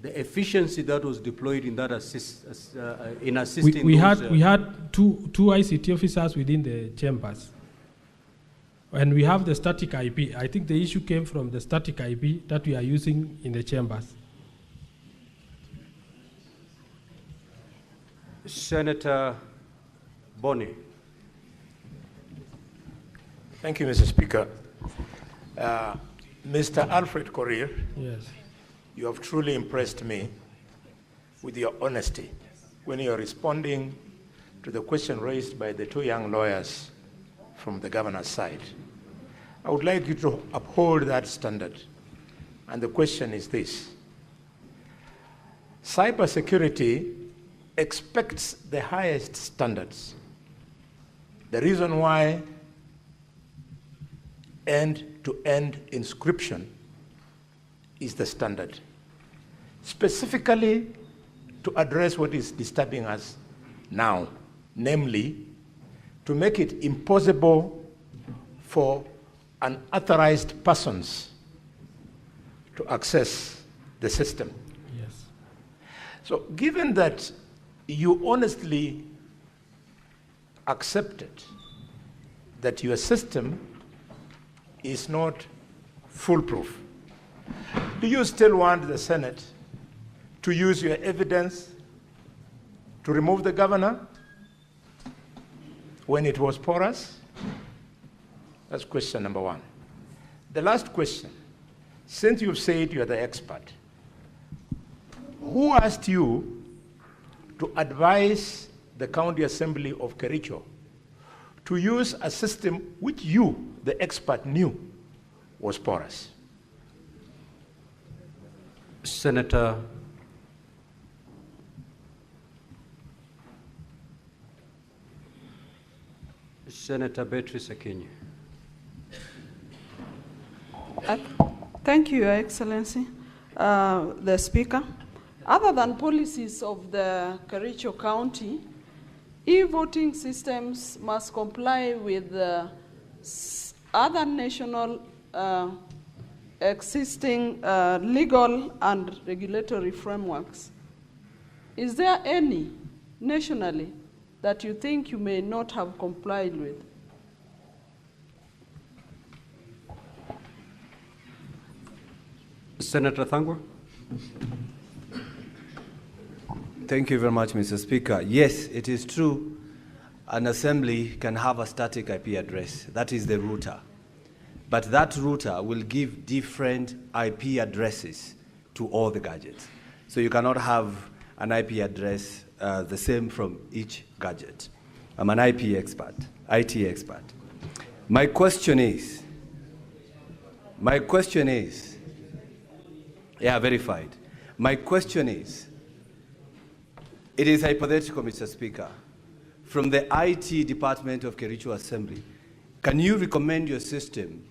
the efficiency that was deployed in that assisting. We had two ICT officers within the chambers. And we have the static IP. I think the issue came from the static IP that we are using in the chambers. Senator Boni. Thank you, Mr. Speaker. Mr. Alfred Korir, yes, you have truly impressed me with your honesty when you're responding to the question raised by the two young lawyers from the governor's side. I would like you to uphold that standard. And the question is this: cybersecurity expects the highest standards. The reason why end-to-end encryption is the standard, specifically to address what is disturbing us now, namely, to make it impossible for unauthorized persons to access the system. Yes. So given that you honestly accepted that your system is not foolproof, do you still want the Senate to use your evidence to remove the governor when it was porous? That's question number one. The last question: since you've said you're the expert, who asked you to advise the County Assembly of Kericho to use a system which you, the expert, knew was porous? Senator Beatrice Akinyi. Thank you, Your Excellency, the Speaker. Other than policies of the Kericho County, e-voting systems must comply with other national existing legal and regulatory frameworks. Is there any nationally that you think you may not have complied with? Senator Thangwa. Thank you very much, Mr. Speaker. Yes, it is true. An assembly can have a static IP address. That is the router. But that router will give different IP addresses to all the gadgets. So you cannot have an IP address the same from each gadget. I'm an IT expert. My question is, yeah, verified. My question is, it is hypothetical, Mr. Speaker. From the IT department of Kericho Assembly, can you recommend your system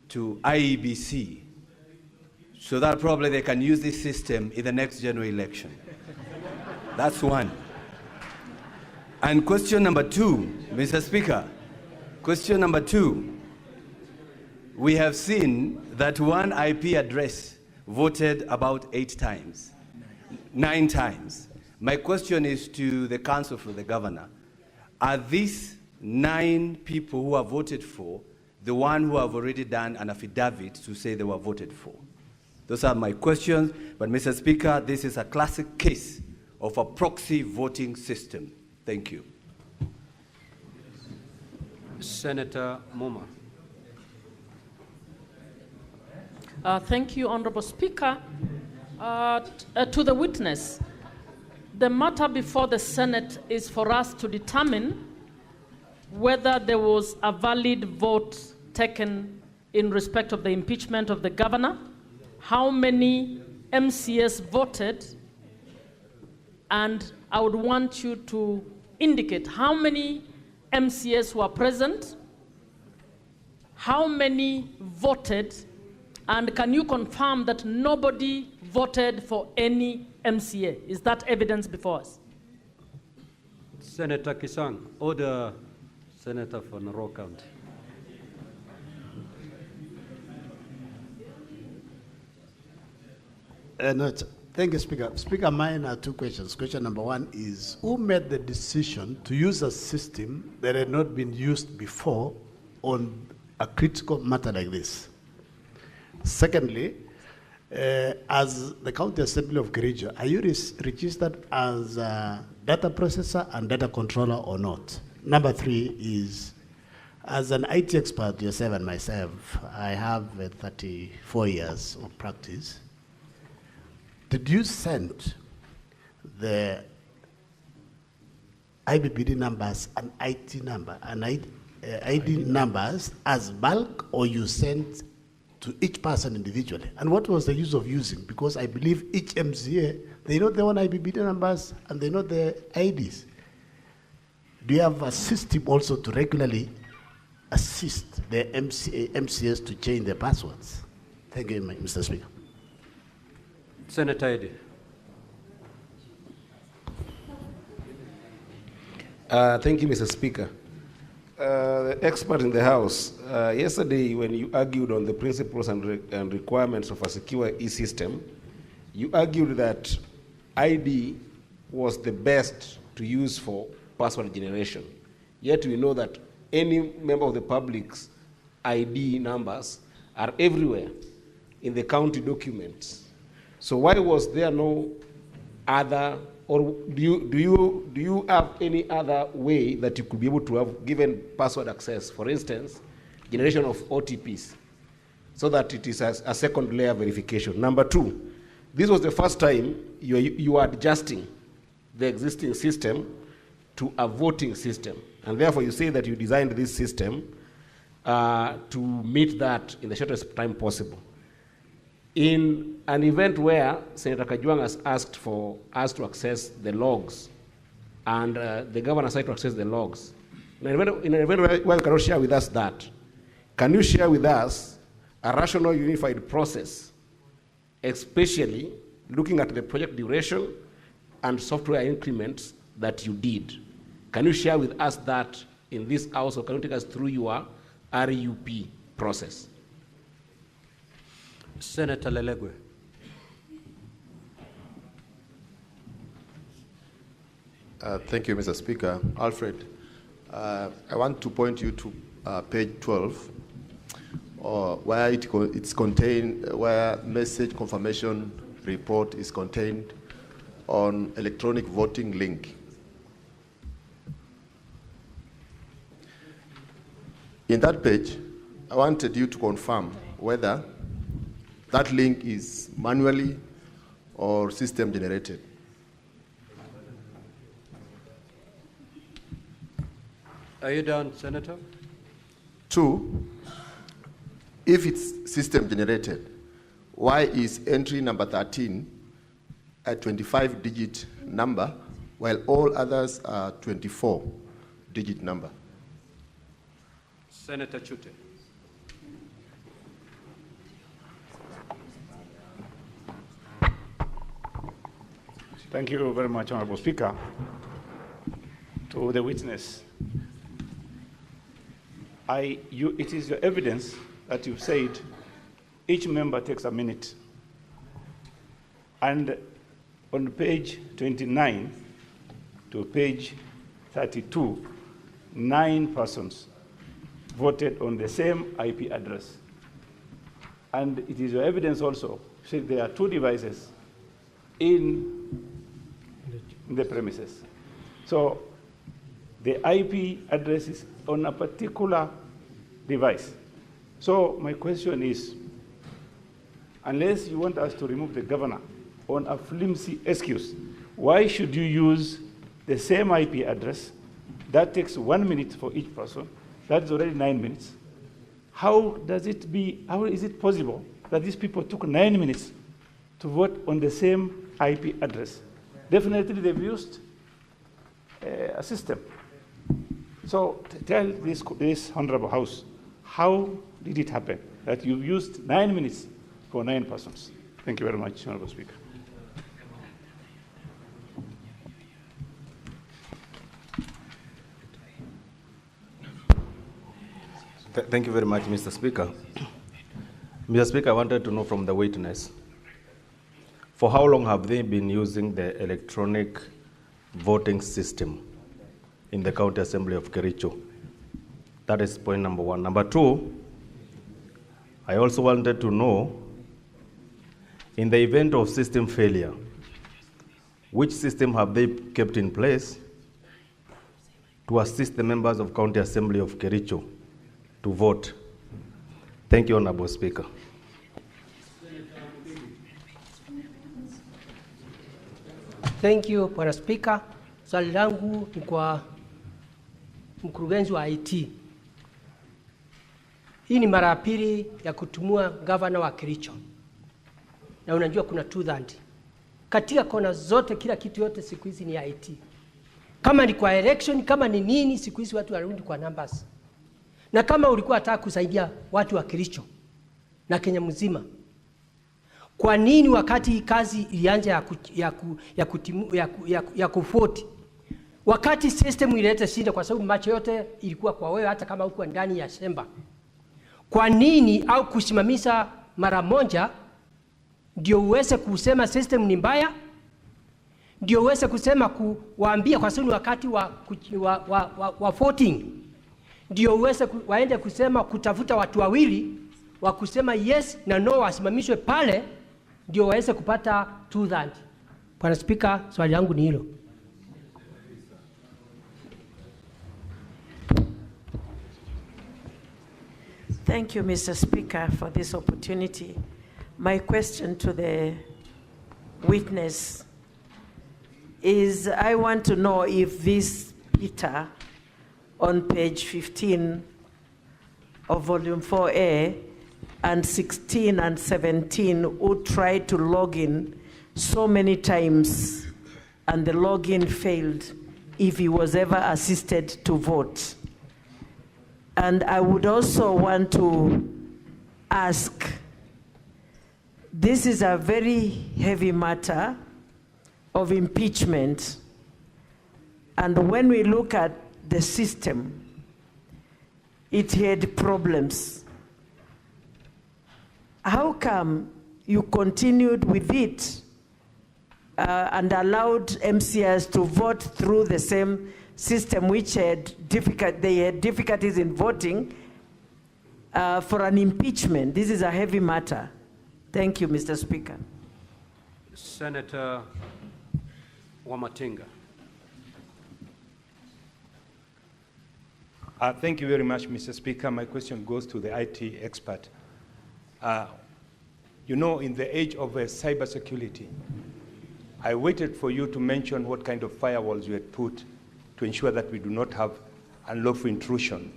to IEBC so that probably they can use this system in the next general election? That's one. And question number two, Mr. Speaker, question number two, we have seen that one IP address voted about 9 times. My question is to the council for the governor. Are these 9 people who are voted for the one who have already done an affidavit to say they were voted for? Those are my questions. But Mr. Speaker, this is a classic case of a proxy voting system. Thank you. Senator Moma. Thank you, Honorable Speaker. To the witness, the matter before the Senate is for us to determine whether there was a valid vote taken in respect of the impeachment of the governor, how many MCS voted, and I would want you to indicate how many MCS were present, how many voted, and can you confirm that nobody voted for any MCA? Is that evidence before us? Senator Kisang, order Senator for Narok County. Thank you, Speaker. Speaker, mine are 2 questions. Question number 1 is, who made the decision to use a system that had not been used before on a critical matter like this? Secondly, as the County Assembly of Kericho, are you registered as a data processor and data controller or not? Number 3 is, as an IT expert, yourself and myself, I have 34 years of practice. did you send the IBBD numbers and IT number and ID numbers as bulk, or you sent to each person individually? And what was the use of using? Because I believe each MCA, they know their own IBBD numbers and they know their IDs. Do you have a system also to regularly assist the MCAs to change their passwords? Thank you, Mr. Speaker. Senator Eddy. Thank you, Mr. Speaker. The expert in the House, yesterday when you argued on the principles and requirements of a secure e-system, you argued that ID was the best to use for password generation. Yet we know that any member of the public's ID numbers are everywhere in the county documents. So why was there no other, or do you have any other way that you could be able to have given password access? For instance, generation of OTPs, so that it is a second layer verification. Number two, this was the first time you are adjusting the existing system to a voting system. And therefore you say that you designed this system to meet that in the shortest time possible. In an event where Senator Kajwang has asked for us to access the logs, and the governor said to access the logs, in an event where you cannot share with us that, can you share with us a rational unified process, especially looking at the project duration and software increments that you did? Can you share with us that in this house, or can you take us through your RUP process? Senator Lelegwe. Thank you, Mr. Speaker. Alfred, I want to point you to page 12, where it's contained, where message confirmation report is contained on electronic voting link. In that page, I wanted you to confirm whether that link is manually or system generated. Are you done, Senator? 2, if it's system generated, why is entry number 13 a 25-digit number while all others are 24-digit number? Senator Chute. Thank you very much, Honorable Speaker. To the witness, it is your evidence that you said each member takes a minute. And on page 29 to page 32, 9 persons voted on the same IP address. And it is your evidence also, said there are 2 devices in the premises. So the IP address is on a particular device. So my question is, unless you want us to remove the governor on a flimsy excuse, why should you use the same IP address? That takes 1 minute for each person. That is already 9 minutes. How is it possible that these people took 9 minutes to vote on the same IP address? Definitely they've used a system. So tell this Honorable House, how did it happen that you used 9 minutes for 9 persons? Thank you very much, Honorable Speaker. Thank you very much, Mr. Speaker. Mr. Speaker, I wanted to know from the witness, for how long have they been using the electronic voting system in the County Assembly of Kericho? That is point number 1. Number 2, I also wanted to know, in the event of system failure, which system have they kept in place to assist the members of County Assembly of Kericho to vote? Thank you, Honorable Speaker. Thank you, Bwana Speaker. Swali langu ni kwa mkurugenzi wa IT. Hii ni mara ya pili ya kutumua gavana wa Kericho. Na unajua kuna tudhandi. Katika kona zote, kila kitu yote siku hizi ni IT. Kama ni kwa election, kama ni nini, siku hizi watu warudi kwa numbers. Na kama ulikuwa unataka kusaidia watu wa Kericho na Kenya mzima, kwa nini wakati kazi ilianza ya kufoti, wakati system ileta shida, kwa sababu macho yote ilikuwa kwa wewe hata kama huko ndani ya shamba, kwa nini au kusimamisha mara moja ndio uweze kusema system ni mbaya, ndio uweze kusema kuwaambia, kwa sababu wakati wa voting ndio uweze waende kusema kutafuta watu wawili wa kusema yes na no wasimamishwe pale, ndio waweze kupata two-thirds. Bwana Speaker, swali langu ni hilo. Thank you, Mr. Speaker, for this opportunity. My question to the witness is, I want to know if this Peter on page 15 of volume 4A and 16 and 17 who tried to log in so many times and the login failed, if he was ever assisted to vote. And I would also want to ask, this is a very heavy matter of impeachment, and when we look at the system, it had problems. How come you continued with it and allowed MCS to vote through the same system which had difficulties in voting for an impeachment? This is a heavy matter. Thank you, Mr. Speaker. Senator Wamatinga. Thank you very much, Mr. Speaker. My question goes to the IT expert. You know, in the age of cybersecurity, I waited for you to mention what kind of firewalls you had put to ensure that we do not have unlawful intrusion.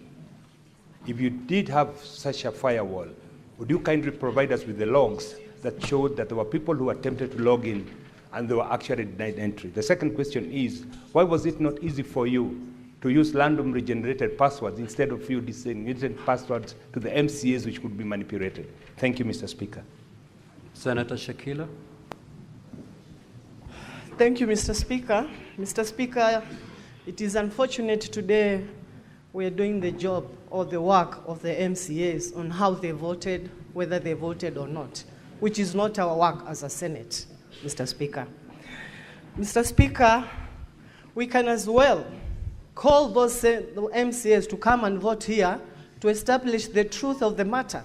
If you did have such a firewall, would you kindly provide us with the logs that showed that there were people who attempted to log in and they were actually denied entry? The second question is, why was it not easy for you to use randomly generated passwords instead of you designated passwords to the MCAs which could be manipulated? Thank you, Mr. Speaker. Senator Shakila. Thank you, Mr. Speaker. Mr. Speaker, it is unfortunate today we are doing the job or the work of the MCAs on how they voted, whether they voted or not, which is not our work as a Senate, Mr. Speaker. Mr. Speaker, we can as well call those MCAs to come and vote here to establish the truth of the matter,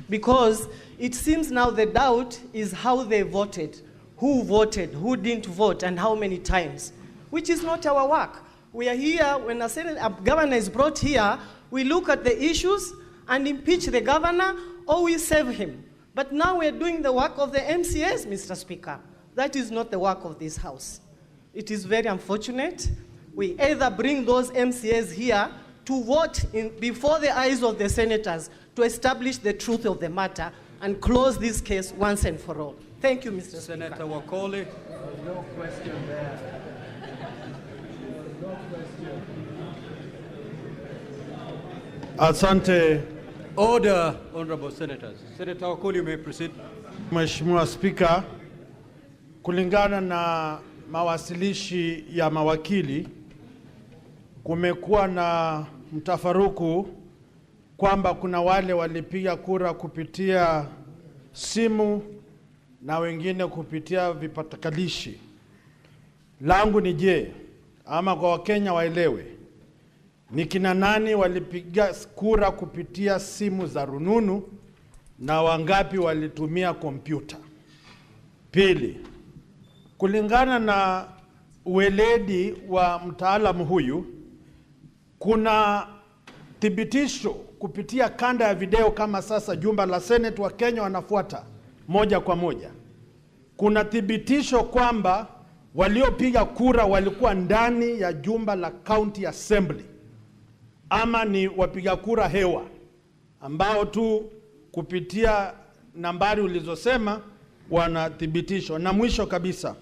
because it seems now the doubt is how they voted, who didn't vote, and how many times, which is not our work. We are here, when a governor is brought here, we look at the issues and impeach the governor, or we save him. But now we're doing the work of the MCAs, Mr. Speaker. That is not the work of this House. It is very unfortunate. We either bring those MCAs here to vote before the eyes of the senators to establish the truth of the matter and close this case once and for all. Thank you, Mr. Senator Speaker. Wakoli. No question there. Asante. Order, honorable senators. Senator Wakoli, you may proceed. Mheshimiwa Spika, kulingana na mawasilishi ya mawakili, kumekuwa na mtafaruku kwamba kuna wale walipiga kura kupitia simu na wengine kupitia vipatakalishi. Langu ni je, ama kwa Wakenya waelewe, ni kina nani walipiga kura kupitia simu za rununu na wangapi walitumia kompyuta? Pili, kulingana na uweledi wa mtaalamu huyu, kuna thibitisho kupitia kanda ya video kama sasa jumba la Senate wa Kenya wanafuata moja kwa moja. Kuna thibitisho kwamba waliopiga kura walikuwa ndani ya jumba la County Assembly, ama ni wapiga kura hewa ambao tu kupitia nambari ulizosema wanathibitishwa? Na mwisho kabisa,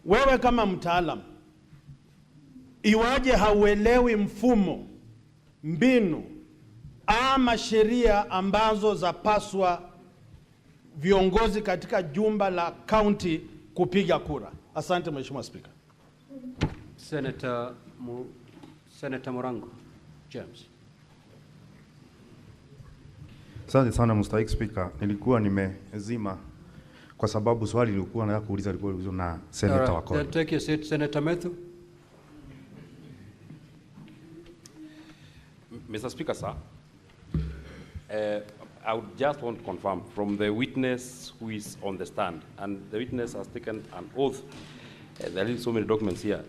wewe kama mtaalamu, iwaje hauelewi mfumo, mbinu ama sheria ambazo zapaswa viongozi katika jumba la county kupiga kura? Asante Mheshimiwa Spika. Senator Morango James. Asante sana Mr. Speaker. Nilikuwa nimezima kwa sababu swali lilikuwa nataka kuuliza lilikuwa na Senator Wakoli. Take your seat, Senator Methu. Mr. Speaker, sir, I would just want to confirm from the witness who is on the stand, and the witness has taken an oath. There are so many documents here.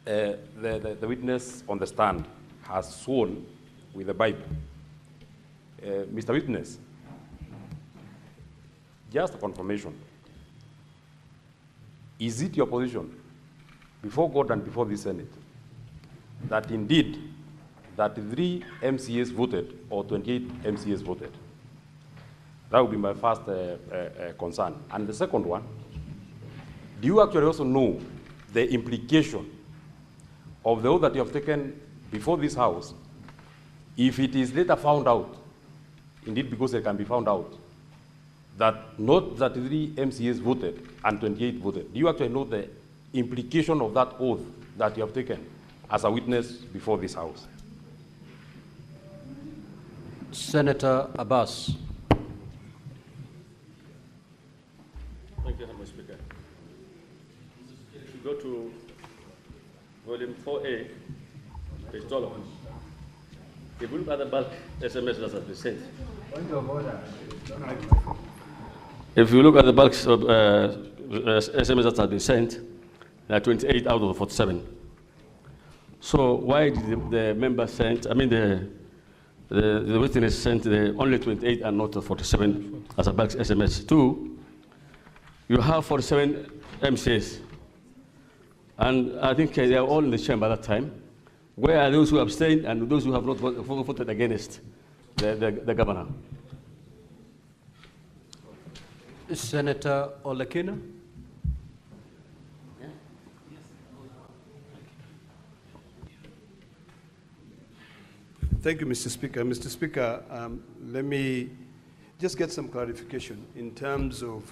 The witness on the stand has sworn with the Bible. Mr. Witness, just a confirmation. Is it your position before God and before the Senate that indeed 33 MCAs voted or 28 MCAs voted? That would be my first concern. And the second one, do you actually also know the implication of the oath that you have taken before this House if it is later found out, indeed because it can be found out, that not 33 MCAs voted and 28 voted? Do you actually know the implication of that oath that you have taken as a witness before this House? Senator Abbas. Thank you, Mr. Speaker. If you go to volume 4A, page 12, if you look at the bulk SMS that has been sent, if you look at the bulk SMS that has been sent, there are 28 out of the 47. So why did the member send, the witness sent only 28 and not 47 as a bulk SMS? Two, you have 47 MCAs, and I think they are all in the chamber at that time. Where are those who abstained and those who have not voted against the governor? Senator Olekina. Thank you, Mr. Speaker. Mr. Speaker, let me just get some clarification in terms of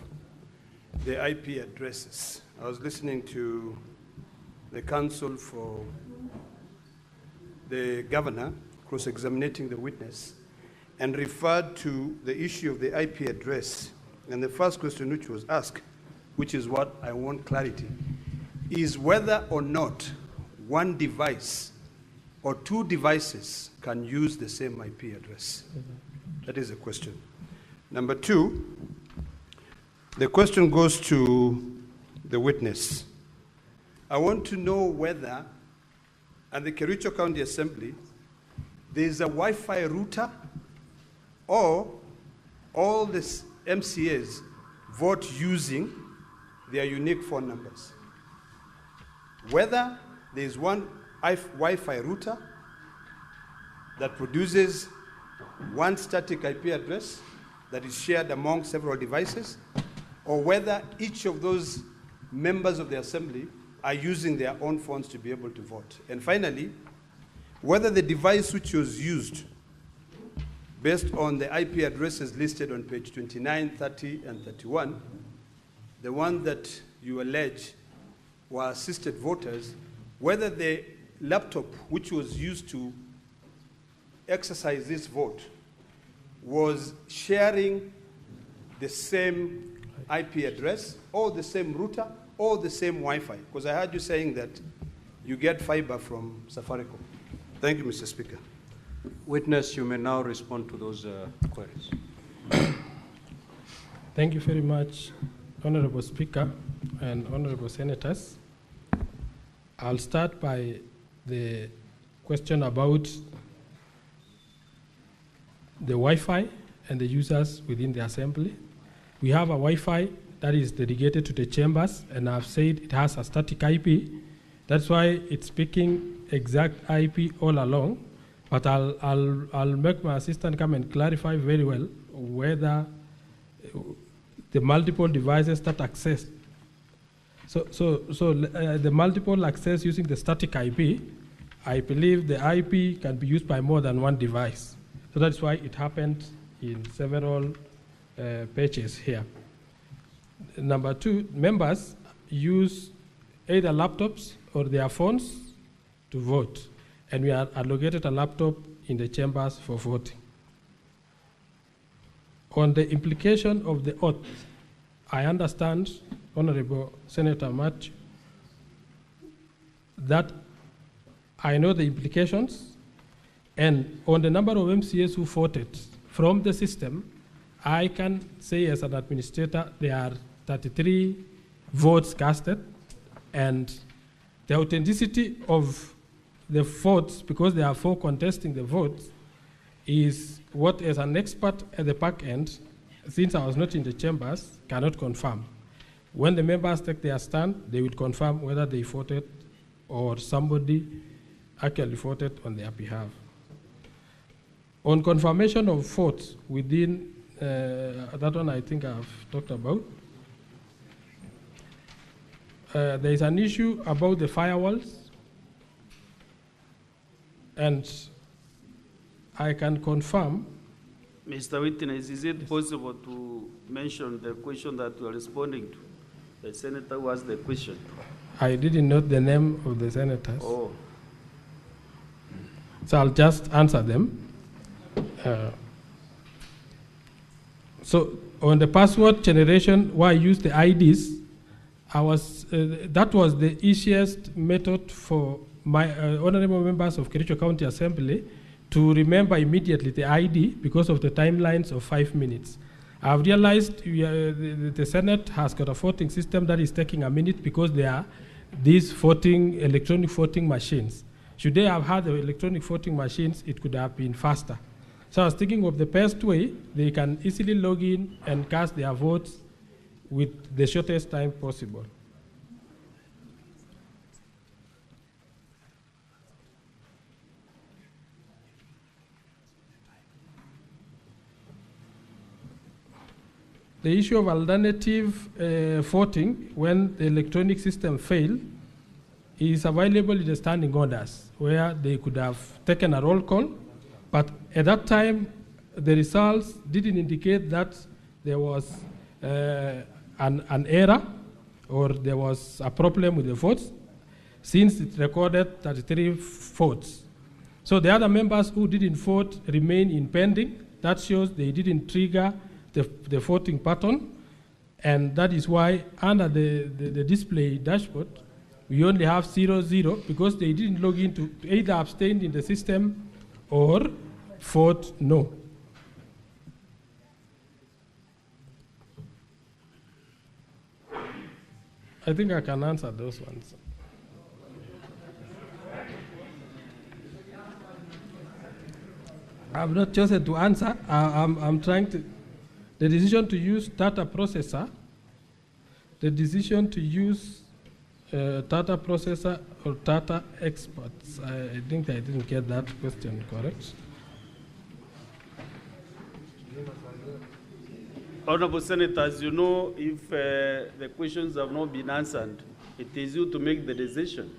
the IP addresses. I was listening to the counsel for the governor cross-examining the witness and referred to the issue of the IP address. And the first question which was asked, which is what I want clarity, is whether or not one device or two devices can use the same IP address. That is the question. Number two, the question goes to the witness. I want to know whether at the Kericho County Assembly there is a Wi-Fi router, or all the MCAs vote using their unique phone numbers. Whether there is one Wi-Fi router that produces one static IP address that is shared among several devices, or whether each of those members of the assembly are using their own phones to be able to vote. And finally, whether the device which was used based on the IP addresses listed on page 29, 30, and 31, the one that you allege were assisted voters, whether the laptop which was used to exercise this vote was sharing the same IP address or the same router or the same Wi-Fi? Because I heard you saying that you get fiber from Safaricom. Thank you, Mr. Speaker. Witness, you may now respond to those queries. Thank you very much, Honorable Speaker and Honorable Senators. I'll start by the question about the Wi-Fi and the users within the Assembly. We have a Wi-Fi that is dedicated to the chambers, and I've said it has a static IP. That's why it's picking exact IP all along. But I'll make my assistant come and clarify very well whether the multiple devices that access. So the multiple access using the static IP, I believe the IP can be used by more than one device. So that's why it happened in several pages here. Number two, members use either laptops or their phones to vote, and we are allocated a laptop in the chambers for voting. On the implication of the oath, I understand, Honorable Senator Matthew, that I know the implications, and on the number of MCAs who voted from the system, I can say as an administrator there are 33 votes casted, and the authenticity of the votes, because there are 4 contesting the votes, is what as an expert at the back end, since I was not in the chambers, cannot confirm. When the members take their stand, they will confirm whether they voted or somebody actually voted on their behalf. On confirmation of votes within, that one I think I've talked about. There is an issue about the firewalls, and I can confirm. Mr. Witness, is it possible to mention the question that you are responding to? The senator who asked the question. I didn't note the name of the senators. Oh. So I'll just answer them. So on the password generation, where I used the IDs, that was the easiest method for my honorable members of Kericho County Assembly to remember immediately the ID because of the timelines of 5 minutes. I've realized the Senate has got a voting system that is taking a minute because there are these electronic voting machines. Should they have had the electronic voting machines, it could have been faster. So I was thinking of the best way, they can easily log in and cast their votes with the shortest time possible. The issue of alternative voting when the electronic system failed is available in the standing orders where they could have taken a roll call, but at that time the results didn't indicate that there was an error or there was a problem with the votes since it recorded 33 votes. So the other members who didn't vote remain in pending. That shows they didn't trigger the voting pattern, and that is why under the display dashboard, we only have 0, because they didn't log in to either abstain in the system or vote no. I think I can answer those ones. I've not chosen to answer. I'm trying to. The decision to use data processor, the decision to use data processor or data experts. I think I didn't get that question correct. Honorable Senators, you know, if the questions have not been answered, it is you to make the decision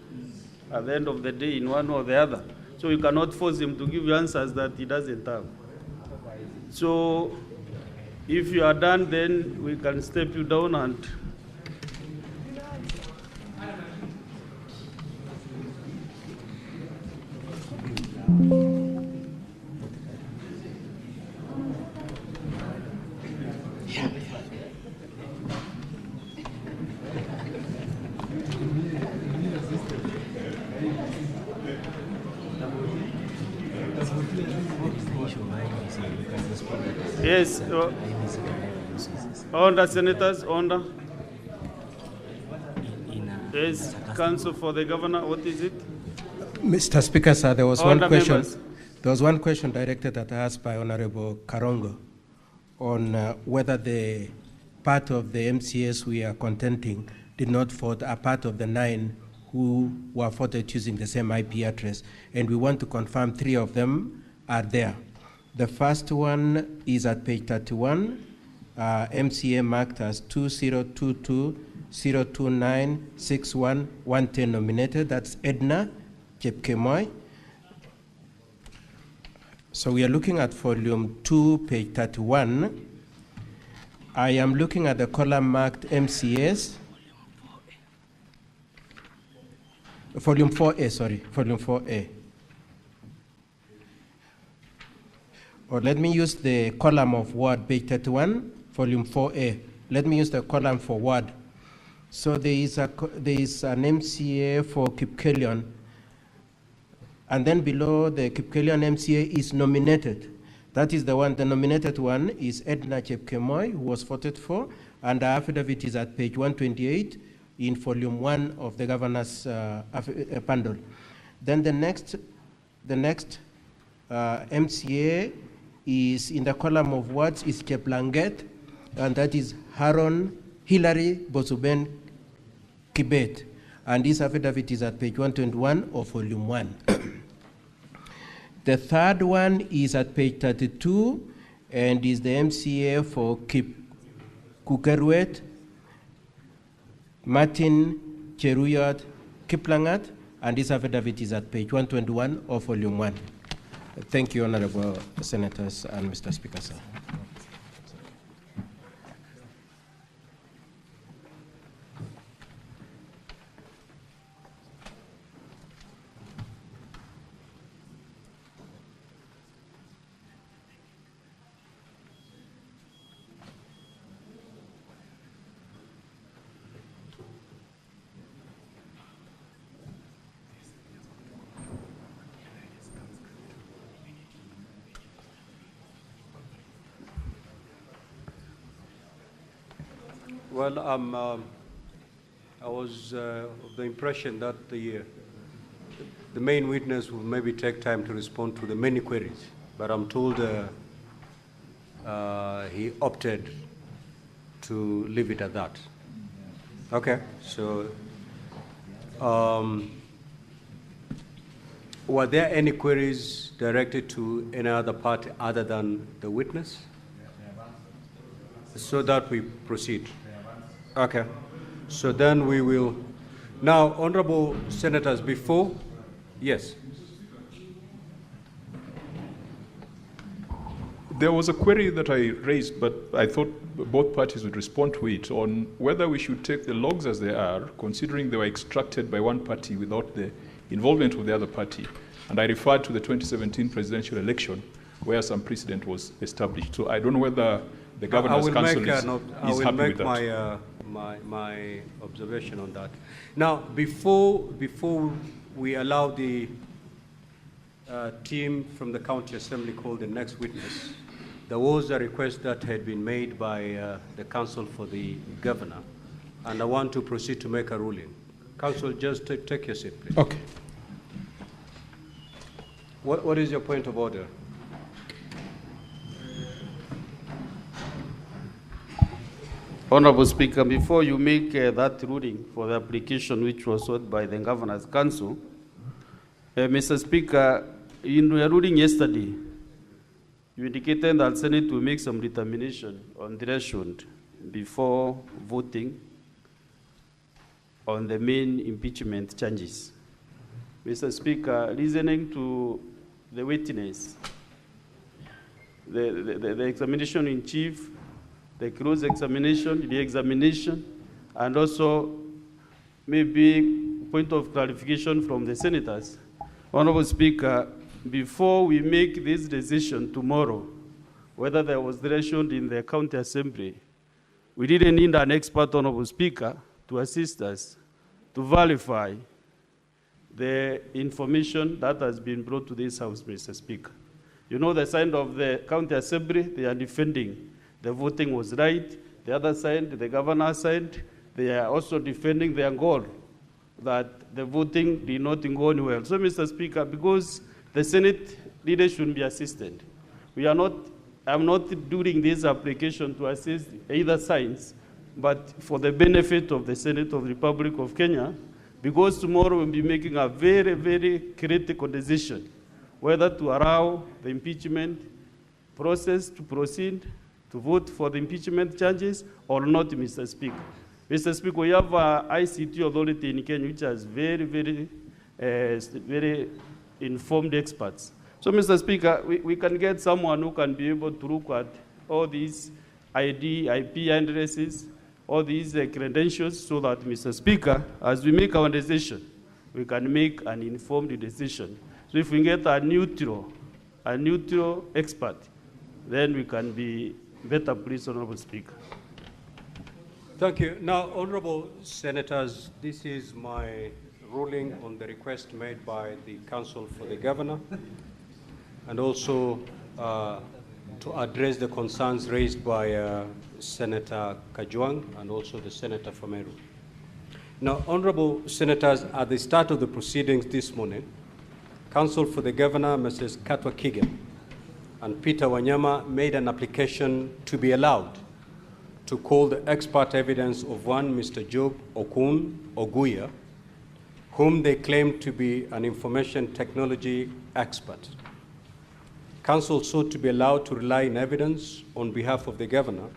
at the end of the day in one or the other. So you cannot force him to give you answers that he doesn't have. So if you are done, then we can step you down and yes, order, senators, order. Yes, counsel for the governor, what is it? Mr. Speaker, sir, there was Order, one question. members. There was one question directed at us by Honorable Karongo on whether the part of the MCAs we are contending did not vote, are part of the 9 who were voted using the same IP address. And we want to confirm 3 of them are there. The first one is at page 31, MCA marked as 2022-029-61-110 nominated. That's Edna Chepkemoi. So we are looking at volume 2, page 31. I am looking at the column marked MCAs. Volume 4A, sorry, volume 4A. Or let me use the column of word, page 31, volume 4A. Let me use the column for word. So there is an MCA for Kipkelion, and then below the Kipkelion MCA is nominated. That is the one, the nominated one is Edna Chepkemoi, who was voted for, and the affidavit is at page 128 in volume 1 of the governor's bundle. Then the next MCA is in the column of words is Cheplanget, and that is Hilary Bosuben Kibet. And this affidavit is at page 121 of volume 1. The third one is at page 32 and is the MCA for Kukerwet, Martin Cheruyot Kiplangat, and this affidavit is at page 121 of volume 1. Thank you, Honorable Senators and Mr. Speaker, sir. Well, I was of the impression that the main witness will maybe take time to respond to the many queries, but I'm told he opted to leave it at that. Okay, so were there any queries directed to any other party other than the witness? So that we proceed. Okay, so then we will. Now, honorable senators, before, yes. There was a query that I raised, but I thought both parties would respond to it on whether we should take the logs as they are, considering they were extracted by one party without the involvement of the other party. And I referred to the 2017 presidential election, where some precedent was established. So I don't know whether the Governor's Council is happy with that. My observation on that. Now, before we allow the team from the County Assembly call the next witness, there was a request that had been made by the Council for the Governor, and I want to proceed to make a ruling. Council, just take your seat, please. Okay. What is your point of order? Honorable Speaker, before you make that ruling for the application which was sought by the Governor's Council, Mr. Speaker, in your ruling yesterday, you indicated that Senate will make some determination on threshold before voting on the main impeachment charges. Mr. Speaker, listening to the witness, the examination in chief, the close examination, the examination, and also maybe point of clarification from the senators. Honorable Speaker, before we make this decision tomorrow, whether there was threshold in the County Assembly, we didn't need an expert, Honorable Speaker, to assist us to verify the information that has been brought to this House, Mr. Speaker. You know, the side of the County Assembly, they are defending the voting was right. The other side, the Governor's side, they are also defending their goal that the voting did not go anywhere. So, Mr. Speaker, because the Senate leaders should be assisted, we are not I'm not doing this application to assist either sides, but for the benefit of the Senate of the Republic of Kenya, because tomorrow we'll be making a very, very critical decision whether to allow the impeachment process to proceed, to vote for the impeachment charges or not, Mr. Speaker. Mr. Speaker, we have an ICT authority in Kenya which has very, very informed experts. So, Mr. Speaker, we can get someone who can be able to look at all these ID, IP addresses, all these credentials, so that, Mr. Speaker, as we make our decision, we can make an informed decision. So if we get a neutral expert, then we can be better pleased, Honorable Speaker. Thank you. Now, Honorable Senators, this is my ruling on the request made by the Council for the Governor, and also to address the concerns raised by Senator Kajwang and also the Senator from Meru. Now, Honorable Senators, at the start of the proceedings this morning, Counsel for the Governor, Mrs. Katwa Kigen, and Peter Wanyama made an application to be allowed to call the expert evidence of one Mr. Job Okun Oguya, whom they claimed to be an information technology expert. Council sought to be allowed to rely on evidence on behalf of the Governor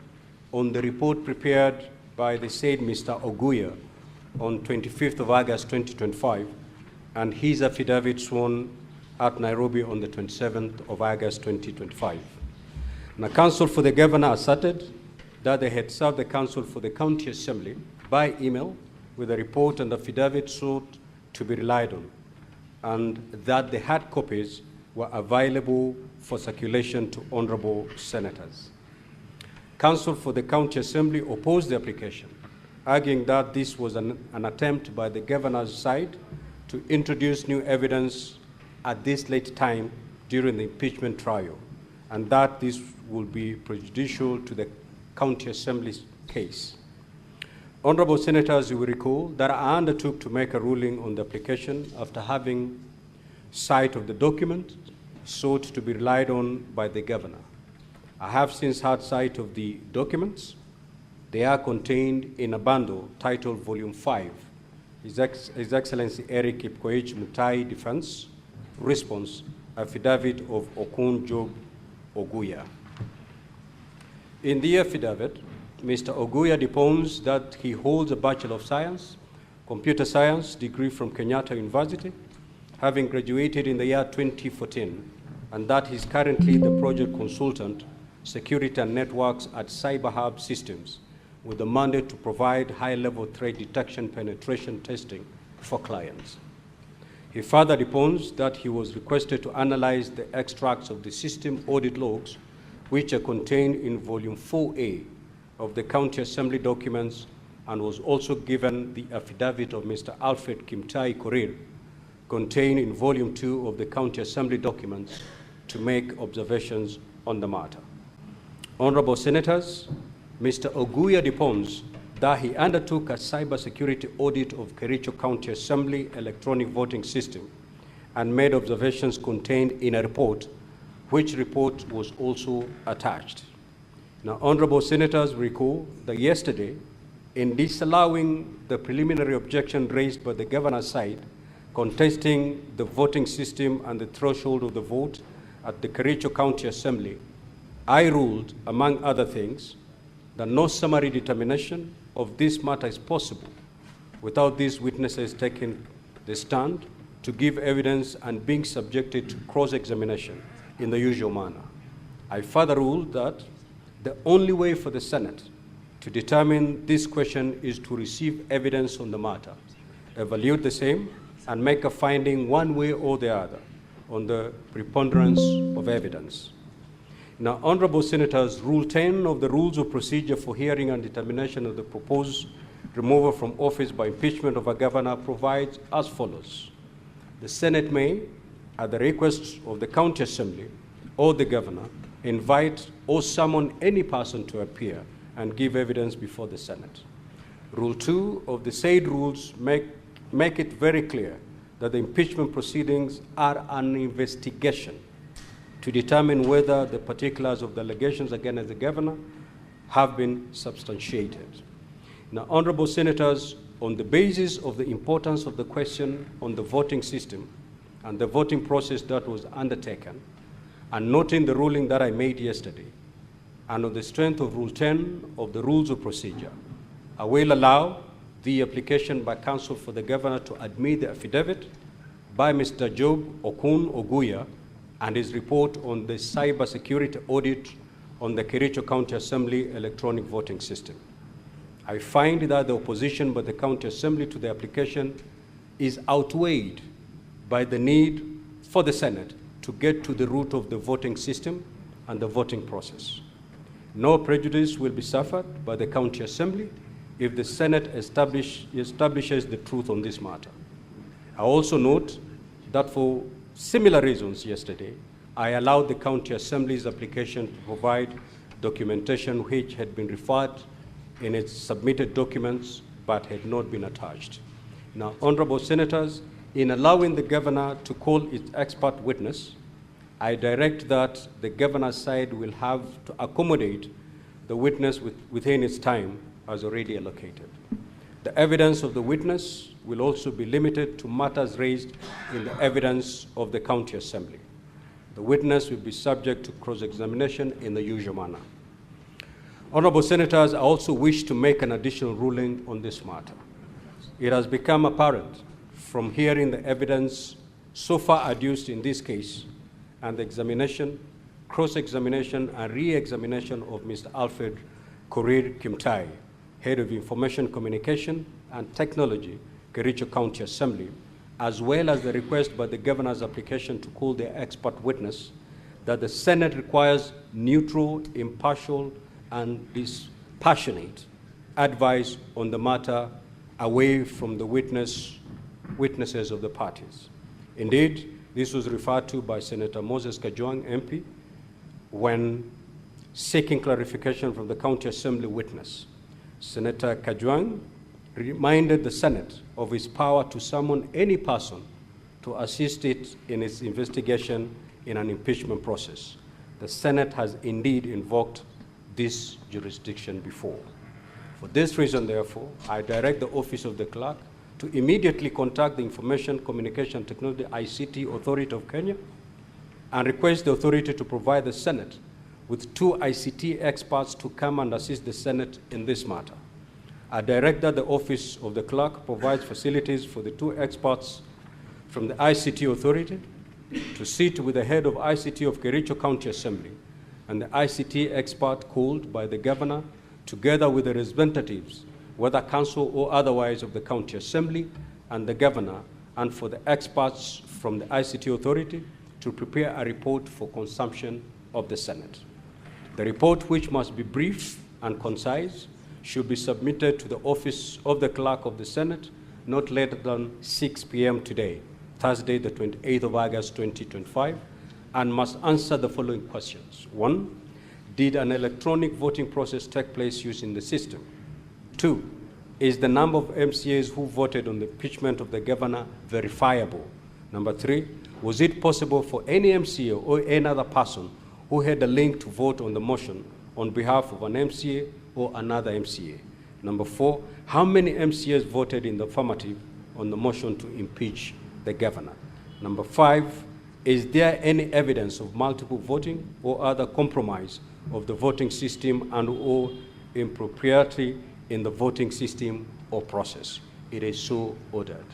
on the report prepared by the said Mr. Oguya on 25th of August 2025 and his affidavit sworn at Nairobi on the 27th of August 2025. Now, Council for the Governor asserted that they had served the Council for the County Assembly by email with a report and affidavit sought to be relied on, and that the hard copies were available for circulation to honorable senators. Council for the County Assembly opposed the application, arguing that this was an attempt by the governor's side to introduce new evidence at this late time during the impeachment trial, and that this would be prejudicial to the County Assembly's case. Honorable Senators, you will recall that I undertook to make a ruling on the application after having sight of the document sought to be relied on by the Governor. I have since had sight of the documents. They are contained in a bundle titled Volume 5, His Excellency Eric Kipkoech Mutai Defense, Response, Affidavit of Okun Job Oguya. In the affidavit, Mr. Oguya deposed that he holds a Bachelor of Science, Computer Science degree from Kenyatta University, having graduated in the year 2014, and that he's currently the project consultant, Security and Networks at CyberHub Systems, with the mandate to provide high-level threat detection penetration testing for clients. He further deposed that he was requested to analyze the extracts of the system audit logs, which are contained in Volume 4A of the County Assembly documents, and was also given the affidavit of Mr. Alfred Kimtai Korir, contained in Volume 2 of the County Assembly documents, to make observations on the matter. Honorable Senators, Mr. Oguya deposed that he undertook a cybersecurity audit of Kericho County Assembly electronic voting system and made observations contained in a report, which report was also attached. Now, Honorable Senators, recall that yesterday, in disallowing the preliminary objection raised by the Governor's side, contesting the voting system and the threshold of the vote at the Kericho County Assembly, I ruled, among other things, that no summary determination of this matter is possible without these witnesses taking the stand to give evidence and being subjected to cross-examination in the usual manner. I further ruled that the only way for the Senate to determine this question is to receive evidence on the matter, evaluate the same, and make a finding one way or the other on the preponderance of evidence. Now, Honorable Senators, Rule 10 of the Rules of Procedure for Hearing and Determination of the proposed removal from office by impeachment of a governor provides as follows. The Senate may, at the request of the County Assembly or the governor, invite or summon any person to appear and give evidence before the Senate. Rule 2 of the said rules make it very clear that the impeachment proceedings are an investigation to determine whether the particulars of the allegations against the governor have been substantiated. Now, honorable senators, on the basis of the importance of the question on the voting system and the voting process that was undertaken, and noting the ruling that I made yesterday, and on the strength of Rule 10 of the Rules of Procedure, I will allow the application by counsel for the governor to admit the affidavit by Mr. Job Okun Oguya and his report on the cybersecurity audit on the Kericho County Assembly electronic voting system. I find that the opposition by the County Assembly to the application is outweighed by the need for the Senate to get to the root of the voting system and the voting process. No prejudice will be suffered by the County Assembly if the Senate establishes the truth on this matter. I also note that for similar reasons yesterday, I allowed the County Assembly's application to provide documentation which had been referred in its submitted documents but had not been attached. Now, honorable senators, in allowing the governor to call its expert witness, I direct that the governor's side will have to accommodate the witness within its time as already allocated. The evidence of the witness will also be limited to matters raised in the evidence of the County Assembly. The witness will be subject to cross-examination in the usual manner. Honorable senators, I also wish to make an additional ruling on this matter. It has become apparent from hearing the evidence so far adduced in this case and the examination, cross-examination, and re-examination of Mr. Alfred Korir Kimtai, Head of Information Communication and Technology, Kericho County Assembly, as well as the request by the governor's application to call the expert witness, that the Senate requires neutral, impartial, and dispassionate advice on the matter away from the witnesses of the parties. Indeed, this was referred to by Senator Moses Kajwang, MP, when seeking clarification from the County Assembly witness. Senator Kajwang reminded the Senate of its power to summon any person to assist it in its investigation in an impeachment process. The Senate has indeed invoked this jurisdiction before. For this reason, therefore, I direct the Office of the Clerk to immediately contact the Information Communication Technology ICT Authority of Kenya and request the authority to provide the Senate with 2 ICT experts to come and assist the Senate in this matter. I direct that the Office of the Clerk provides facilities for the 2 experts from the ICT Authority to sit with the head of ICT of Kericho County Assembly and the ICT expert called by the governor, together with the representatives, whether council or otherwise, of the County Assembly and the governor, and for the experts from the ICT Authority to prepare a report for consumption of the Senate. The report, which must be brief and concise, should be submitted to the Office of the Clerk of the Senate not later than 6 p.m. today, Thursday, the 28th of August, 2025, and must answer the following questions. 1, did an electronic voting process take place using the system? 2, is the number of MCAs who voted on the impeachment of the governor verifiable? Number 3, was it possible for any MCA or any other person who had a link to vote on the motion on behalf of an MCA or another MCA? Number 4, how many MCAs voted in the affirmative on the motion to impeach the governor? Number 5, is there any evidence of multiple voting or other compromise of the voting system and or impropriety in the voting system or process? It is so ordered.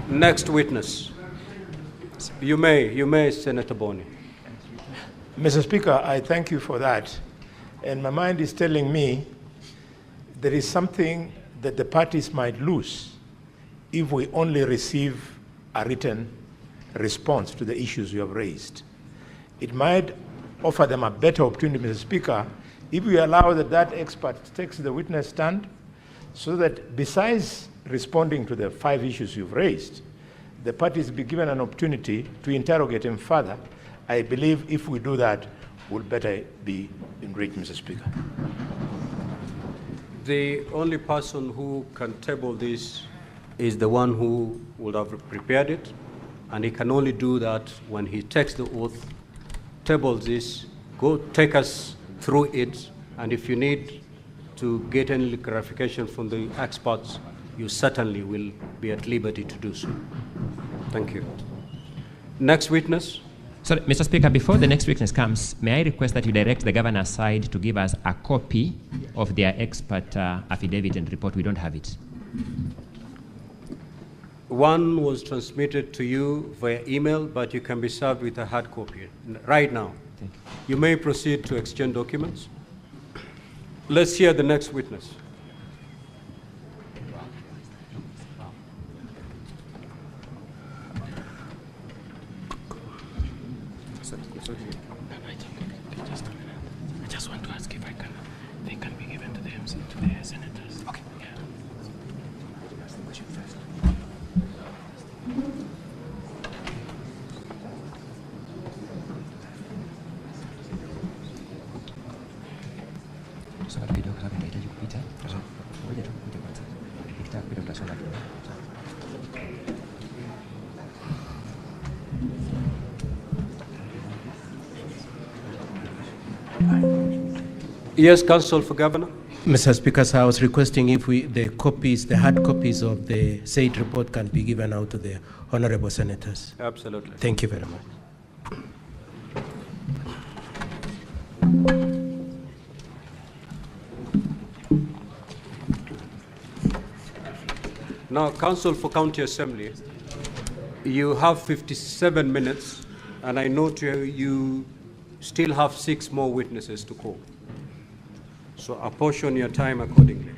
Next witness. You may, Senator Boni. Mr. Speaker, I thank you for that. And my mind is telling me there is something that the parties might lose if we only receive a written response to the issues you have raised. It might offer them a better opportunity, Mr. Speaker, if we allow that expert takes the witness stand, so that besides responding to the 5 issues you've raised, the parties be given an opportunity to interrogate him further. I believe if we do that, we'll better be enriched, Mr. Speaker. The only person who can table this is the one who would have prepared it And he can only do that when he takes the oath, tables this, go take us through it, and if you need to get any clarification from the experts, you certainly will be at liberty to do so. Thank you. Next witness. Sorry, Mr. Speaker, before the next witness comes, may I request that you direct the governor's side to give us a copy of their expert affidavit and report? We don't have it. One was transmitted to you via email, but you can be served with a hard copy right now. Thank you. You may proceed to exchange documents. Let's hear the next witness. I just want to ask if they can be given to the MC, to the senators. Okay. Yeah. Ask the question first. Swala kidogo hapa nahitaji kupita. Ngoja tu kupita kwanza. Nikitaka kupita tutasoma kidogo. Yes, Counsel for Governor. Mr. Speaker, so I was requesting if the hard copies of the said report can be given out to the honorable senators. Absolutely. Thank you very much. Now, Counsel for County Assembly, you have 57 minutes, and I note you still have 6 more witnesses to call. So apportion your time accordingly.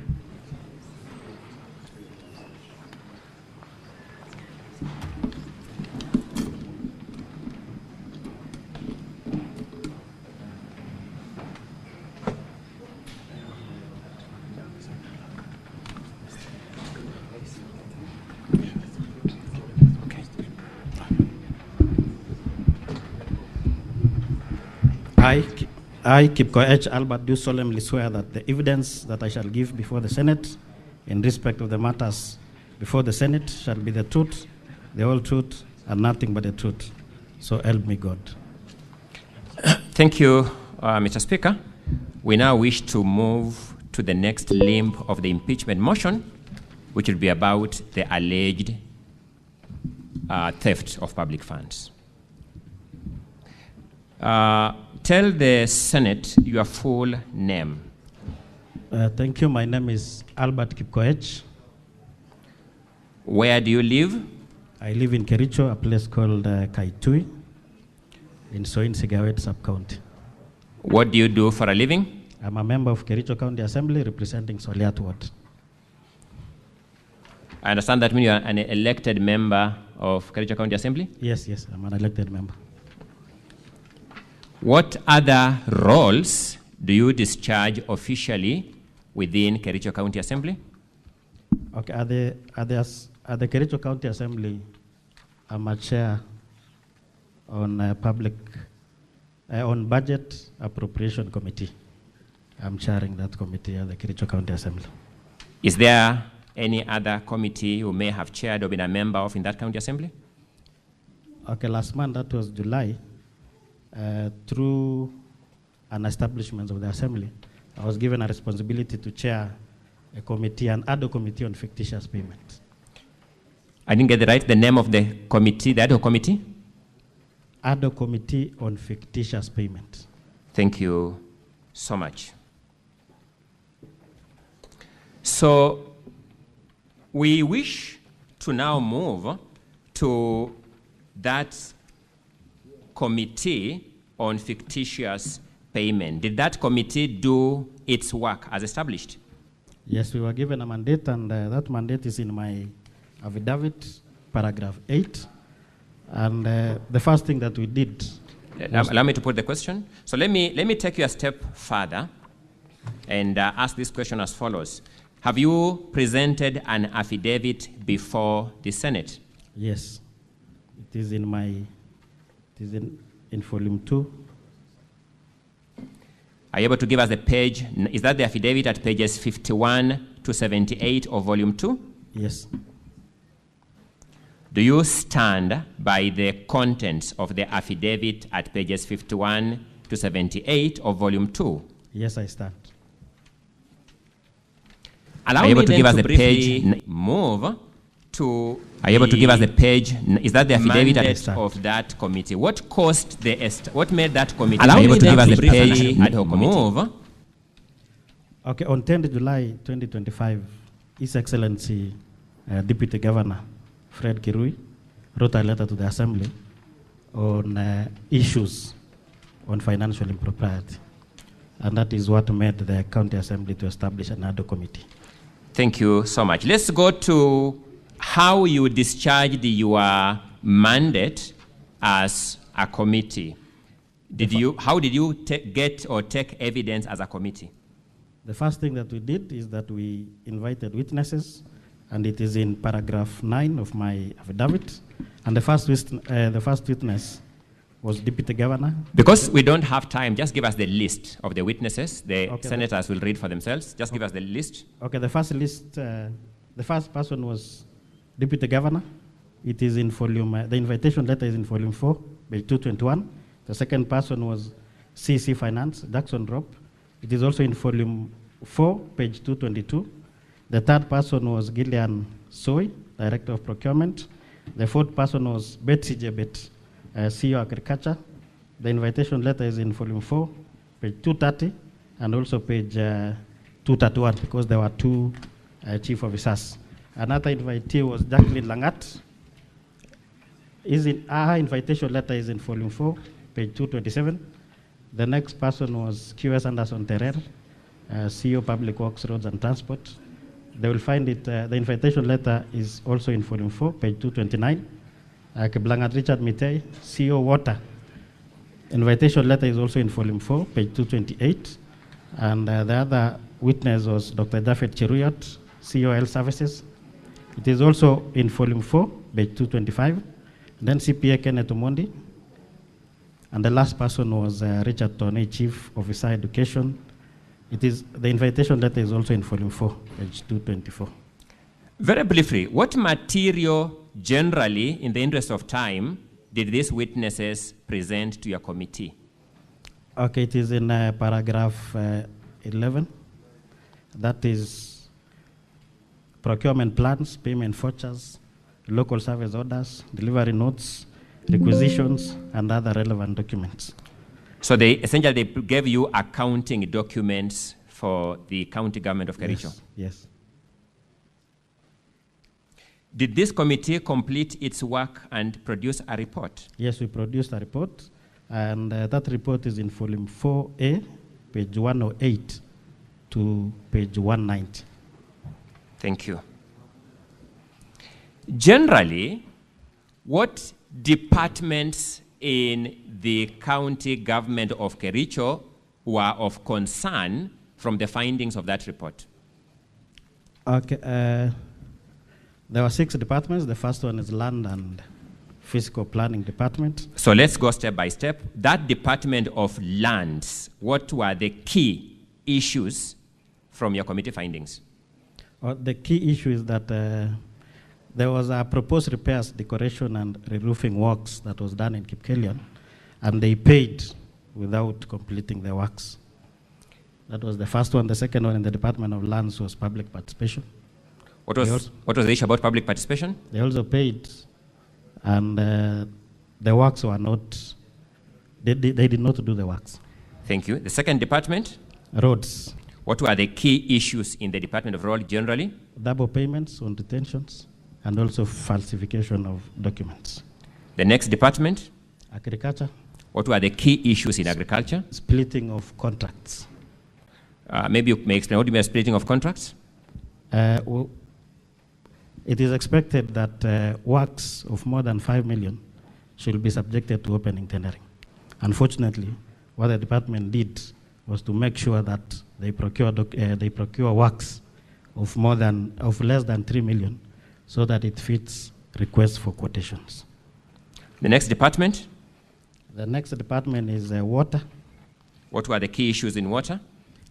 I, Kipko H. Albert, do solemnly swear that the evidence that I shall give before the Senate in respect of the matters before the Senate shall be the truth, the whole truth, and nothing but the truth. So help me God. Thank you, Mr. Speaker. We now wish to move to the next limb of the impeachment motion, which will be about the alleged theft of public funds. Tell the Senate your full name. Thank you. My name is Albert Kipkoech. Where do you live? I live in Kericho, a place called Kaitui, in Soin Sigawet sub-county. What do you do for a living? I'm a member of Kericho County Assembly representing Soliat Ward. I understand that means you are an elected member of Kericho County Assembly? Yes, I'm an elected member. What other roles do you discharge officially within Kericho County Assembly? Okay, at the Kericho County Assembly, I'm a chair on on budget appropriation committee. I'm chairing that committee at the Kericho County Assembly. Is there any other committee you may have chaired or been a member of in that county assembly? Okay, last month, that was July. Through an establishment of the assembly, I was given a responsibility to chair a committee, an ad hoc committee on fictitious payment. I didn't get the name of the committee, the ad hoc committee? Ad hoc committee on fictitious payment. Thank you so much. So we wish to now move to that committee on fictitious payment. Did that committee do its work as established? Yes, we were given a mandate, and that mandate is in my affidavit, paragraph 8. And the first thing that we did... Allow me to put the question. So let me take you a step further and ask this question as follows. Have you presented an affidavit before the Senate? Yes. It is in my... It is in volume 2. Are you able to give us the page? Is that the affidavit at pages 51 to 78 of volume 2? Yes. Do you stand by the contents of the affidavit at pages 51 to 78 of volume 2? Yes, I stand. Are you able to give us the page? Move to. Are you able to give us the page? Is that the affidavit of that committee? What caused the? What made that committee? Are you able to give us the page? Move. Okay, on 10th July 2025, His Excellency Deputy Governor Fred Kirui wrote a letter to the Assembly on issues on financial impropriety, and that is what made the County Assembly to establish another committee. Thank you so much. Let's go to how you discharged your mandate as a committee. How did you get or take evidence as a committee? The first thing that we did is that we invited witnesses, and it is in paragraph 9 of my affidavit. And the first witness was Deputy Governor. Because we don't have time, just give us the list of the witnesses. The senators will read for themselves. Just give us the list. Okay, the first list, the first person was Deputy Governor. It is in volume, the invitation letter is in volume 4, page 221. The second person was CC Finance, Jackson Rob. It is also in volume 4, page 222. The third person was Gillian Soy, Director of Procurement. The fourth person was Betsy Jebet, CEO Agriculture. The invitation letter is in volume 4, page 230, and also page 231, because there were two chief officers. Another invitee was Jacqueline Langat. Her invitation letter is in volume 4, page 227. The next person was QS Anderson Terrer, CEO Public Works, Roads and Transport. They will find it, the invitation letter is also in volume 4, page 229. Keblangat Richard Mitei, CEO Water. Invitation letter is also in volume 4, page 228. And the other witness was Dr. Jafet Chiruyot, CEO Health Services. It is also in volume 4, page 225. Then CPA Kenneth Omondi. And the last person was Richard Toney, Chief Officer Education. The invitation letter is also in volume 4, page 224. Very briefly, what material generally, in the interest of time, did these witnesses present to your committee? Okay, it is in paragraph 11. That is procurement plans, payment vouchers, local service orders, delivery notes, requisitions, and other relevant documents. So essentially they gave you accounting documents for the county government of Kericho? Yes. Did this committee complete its work and produce a report? Yes, we produced a report, and that report is in volume 4A, page 108 to page 190. Thank you. Generally, what departments in the county government of Kericho were of concern from the findings of that report? Okay, there were 6 departments. The first one is Land and Physical Planning Department. So let's go step by step. That Department of Lands, what were the key issues from your committee findings? The key issue is that there was a proposed repairs, decoration, and re-roofing works that was done in Kipkelion, and they paid without completing the works. That was the first one. The second one in the Department of Lands was public participation. What was the issue about public participation? They also paid, and the works were not, they did not do the works. Thank you. The second department? Roads. What were the key issues in the Department of Road generally? Double payments on detentions, and also falsification of documents. The next department? Agriculture. What were the key issues in agriculture? Splitting of contracts. Maybe you may explain, what do you mean splitting of contracts? Well, it is expected that works of more than 5 million should be subjected to opening tendering. Unfortunately, what the department did was to make sure that they procure works of less than 3 million, so that it fits requests for quotations. The next department? The next department is water. What were the key issues in water?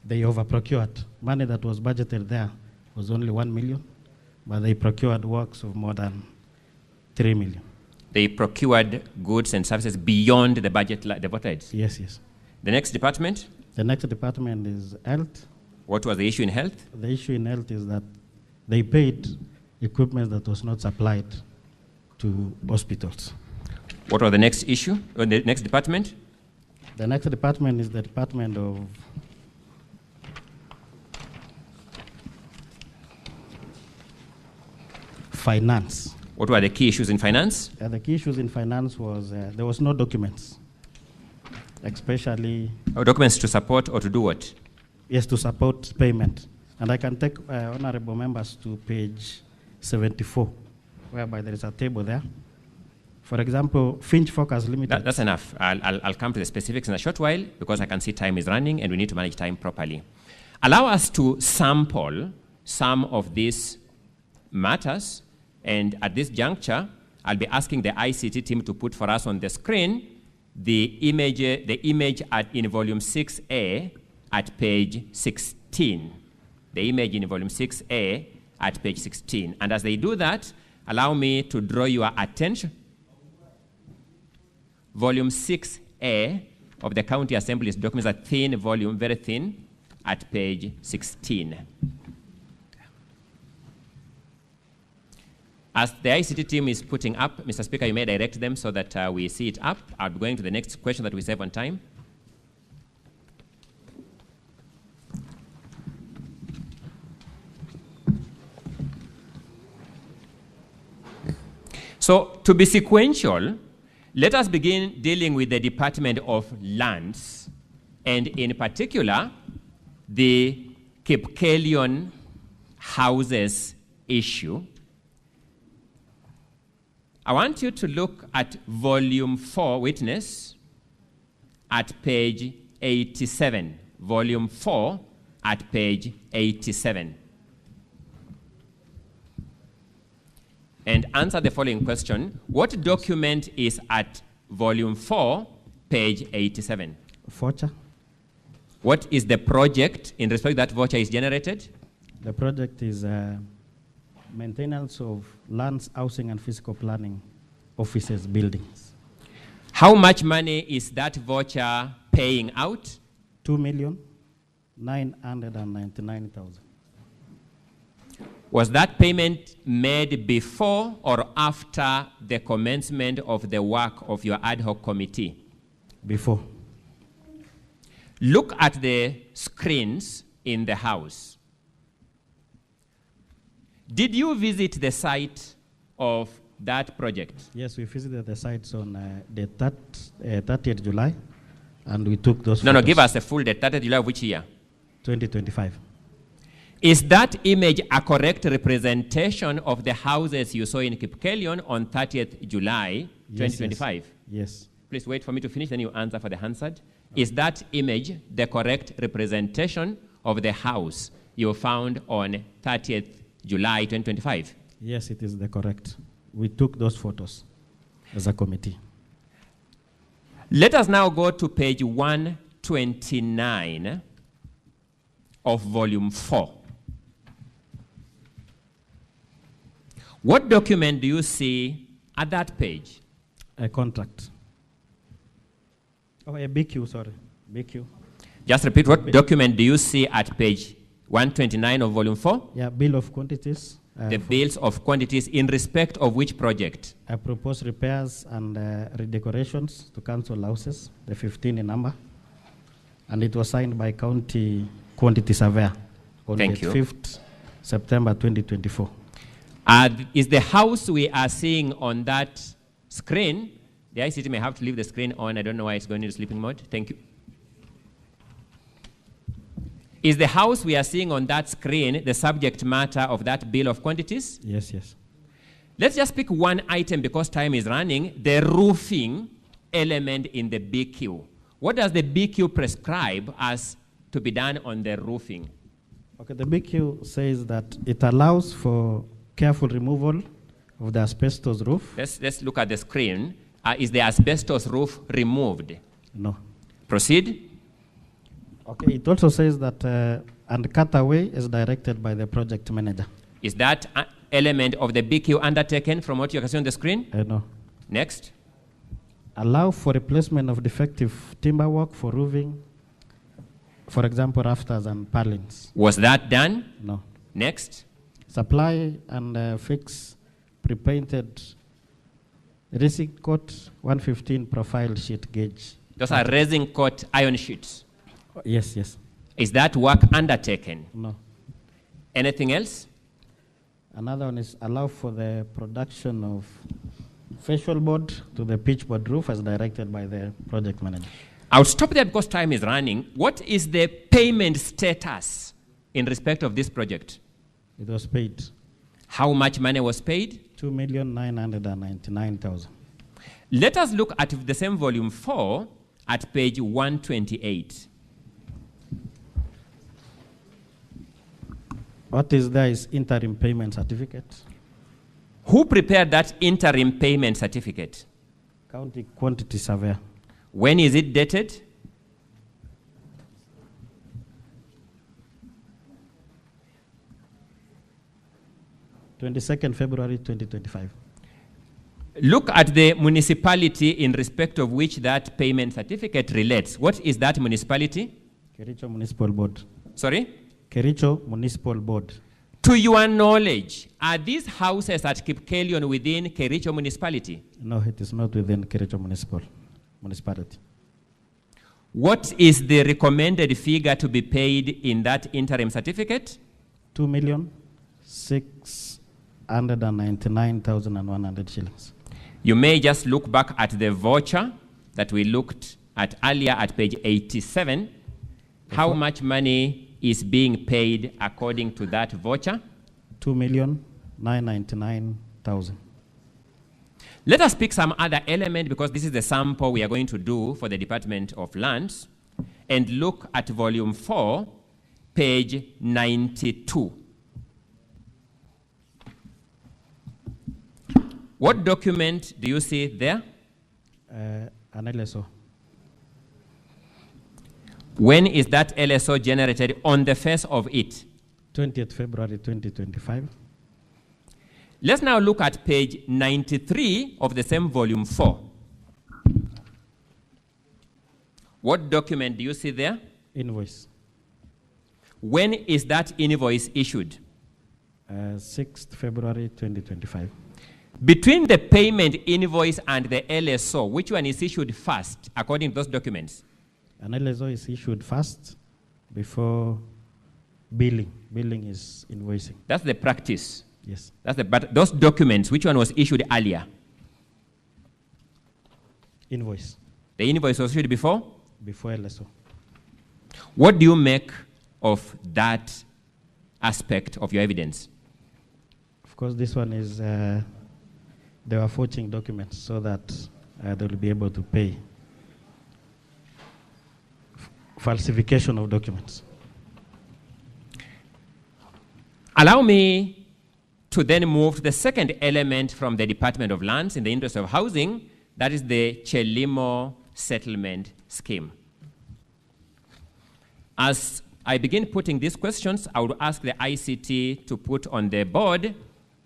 They overprocured. Money that was budgeted there was only 1 million, but they procured works of more than 3 million. They procured goods and services beyond the budget, the voted? Yes, yes. The next department? The next department is health. What was the issue in health? The issue in health is that they paid equipment that was not supplied to hospitals. What was the next issue, or the next department? The next department is the Department of Finance. What were the key issues in finance? The key issues in finance was there was no documents, especially... documents to support or to do what? Yes, to support payment. And I can take honorable members to page 74, whereby there is a table there. For example, Finch Focus Limited. That's enough. I'll come to the specifics in a short while because I can see time is running and we need to manage time properly. Allow us to sample some of these matters, and at this juncture, I'll be asking the ICT team to put for us on the screen the image in volume 6A at page 16. The image in volume 6A at page 16. And as they do that, allow me to draw your attention. Volume 6A of the County Assembly's documents, a thin volume, very thin, at page 16. As the ICT team is putting up, Mr. Speaker, you may direct them so that we see it up. I'll be going to the next question that we save on time. So, to be sequential, let us begin dealing with the Department of Lands, and in particular, the Kericho houses issue. I want you to look at volume 4, witness, at page 87. Volume 4 at page 87. And answer the following question. What document is at volume 4, page 87? Voucher. What is the project in respect that voucher is generated? The project is maintenance of lands, housing, and physical planning offices, buildings. How much money is that voucher paying out? 2,999,000. Was that payment made before or after the commencement of the work of your ad hoc committee? Before. Look at the screens in the house. Did you visit the site of that project? Yes, we visited the sites on the 30th July, and we took those No, photos. no, give us a full date. 30th July of which year? 2025. Is that image a correct representation of the houses you saw in Kericho on 30th July, 2025? Yes. Please wait for me to finish, then you answer for the Hansard. Is that image the correct representation of the house you found on 30th July 2025? Yes, it is the correct. We took those photos as a committee. Let us now go to page 129 of volume 4. What document do you see at that page? A contract. Oh, a BQ, sorry. BQ. Just repeat, what document do you see at page 129 of volume 4? Yeah, bill of quantities. The bills of quantities in respect of which project? I proposed repairs and redecorations to council houses, the 15 in number. And it was signed by county quantity surveyor on Thank the you. 5th September 2024. Is the house we are seeing on that screen, the ICT may have to leave the screen on, I don't know why it's going into sleeping mode. Thank you. Is the house we are seeing on that screen the subject matter of that bill of quantities? Yes, yes. Let's just pick one item because time is running, the roofing element in the BQ. What does the BQ prescribe as to be done on the roofing? Okay, the BQ says that it allows for careful removal of the asbestos roof. Let's look at the screen. Is the asbestos roof removed? No. Proceed. Okay, it also says that and cut away is directed by the project manager. Is that element of the BQ undertaken from what you can see on the screen? No. Next. Allow for replacement of defective timber work for roofing, for example, rafters and purlins. Was that done? No. Next. Supply and fix pre-painted resin coat 115 profile sheet gauge. Those are resin coat iron sheets. Yes, yes. Is that work undertaken? No. Anything else? Another one is allow for the production of facial board to the pitch board roof as directed by the project manager. I'll stop there because time is running. What is the payment status in respect of this project? It was paid. How much money was paid? 2,999,000. Let us look at the same volume 4 at page 128. What is there is interim payment certificate. Who prepared that interim payment certificate? County quantity surveyor. When is it dated? February 2025. Look at the municipality in respect of which that payment certificate relates. What is that municipality? Kericho Municipal Board. Sorry? Kericho Municipal Board. To your knowledge, are these houses at Kipkelion within Kericho municipality? No, it is not within Kericho municipality. What is the recommended figure to be paid in that interim certificate? 2,699,100 shillings. You may just look back at the voucher that we looked at earlier at page 87. How much money is being paid according to that voucher? 2,999,000. Let us pick some other element because this is the sample we are going to do for the Department of Lands and look at volume 4, page 92. What document do you see there? An LSO. When is that LSO generated on the face of it? 20th February 2025. Let's now look at page 93 of the same volume 4. What document do you see there? Invoice. When is that invoice issued? 6th February 2025. Between the payment invoice and the LSO, which one is issued first according to those documents? An LSO is issued first before billing. Billing is invoicing. That's the practice. Yes. But those documents, which one was issued earlier? Invoice. The invoice was issued before? Before LSO. What do you make of that aspect of your evidence? Of course, this one is, they were forging documents so that they will be able to pay. Falsification of documents. Allow me to then move to the second element from the Department of Lands in the interest of housing, that is the Chelimo settlement scheme. As I begin putting these questions, I would ask the ICT to put on the board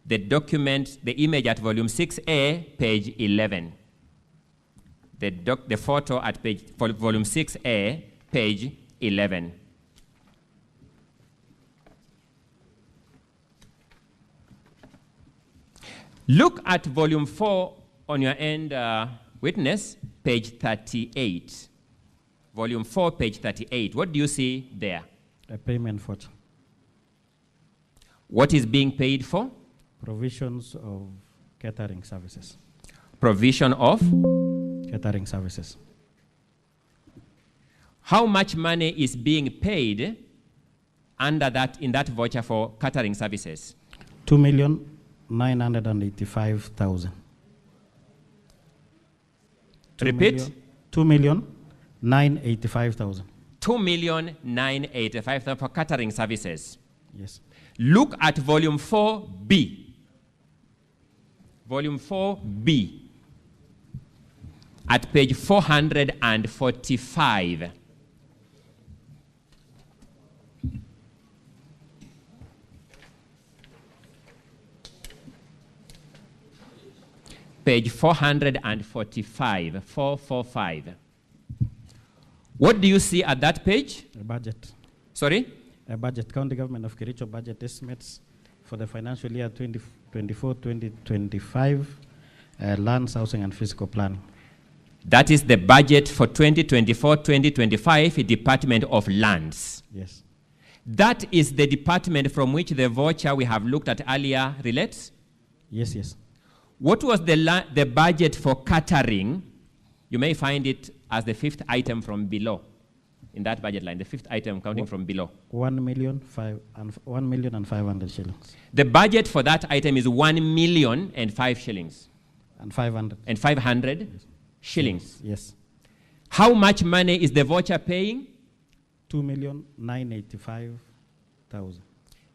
the document, the image at volume 6A, page 11. The photo at volume 6A, page 11. Look at volume 4 on your end, witness, page 38. Volume 4, page 38. What do you see there? A payment voucher. What is being paid for? Provisions of catering services. Provision of? Catering services. How much money is being paid under that, in that voucher for catering services? 2,985,000. Repeat? 2,985,000. 2,985,000 for catering services. Yes. Look at volume 4B. Volume 4B. At page 445. page 445, 445. What do you see at that page? A budget. Sorry? A budget. County Government of Kericho budget estimates for the financial year 2024-2025, lands, housing, and physical planning. That is the budget for 2024-2025, Department of Lands. Yes. That is the department from which the voucher we have looked at earlier relates? Yes, yes. What was the budget for catering? You may find it as the fifth item from below. In that budget line, the fifth item counting from below. 1,500,000 shillings. The budget for that item is 1,005,000 shillings. And 500. And 500 shillings. Yes. How much money is the voucher paying? 2,985,000.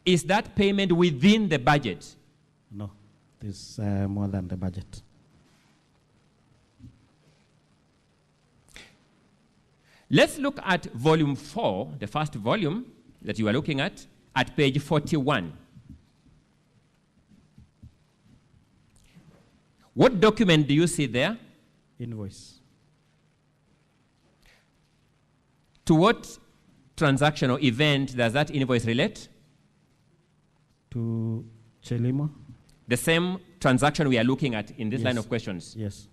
Is that payment within the budget? No, it is more than the budget. Let's look at volume 4, the first volume that you are looking at page 41. What document do you see there? Invoice. To what transaction or event does that invoice relate? To Chelimo. The same transaction we are looking at in this line of questions? Yes,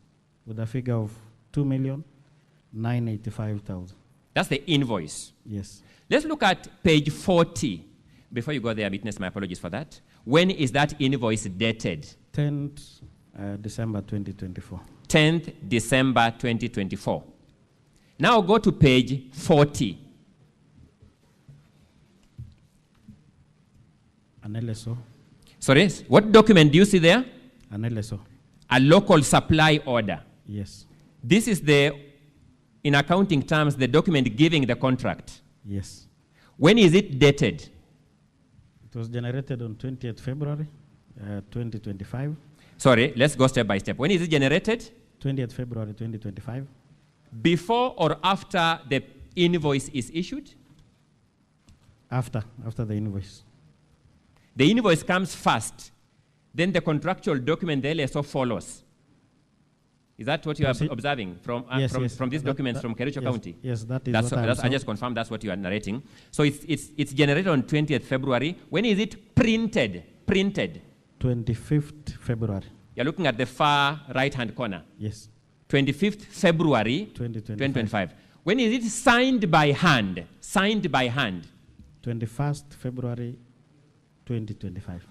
with a figure of 2,985,000. That's the invoice. Yes. Let's look at page 40. Before you go there, witness, my apologies for that. When is that invoice dated? 10th December 2024. 10th December 2024. Now go to page 40. An LSO. Sorry, what document do you see there? An LSO. A local supply order. Yes. This is in accounting terms, the document giving the contract. Yes. When is it dated? It was generated on 20th February 2025. Sorry, let's go step by step. When is it generated? 20th February 2025. Before or after the invoice is issued? After the invoice. The invoice comes first, then the contractual document, the LSO, follows. Is that what you are observing from these documents from Kericho County? Yes, that is I just confirmed that's what you are narrating. So it's generated on 20th February. When is it printed? 25th February. You're looking at the far right-hand corner. Yes. 25th February 2025. When is it signed by hand? 21st February 2025.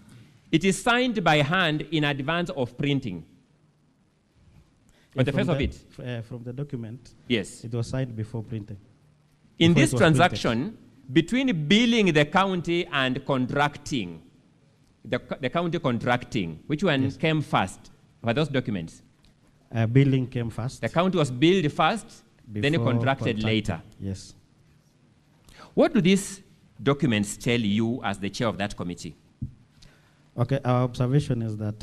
It is signed by hand in advance of printing. On the face of it? From the document, yes, it was signed before printing. In this transaction, between billing the county and contracting, the county contracting, which one came first for those documents? Billing came first. The county was billed first, then it contracted later. Yes. What do these documents tell you as the chair of that committee? Okay, our observation is that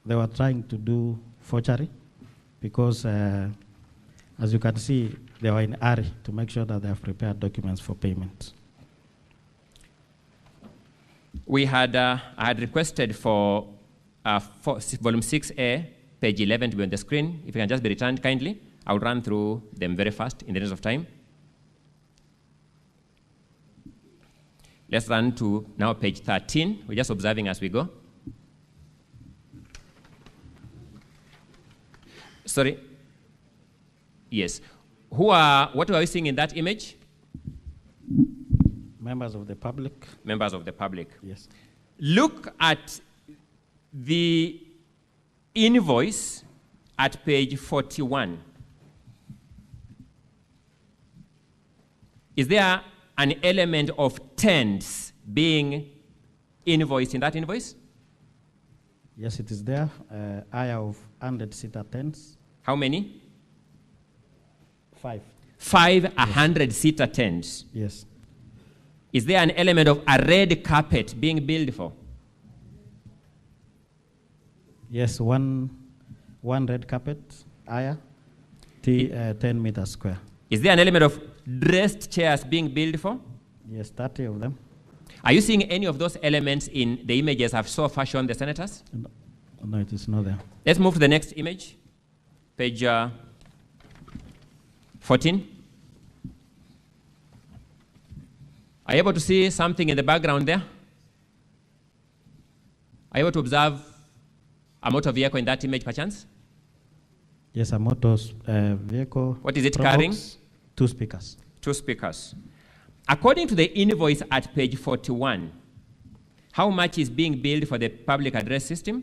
they were trying to do forgery because, as you can see, they were in a hurry to make sure that they have prepared documents for payment. We had, I had requested for volume 6A, page 11 to be on the screen. If you can just be returned kindly, I'll run through them very fast in the interest of time. Let's run to now page 13. We're just observing as we go. Sorry. Yes. What are we seeing in that image? Members of the public. Members of the public. Yes. Look at the invoice at page 41. Is there an element of tents being invoiced in that invoice? Yes, it is there. Hire of 100-seater tents. How many? 5. 5 100-seater tents. Yes. Is there an element of a red carpet being billed for? Yes, one red carpet, hire, 10 meters square. Is there an element of dressed chairs being billed for? Yes, 30 of them. Are you seeing any of those elements in the images I've so far shown the senators? No, it is not there. Let's move to the next image, page 14. Are you able to see something in the background there? Are you able to observe a motor vehicle in that image, perchance? Yes, a motor vehicle. What is it Probox, carrying? 2 speakers. 2 speakers. According to the invoice at page 41, how much is being billed for the public address system?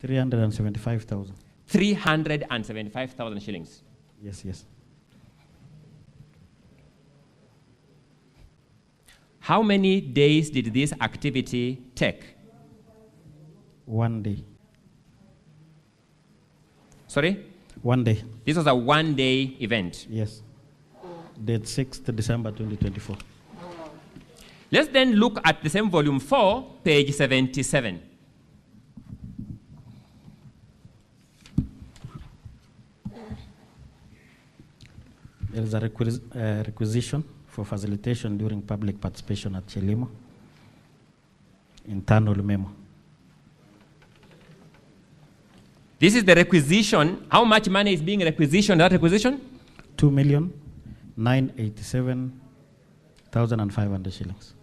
375,000. 375,000 shillings. Yes, yes. How many days did this activity take? 1 day. Sorry? 1 day. This was a one-day event. Yes. Date 6th December 2024. Let's then look at the same volume 4, page 77. There is a requisition for facilitation during public participation at Chelimo. Internal memo. This is the requisition. How much money is being requisitioned, that requisition? 2,987,500 shillings.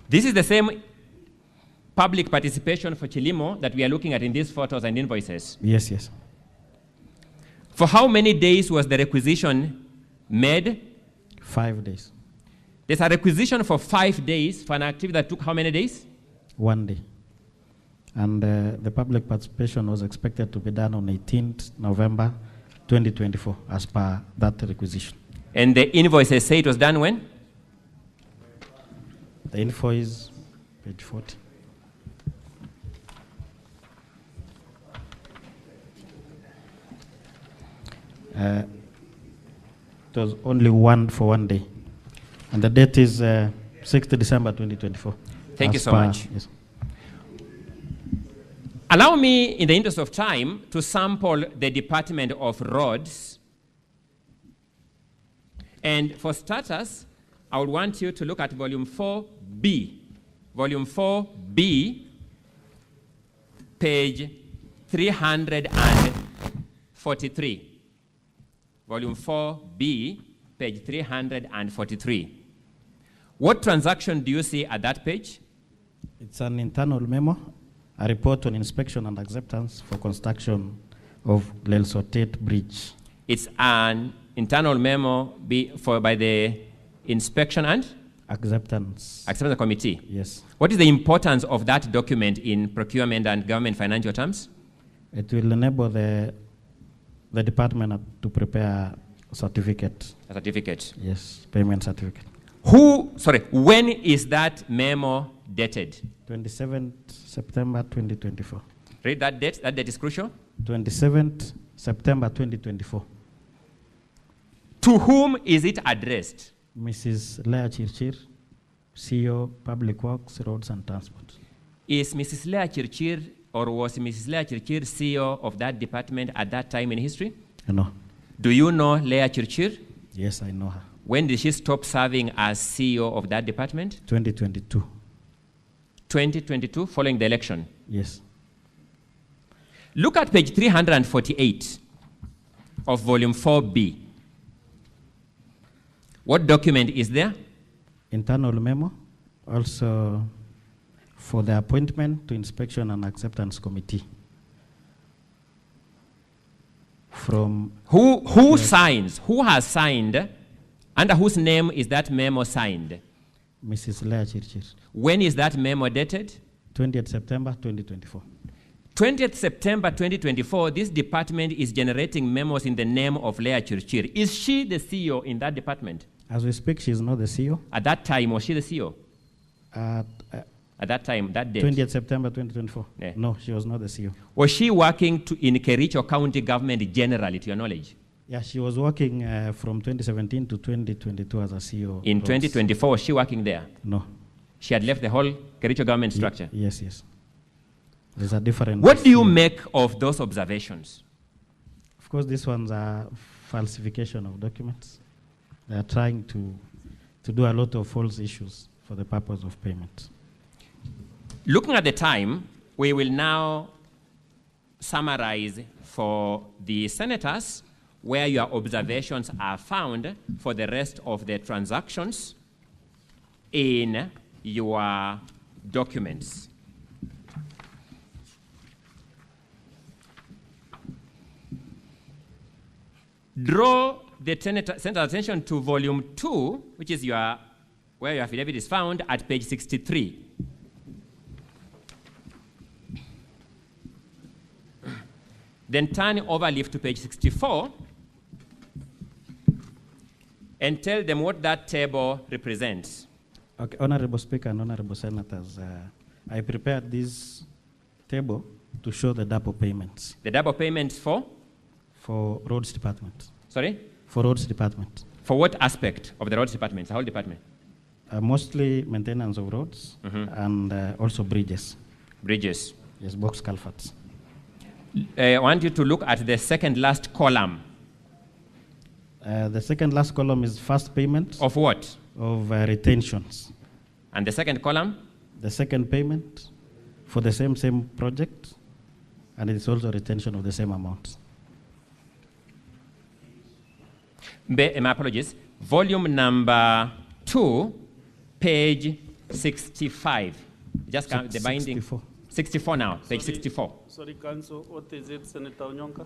This is the same public participation for Chilimo that we are looking at in these photos and invoices. Yes, yes. For how many days was the requisition made? 5 days. There's a requisition for 5 days for an activity that took how many days? 1 day. And the public participation was expected to be done on 18th November 2024 as per that requisition. And the invoices say it was done when? The invoice, page 40. It was only one for 1 day. And the date is 6th December 2024. Thank you so much. Yes. Allow me, in the interest of time, to sample the Department of Roads. And for starters, I would want you to look at volume 4B. Volume 4B, page 343. Volume 4B, page 343. What transaction do you see at that page? It's an internal memo, a report on inspection and acceptance for construction of Lelsotet Bridge. It's an internal memo by the inspection and acceptance committee. Yes. What is the importance of that document in procurement and government financial terms? It will enable the department to prepare a certificate. A certificate. Yes, payment certificate. When is that memo dated? 27th September 2024. Read that date. That date is crucial. 27th September 2024. To whom is it addressed? Mrs. Lea Chirchir, CEO, Public Works, Roads and Transport. Is Mrs. Lea Chirchir, or was Mrs. Lea Chirchir CEO of that department at that time in history? No. Do you know Lea Chirchir? Yes, I know her. When did she stop serving as CEO of that department? 2022. 2022, following the election? Yes. Look at page 348 of volume 4B. What document is there? Internal memo, also for the appointment to inspection and acceptance committee. From who signs? Who has signed? Under whose name is that memo signed? Mrs. Lea Chirchir. When is that memo dated? 20th September 2024. 20th September 2024, this department is generating memos in the name of Lea Chirchir. Is she the CEO in that department? As we speak, she is not the CEO. At that time, was she the CEO? At that time, that date? 20th September 2024. Yeah. No, she was not the CEO. Was she working in Kericho County government generally, to your knowledge? Yeah, she was working from 2017 to 2022 as a CEO. In 2024, was she working there? No. She had left the whole Kericho government structure? Yes, yes. There's a different... What do you make of those observations? Of course, these ones are falsification of documents. They are trying to do a lot of false issues for the purpose of payment. Looking at the time, we will now summarize for the senators where your observations are found for the rest of the transactions in your documents. Draw the senator's attention to volume 2, which is where your affidavit is found at page 63. Then turn over leaf to page 64 and tell them what that table represents. Okay, Honorable Speaker and Honorable Senators, I prepared this table to show the double payments. The double payments for? For Roads Department. Sorry? For Roads Department. For what aspect of the Roads Department, the whole department? Mostly maintenance of roads and also bridges. Bridges. Yes, box culverts. I want you to look at the second last column. The second last column is first payment. Of what? Of retentions. And the second column? The second payment for the same project, and it's also retention of the same amount. My apologies. Volume number 2, page 65. Just count the binding. 64. 64 now, page 64. Sorry, Council, what is it, Senator Onyonka?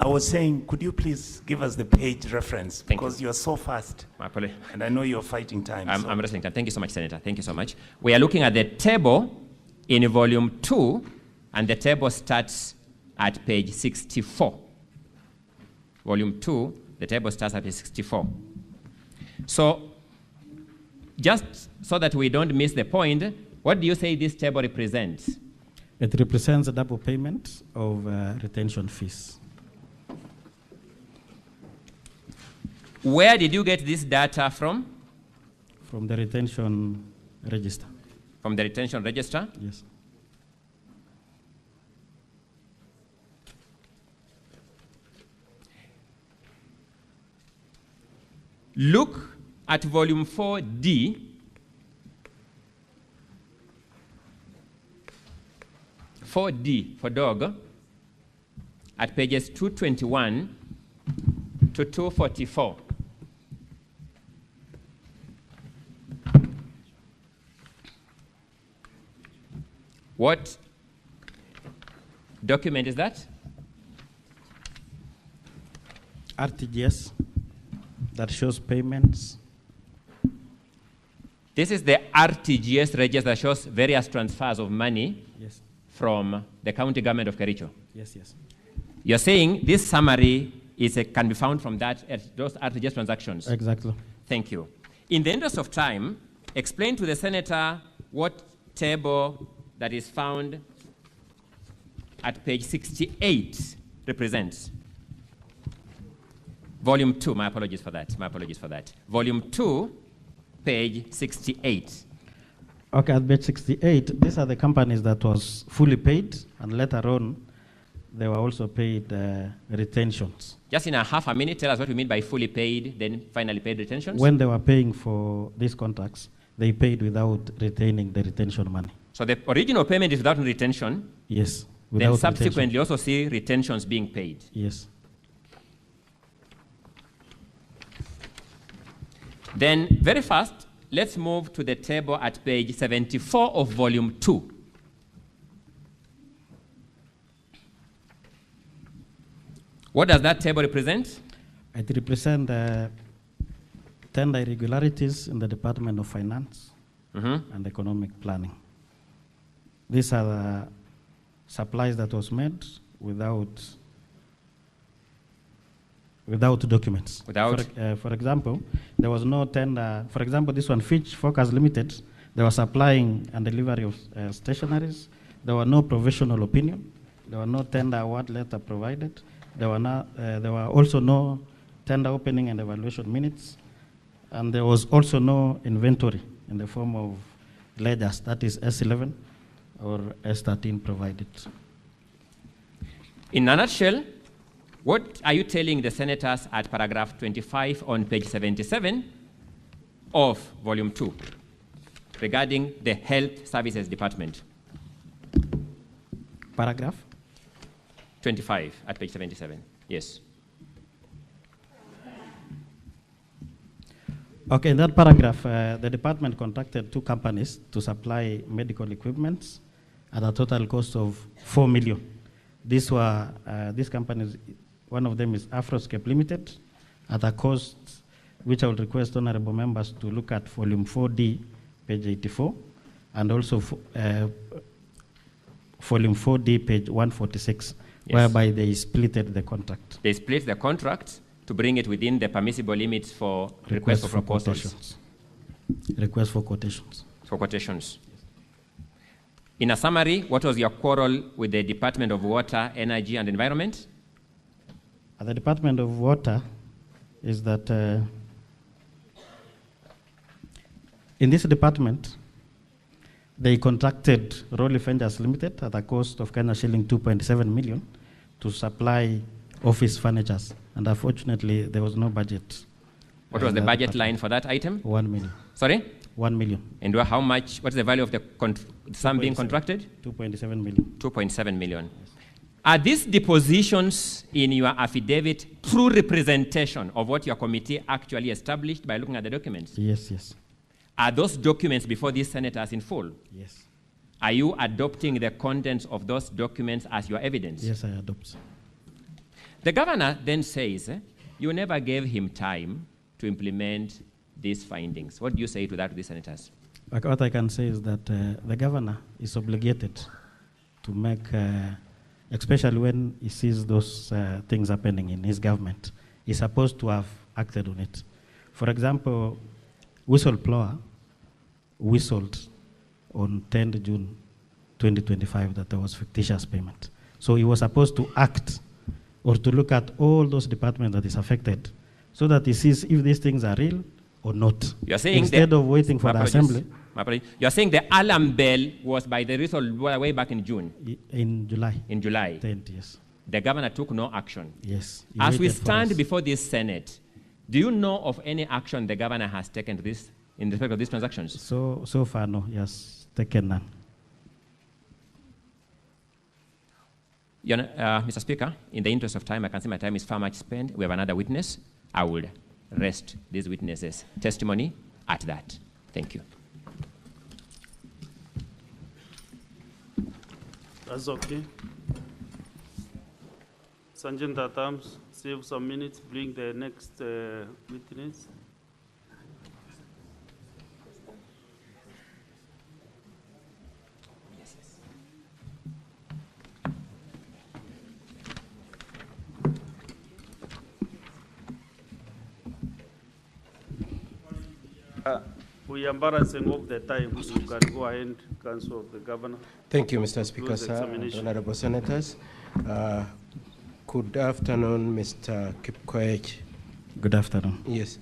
I was saying, could you please give us the page reference? Because you're so fast. My apologies. And I know you're fighting time. I'm wrestling time. Thank you so much, Senator. Thank you so much. We are looking at the table in volume 2, and the table starts at page 64. Volume 2, the table starts at page 64. So, just so that we don't miss the point, what do you say this table represents? It represents a double payment of retention fees. Where did you get this data from? From the retention register. From the retention register? Yes. Look at volume 4D. For dog, at pages 221 to 244. What document is that? RTGS that shows payments. This is the RTGS register that shows various transfers of money. Yes. From the county government of Kericho. Yes, yes. You're saying this summary can be found from those RTGS transactions? Exactly. Thank you. In the interest of time, explain to the senator what table that is found at page 68 represents. Volume 2, my apologies for that. Volume 2, page 68. Okay, at page 68, these are the companies that was fully paid, and later on, they were also paid retentions. Just in a half a minute, tell us what you mean by fully paid, then finally paid retentions. When they were paying for these contracts, they paid without retaining the retention money. So the original payment is without retention? Yes. Then subsequently also see retentions being paid? Yes. Then, very fast, let's move to the table at page 74 of volume 2. What does that table represent? It represents tender irregularities in the Department of Finance and Economic Planning. These are the supplies that was made without documents. For example, there was no tender. For example, this one, Fitch Focus Limited, they were supplying and delivery of stationaries. There were no professional opinion. There were no tender award letter provided. There were also no tender opening and evaluation minutes. And there was also no inventory in the form of ledgers, that is S11 or S13 provided. In a nutshell, what are you telling the senators at paragraph 25 on page 77 of volume 2? regarding the Health Services Department. Paragraph? 25 at page 77. Yes. Okay, in that paragraph, the department contracted 2 companies to supply medical equipment at a total cost of 4 million. These companies, one of them is Afroscape Limited, at a cost which I will request honorable members to look at volume 4D, page 84, and also volume 4D, page 146, yes, whereby they splitted the contract. They split the contract to bring it within the permissible limits for request for proposals. Request for quotations. For quotations. In a summary, what was your quarrel with the Department of Water, Energy and Environment? The Department of Water is that in this department, they contracted Rolly Ventures Limited at a cost of Kenya shilling 2.7 million to supply office furniture, and unfortunately, there was no budget. What was the budget line for that item? 1 million. Sorry? 1 million. And how much? What's the value of the sum being contracted? 2.7 million. 2.7 million. Yes. Are these depositions in your affidavit true representation of what your committee actually established by looking at the documents? Yes, yes. Are those documents before these senators in full? Yes. Are you adopting the contents of those documents as your evidence? Yes, I adopt. The governor then says, you never gave him time to implement these findings. What do you say to that, to the senators? What I can say is that the governor is obligated to make, especially when he sees those things happening in his government, he's supposed to have acted on it. For example, whistleblower whistled on 10th June 2025 that there was fictitious payment. So he was supposed to act or to look at all those departments that is affected so that he sees if these things are real or not. You're saying instead of waiting for the assembly. You're saying the alarm bell was by the whistleblower way back in June? In July. In July? 10th, yes. The governor took no action? Yes. As we stand before this Senate, do you know of any action the governor has taken to this in respect of these transactions? So far, no. He has taken none. Mr. Speaker, in the interest of time, I can see my time is far much spent. We have another witness. I will rest these witnesses' testimony at that. Thank you. That's okay. Sanjay Tatams, save some minutes, bring the next witness. We are embarrassing of the time, so you can go ahead, Council of the Governor. Thank you, Mr. Speaker, sir, and honorable senators. Good afternoon, Mr. Kipkoech. Good afternoon. Yes.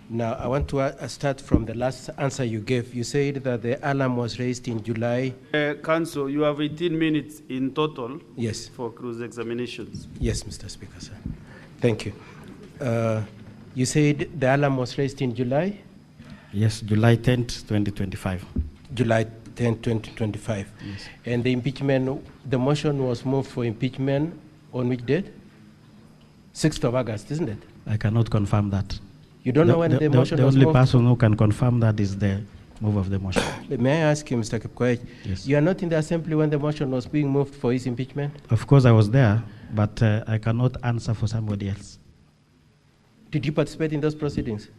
Now, I want to start from the last answer you gave. You said that the alarm was raised in July. Council, you have 18 minutes in total. Yes. For cruise examinations. Yes, Mr. Speaker, sir. Thank you. You said the alarm was raised in July? Yes, July 10th, 2025. July 10th, 2025. Yes. And the impeachment, the motion was moved for impeachment on which date? 6th of August, isn't it? I cannot confirm that. You don't know when the motion was moved? The only person who can confirm that is the move of the motion. May I ask you, Mr. Kipkoech, yes, you are not in the assembly when the motion was being moved for his impeachment? Of course I was there, but I cannot answer for somebody else. Did you participate in those proceedings?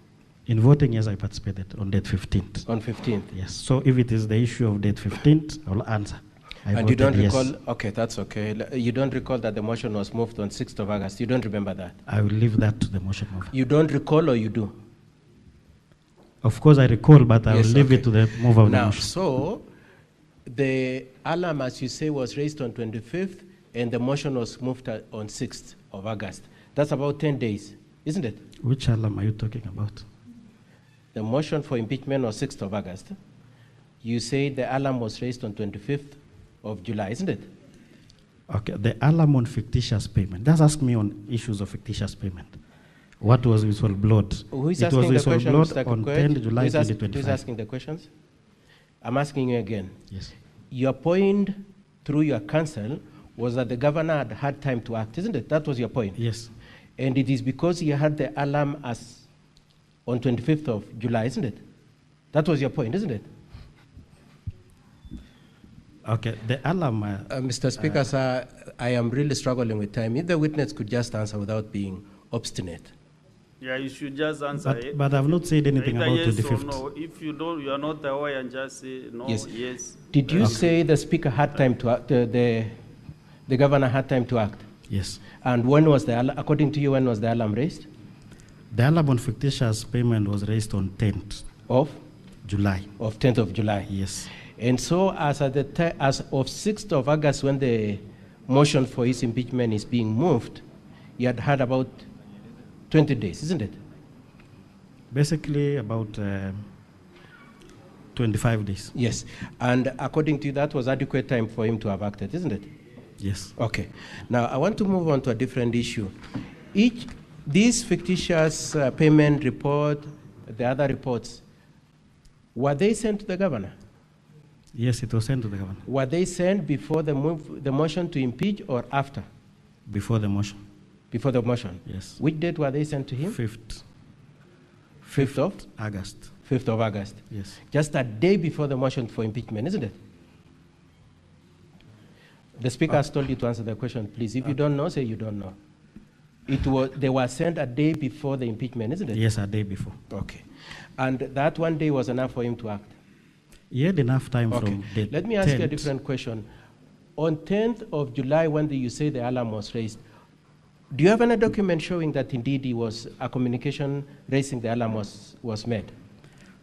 In voting, yes, I participated on date 15th. On 15th? Yes. So if it is the issue of date 15th, I will answer. And you don't recall, yes. Okay, that's okay. You don't recall that the motion was moved on 6th of August. You don't remember that? I will leave that to the motion mover. You don't recall or you do? Of course I recall, but I will leave it to the mover of the motion. So the alarm, as you say, was raised on 25th and the motion was moved on 6th of August. That's about 10 days, isn't it? Which alarm are you talking about? The motion for impeachment was 6th of August. You say the alarm was raised on 25th of July, isn't it? Okay, the alarm on fictitious payment. Just ask me on issues of fictitious payment. What was whistleblowed? Who is it asking was the questions, whistleblowed on 10th July 2025. Who is asking the questions? I'm asking you again. Yes. Your point through your counsel was that the governor had had time to act, isn't it? That was your point? Yes. And it is because he had the alarm as on 25th of July, isn't it? That was your point, isn't it? Okay, the alarm... Mr. Speaker, sir, I am really struggling with time. If the witness could just answer without being obstinate. Yeah, you should just answer. But I've not said anything Either about yes 25th. or no. If you don't, you are not aware, and just say no, yes. Did you say the speaker had time to act, the governor had time to act? Yes. And when was according to you, when was the alarm raised? The alarm on fictitious payment was raised on 10th of July. Of 10th of July. Yes. And so as of 6th of August, when the motion for his impeachment is being moved, you had had about 20 days, isn't it? Basically about 25 days. Yes. And according to you, that was adequate time for him to have acted, isn't it? Yes. Okay. Now, I want to move on to a different issue. These fictitious payment report, the other reports, were they sent to the governor? Yes, it was sent to the governor. Were they sent before the motion to impeach or after? Before the motion. Before the motion? Yes. Which date were they sent to him? 5th of? August. 5th of August. Yes. Just a day before the motion for impeachment, isn't it? The speaker has told you to answer the question, please. If you don't know, say you don't know. They were sent a day before the impeachment, isn't it? Yes, a day before. Okay. And that one day was enough for him to act? He had enough time Okay. from the Let me ask you a 10th. different question. On 10th of July, when you say the alarm was raised, do you have any document showing that indeed a communication raising the alarm was made?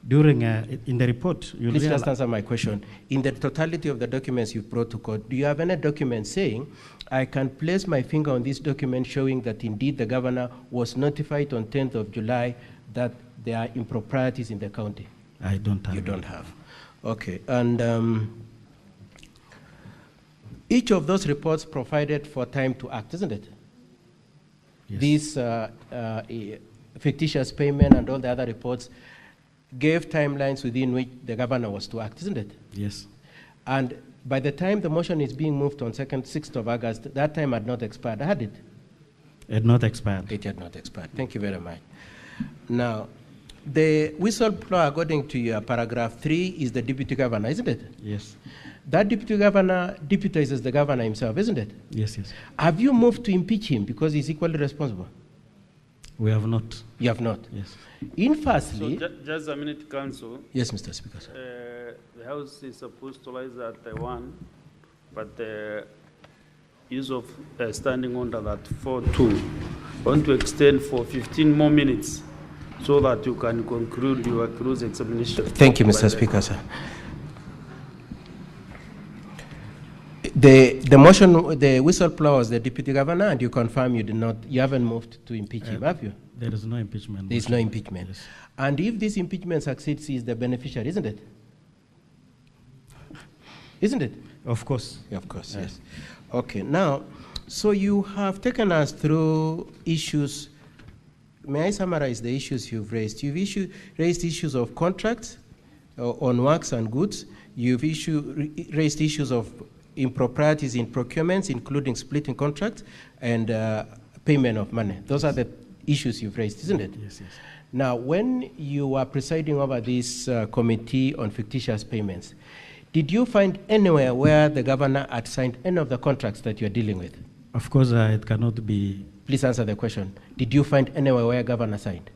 During, in the report, you Please just answer my question. In the totality of the documents you've brought to court, do you have any document saying, I can place my finger on this document showing that indeed the governor was notified on 10th of July that there are improprieties in the county? I don't have. You don't have. Okay. And each of those reports provided for time to act, isn't it? Yes. These fictitious payment and all the other reports gave timelines within which the governor was to act, isn't it? Yes. And by the time the motion is being moved on 6th of August, that time had not expired, had it? It had not expired. It had not expired. Thank you very much. Now, the whistleblower, according to your paragraph 3, is the deputy governor, isn't it? Yes. That deputy governor deputizes the governor himself, isn't it? Yes, yes. Have you moved to impeach him because he's equally responsible? We have not. You have not? Yes. Firstly... So just a minute, Council. Yes, Mr. Speaker. The House is supposed to rise at 1, but the use of standing order that 4-2. I want to extend for 15 more minutes so that you can conclude your close examination. Thank you, Mr. Speaker, sir. The motion, the whistleblower was the deputy governor, and you confirm you haven't moved to impeach him, have you? There is no impeachment. There is no impeachment. Yes. And if this impeachment succeeds, he is the beneficiary, isn't it? Isn't it? Of course. Of course, yes. Okay, now, so you have taken us through issues. May I summarize the issues you've raised? You've raised issues of contracts on works and goods. You've raised issues of improprieties in procurements, including splitting contracts and payment of money. Those are the issues you've raised, isn't it? Yes, yes. Now, when you were presiding over this committee on fictitious payments, did you find anywhere where the governor had signed any of the contracts that you're dealing with? Of course, it cannot be. Please answer the question. Did you find anywhere where governor signed?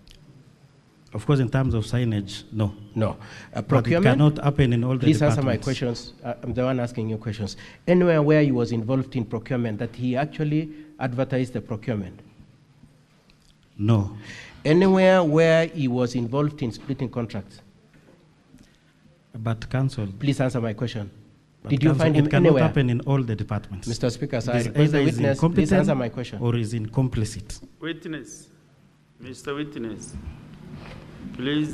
Of course, in terms of signage, no. No. But Procurement? it cannot happen in all the Please departments. answer my questions. I'm the one asking you questions. Anywhere where he was involved in procurement, that he actually advertised the procurement? No. Anywhere where he was involved in splitting contracts? But Council... Please answer my question. But Did you Council, find him it cannot anywhere? happen in all the departments. Mr. Speaker, sir, I It is request the either witness, is incompetent please answer my question. or is incomplicit. Witness, Mr. Witness, please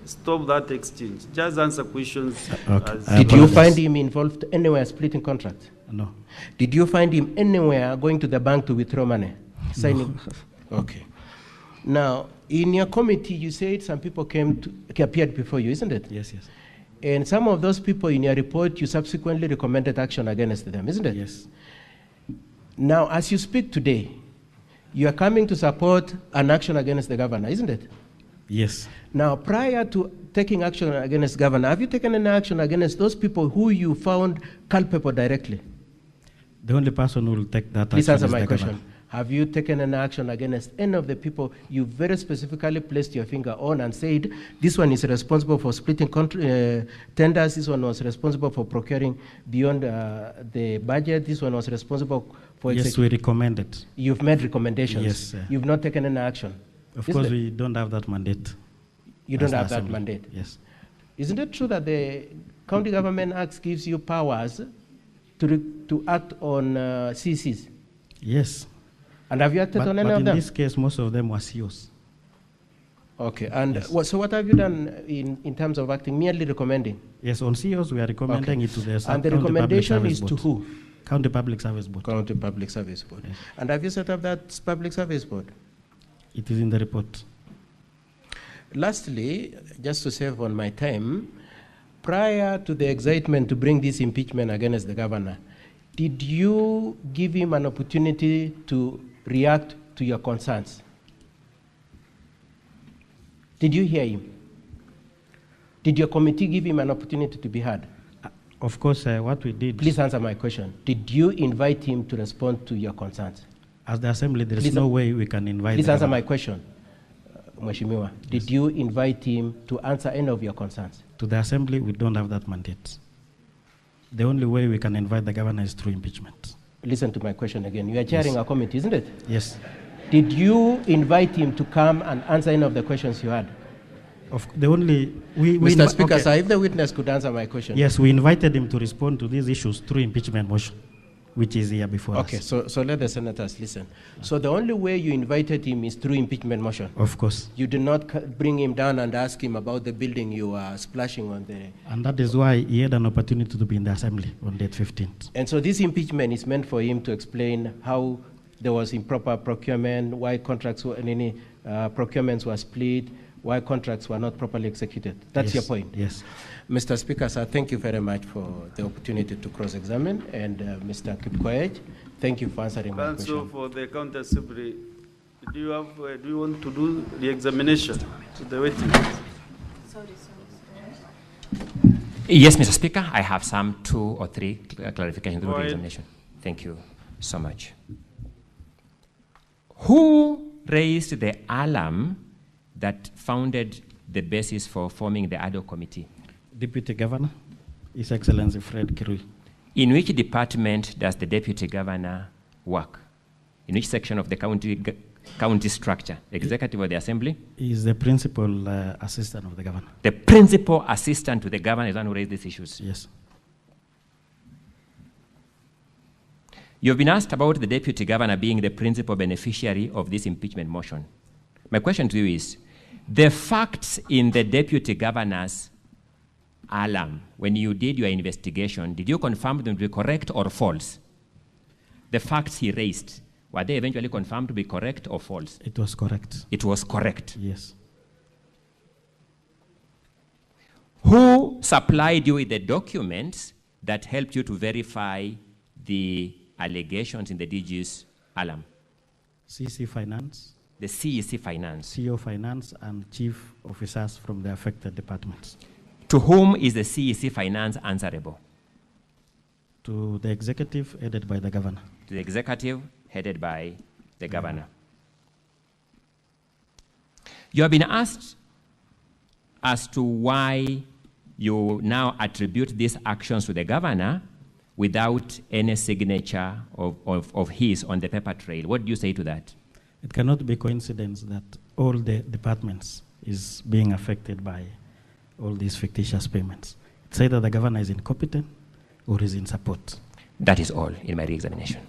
stop that exchange. Just answer questions. Okay. Did you find him involved anywhere splitting contracts? No. Did you find him anywhere going to the bank to withdraw money? Signing? No. Okay. Now, in your committee, you said some people appeared before you, isn't it? Yes, yes. And some of those people in your report, you subsequently recommended action against them, isn't it? Yes. Now, as you speak today, you are coming to support an action against the governor, isn't it? Yes. Now, prior to taking action against the governor, have you taken any action against those people who you found culpable directly? The only person who will take that Please action answer is my the question. governor. Have you taken an action against any of the people you very specifically placed your finger on and said, this one is responsible for splitting tenders, this one was responsible for procuring beyond the budget, this one was responsible for... Yes, we recommended. You've made recommendations? Yes, sir. You've not taken any action? Of course, we don't have that mandate. You don't as the have that assembly. mandate? Yes. Isn't it true that the County Government Act gives you powers to act on CCs? Yes. And have you acted on any of them? But in this case, most of them were COs. Okay, and Yes. so what have you done in terms of acting? Merely recommending? Yes, on COs, we are recommending it to the And the recommendation is to who? County Public Service Board. County Public Service Board. Yes. And have you set up that Public Service Board? It is in the report. Lastly, just to save on my time, prior to the excitement to bring this impeachment against the governor, did you give him an opportunity to react to your concerns? Did you hear him? Did your committee give him an opportunity to be heard? Of course, what we did... Please answer my question. Did you invite him to respond to your concerns? As the Assembly, there is no way we can invite... Please answer my question, Mheshimiwa. Did you invite him to answer any of your concerns? To the Assembly, we don't have that mandate. The only way we can invite the governor is through impeachment. Listen to my question again. You are chairing a committee, isn't it? Yes. Did you invite him to come and answer any of the questions you had? Mr. Speaker, sir, if the witness could answer my question. Yes, we invited him to respond to these issues through impeachment motion, which is here before us. Okay, so let the senators listen. So the only way you invited him is through impeachment motion? Of course. You did not bring him down and ask him about the building you were splashing on the... And that is why he had an opportunity to be in the Assembly on date 15th. And so this impeachment is meant for him to explain how there was improper procurement, why contracts were, any procurements were split, why contracts were not properly executed. That's Yes, your point? yes. Mr. Speaker, sir, thank you very much for the opportunity to cross-examine. And Mr. Kipkoech, thank you for answering my Council question. for the County Assembly, do you want to do the examination to the witness? Yes, Mr. Speaker, I have some 2 or 3 clarifications through Go the ahead. examination. Thank you so much. Who raised the alarm that founded the basis for forming the ad hoc committee? Deputy Governor, His Excellency Fred Kirui. In which department does the deputy governor work? In which section of the county structure? Executive or the assembly? He is the principal assistant of the governor. The principal assistant to the governor is the one who raised these issues? Yes. You've been asked about the deputy governor being the principal beneficiary of this impeachment motion. My question to you is, the facts in the deputy governor's alarm, when you did your investigation, did you confirm them to be correct or false? The facts he raised, were they eventually confirmed to be correct or false? It was correct. It was correct. Yes. Who supplied you with the documents that helped you to verify the allegations in the DG's alarm? CC Finance. The CEC Finance. CEO Finance and chief officers from the affected departments. To whom is the CEC Finance answerable? To the executive headed by the governor. To the executive headed by the governor. You have been asked as to why you now attribute these actions to the governor without any signature of his on the paper trail. What do you say to that? It cannot be coincidence that all the departments is being affected by all these fictitious payments. It's either the governor is incompetent or is in support. That is all in my re-examination.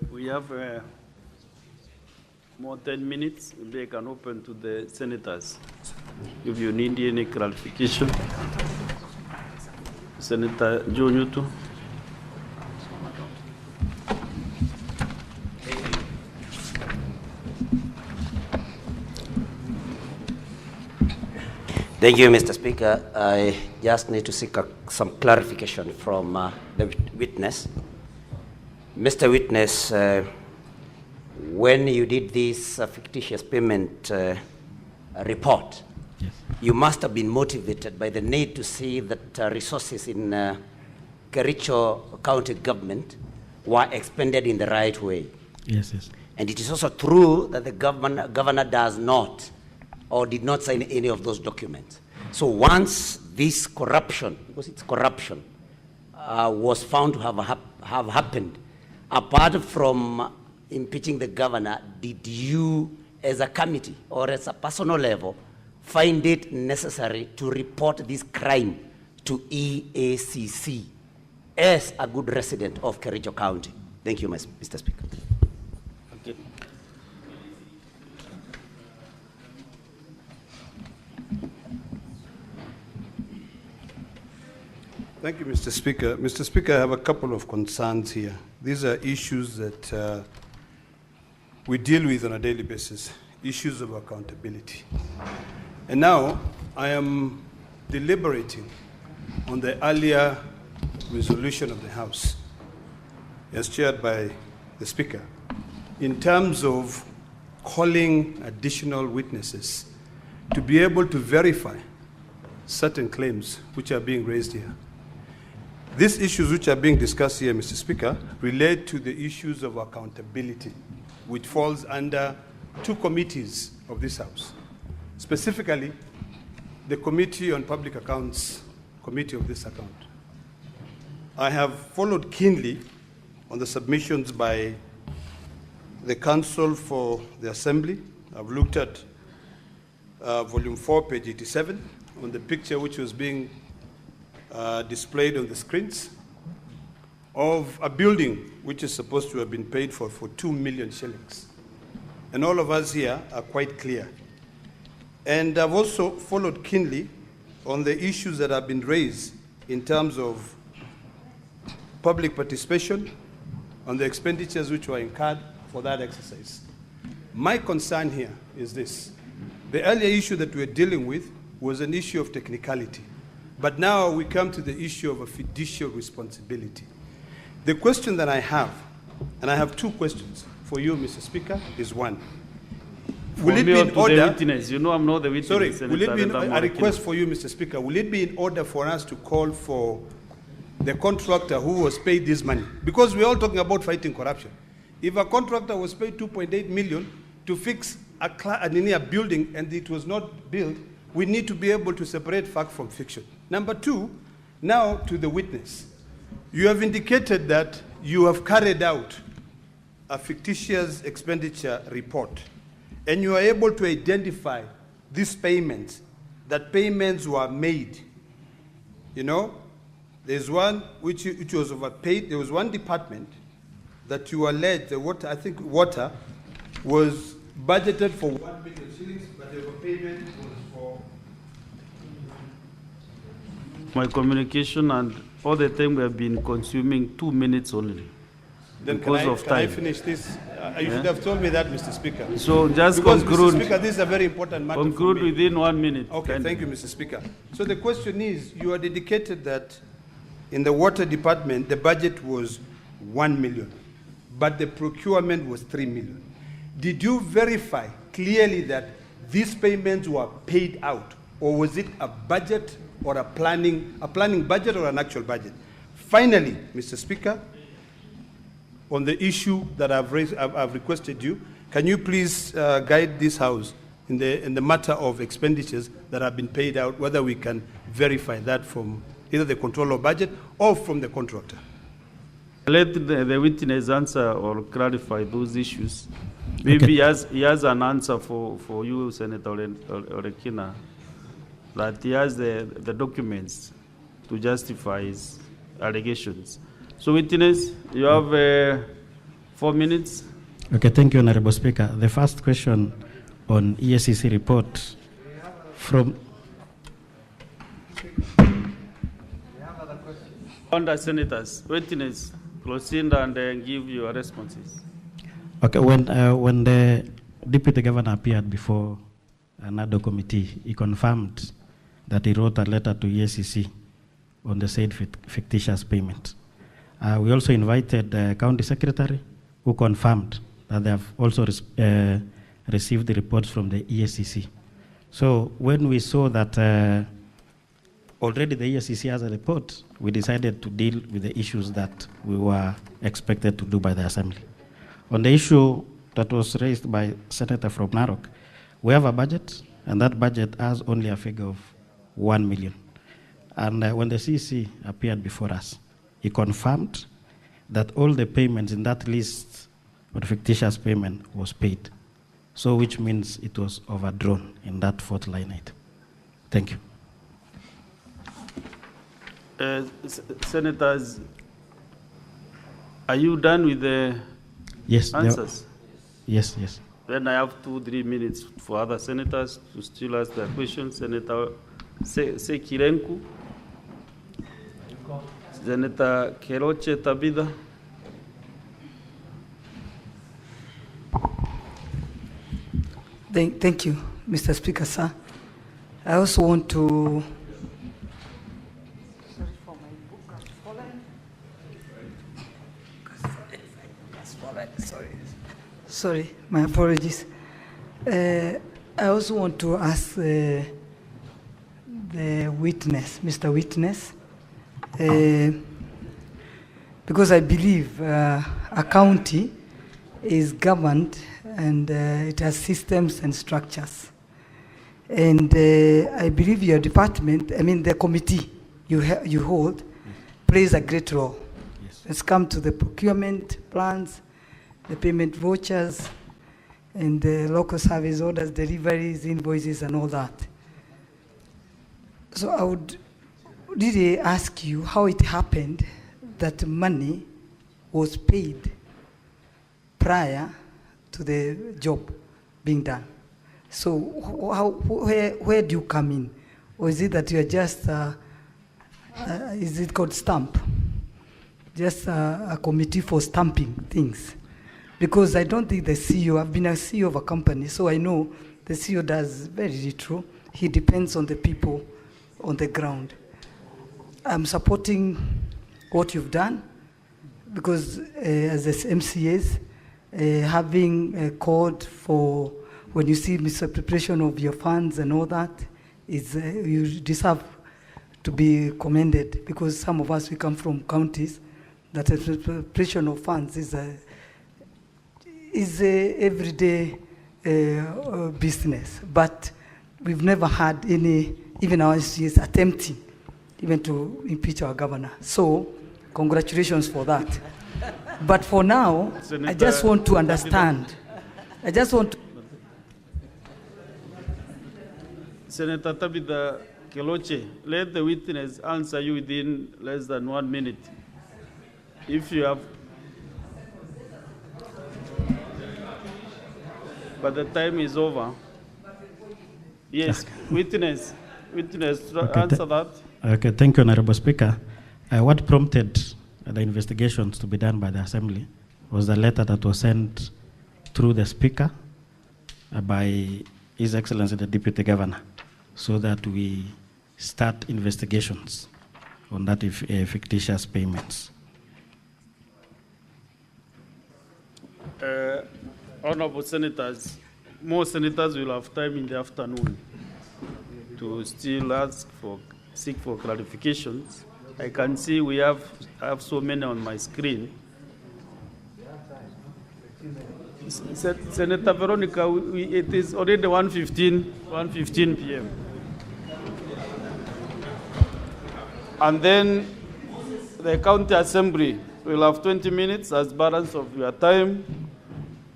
We have more 10 minutes. They can open to the senators. If you need any clarification. Senator Joe Newton. Thank you, Mr. Speaker. I just need to seek some clarification from the witness. Mr. Witness, when you did this fictitious payment report, yes, you must have been motivated by the need to see that resources in Kericho County government were expended in the right way. Yes, yes. And it is also true that the governor does not or did not sign any of those documents. So once this corruption, because it's corruption, was found to have happened, apart from impeaching the governor, did you as a committee or as a personal level find it necessary to report this crime to EACC as a good resident of Kericho County? Thank you, Mr. Speaker. Okay. Thank you, Mr. Speaker. Mr. Speaker, I have a couple of concerns here. These are issues that we deal with on a daily basis, issues of accountability. And now I am deliberating on the earlier resolution of the House, as chaired by the Speaker, in terms of calling additional witnesses to be able to verify certain claims which are being raised here. These issues which are being discussed here, Mr. Speaker, relate to the issues of accountability, which falls under two committees of this House. Specifically, the Committee on Public Accounts, Committee of this account. I have followed keenly on the submissions by the Council for the Assembly. I've looked at volume 4, page 87, on the picture which was being displayed on the screens of a building which is supposed to have been paid for 2 million shillings. And all of us here are quite clear. And I've also followed keenly on the issues that have been raised in terms of public participation, on the expenditures which were incurred for that exercise. My concern here is this. The earlier issue that we're dealing with was an issue of technicality. But now we come to the issue of a fiduciary responsibility. The question that I have, and I have two questions for you, Mr. Speaker, is one. Will it be in order? You know I'm not the witness. Sorry, will it be in, a request for you, Mr. Speaker, will it be in order for us to call for the contractor who was paid this money? Because we're all talking about fighting corruption. If a contractor was paid 2.8 million to fix a building and it was not built, we need to be able to separate fact from fiction. Number two, now to the witness. You have indicated that you have carried out a fictitious expenditure report, and you are able to identify these payments, that payments were made. You know, there's one which was overpaid. There was one department that you alleged, the water, I think water, was budgeted for 1 million shillings, but the overpayment was for... My communication and all the time we have been consuming 2 minutes only. Then because of time. Can I finish this? You should have told me that, Mr. Speaker. So just because, conclude. Mr. Speaker, this is a very important matter. Conclude within 1 minute. Okay, thank you, Mr. Speaker. So the question is, you are dedicated that in the water department, the budget was 1 million, but the procurement was 3 million. Did you verify clearly that these payments were paid out, or was it a budget or a planning budget or an actual budget? Finally, Mr. Speaker, on the issue that I've raised, I've requested you, can you please guide this House in the matter of expenditures that have been paid out, whether we can verify that from either the controller of budget or from the contractor? Let the witness answer or clarify those issues. Maybe okay. he has an answer for you, Senator Orekina, that he has the documents to justify his allegations. So witness, you have 4 minutes. Okay, thank you, Honorable Speaker. The first question on EACC report from... Under senators, witness, proceed and give your responses. Okay, when the Deputy Governor appeared before another committee, he confirmed that he wrote a letter to EACC on the said fictitious payment. We also invited the county secretary, who confirmed that they have also received the reports from the EACC. So when we saw that already the EACC has a report, we decided to deal with the issues that we were expected to do by the Assembly. On the issue that was raised by Senator from Narok, we have a budget, and that budget has only a figure of 1 million. And when the CC appeared before us, he confirmed that all the payments in that list of fictitious payment was paid. So which means it was overdrawn in that fourth line item. Thank you. Senators, are you done with the answers? Yes, yes. Then I have 2-3 minutes for other senators to still ask their questions. Senator Kericho, Senator Kericho Tabitha. Thank you, Mr. Speaker, sir. I also want to Sorry, my apologies. I also want to ask the witness, Mr. Witness, because I believe a county is governed and it has systems and structures. And I believe your department, I mean the committee you hold, plays a great role. Yes. Let's come to the procurement plans, the payment vouchers, and the local service orders, deliveries, invoices, and all that. So I would really ask you how it happened that money was paid prior to the job being done. So where do you come in? Or is it that you are just, is it called stamp? Just a committee for stamping things? Because I don't think the CEO, I've been a CEO of a company, so I know the CEO does very little. He depends on the people on the ground. I'm supporting what you've done, because as MCAs, having a code for when you see misappropriation of your funds and all that, is you deserve to be commended, because some of us, we come from counties that misappropriation of funds is a everyday business, but we've never had any, even our MCAs attempting even to impeach our governor. So, congratulations for that. But for now, I just want to understand. I just want to... Senator Tabitha Keloche, let the witness answer you within less than 1 minute. If you have... But the time is over. Yes, witness, answer that. Okay, thank you, Honorable Speaker. What prompted the investigations to be done by the Assembly was the letter that was sent through the Speaker by His Excellency the Deputy Governor, so that we start investigations on that fictitious payments. Honorable Senators, more senators will have time in the afternoon to still seek for clarifications. I can see I have so many on my screen. Senator Veronica, it is already 1:15 p.m. And then the County Assembly will have 20 minutes as balance of your time.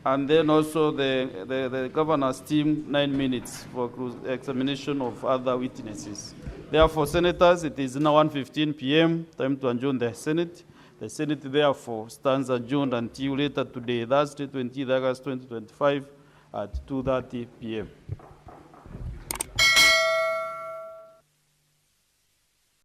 And then also the governor's team, 9 minutes for examination of other witnesses. Therefore, senators, it is now 1:15 p.m., time to adjourn the Senate. The Senate, therefore, stands adjourned until later today, Thursday, 20th August 2025, at 2:30 p.m.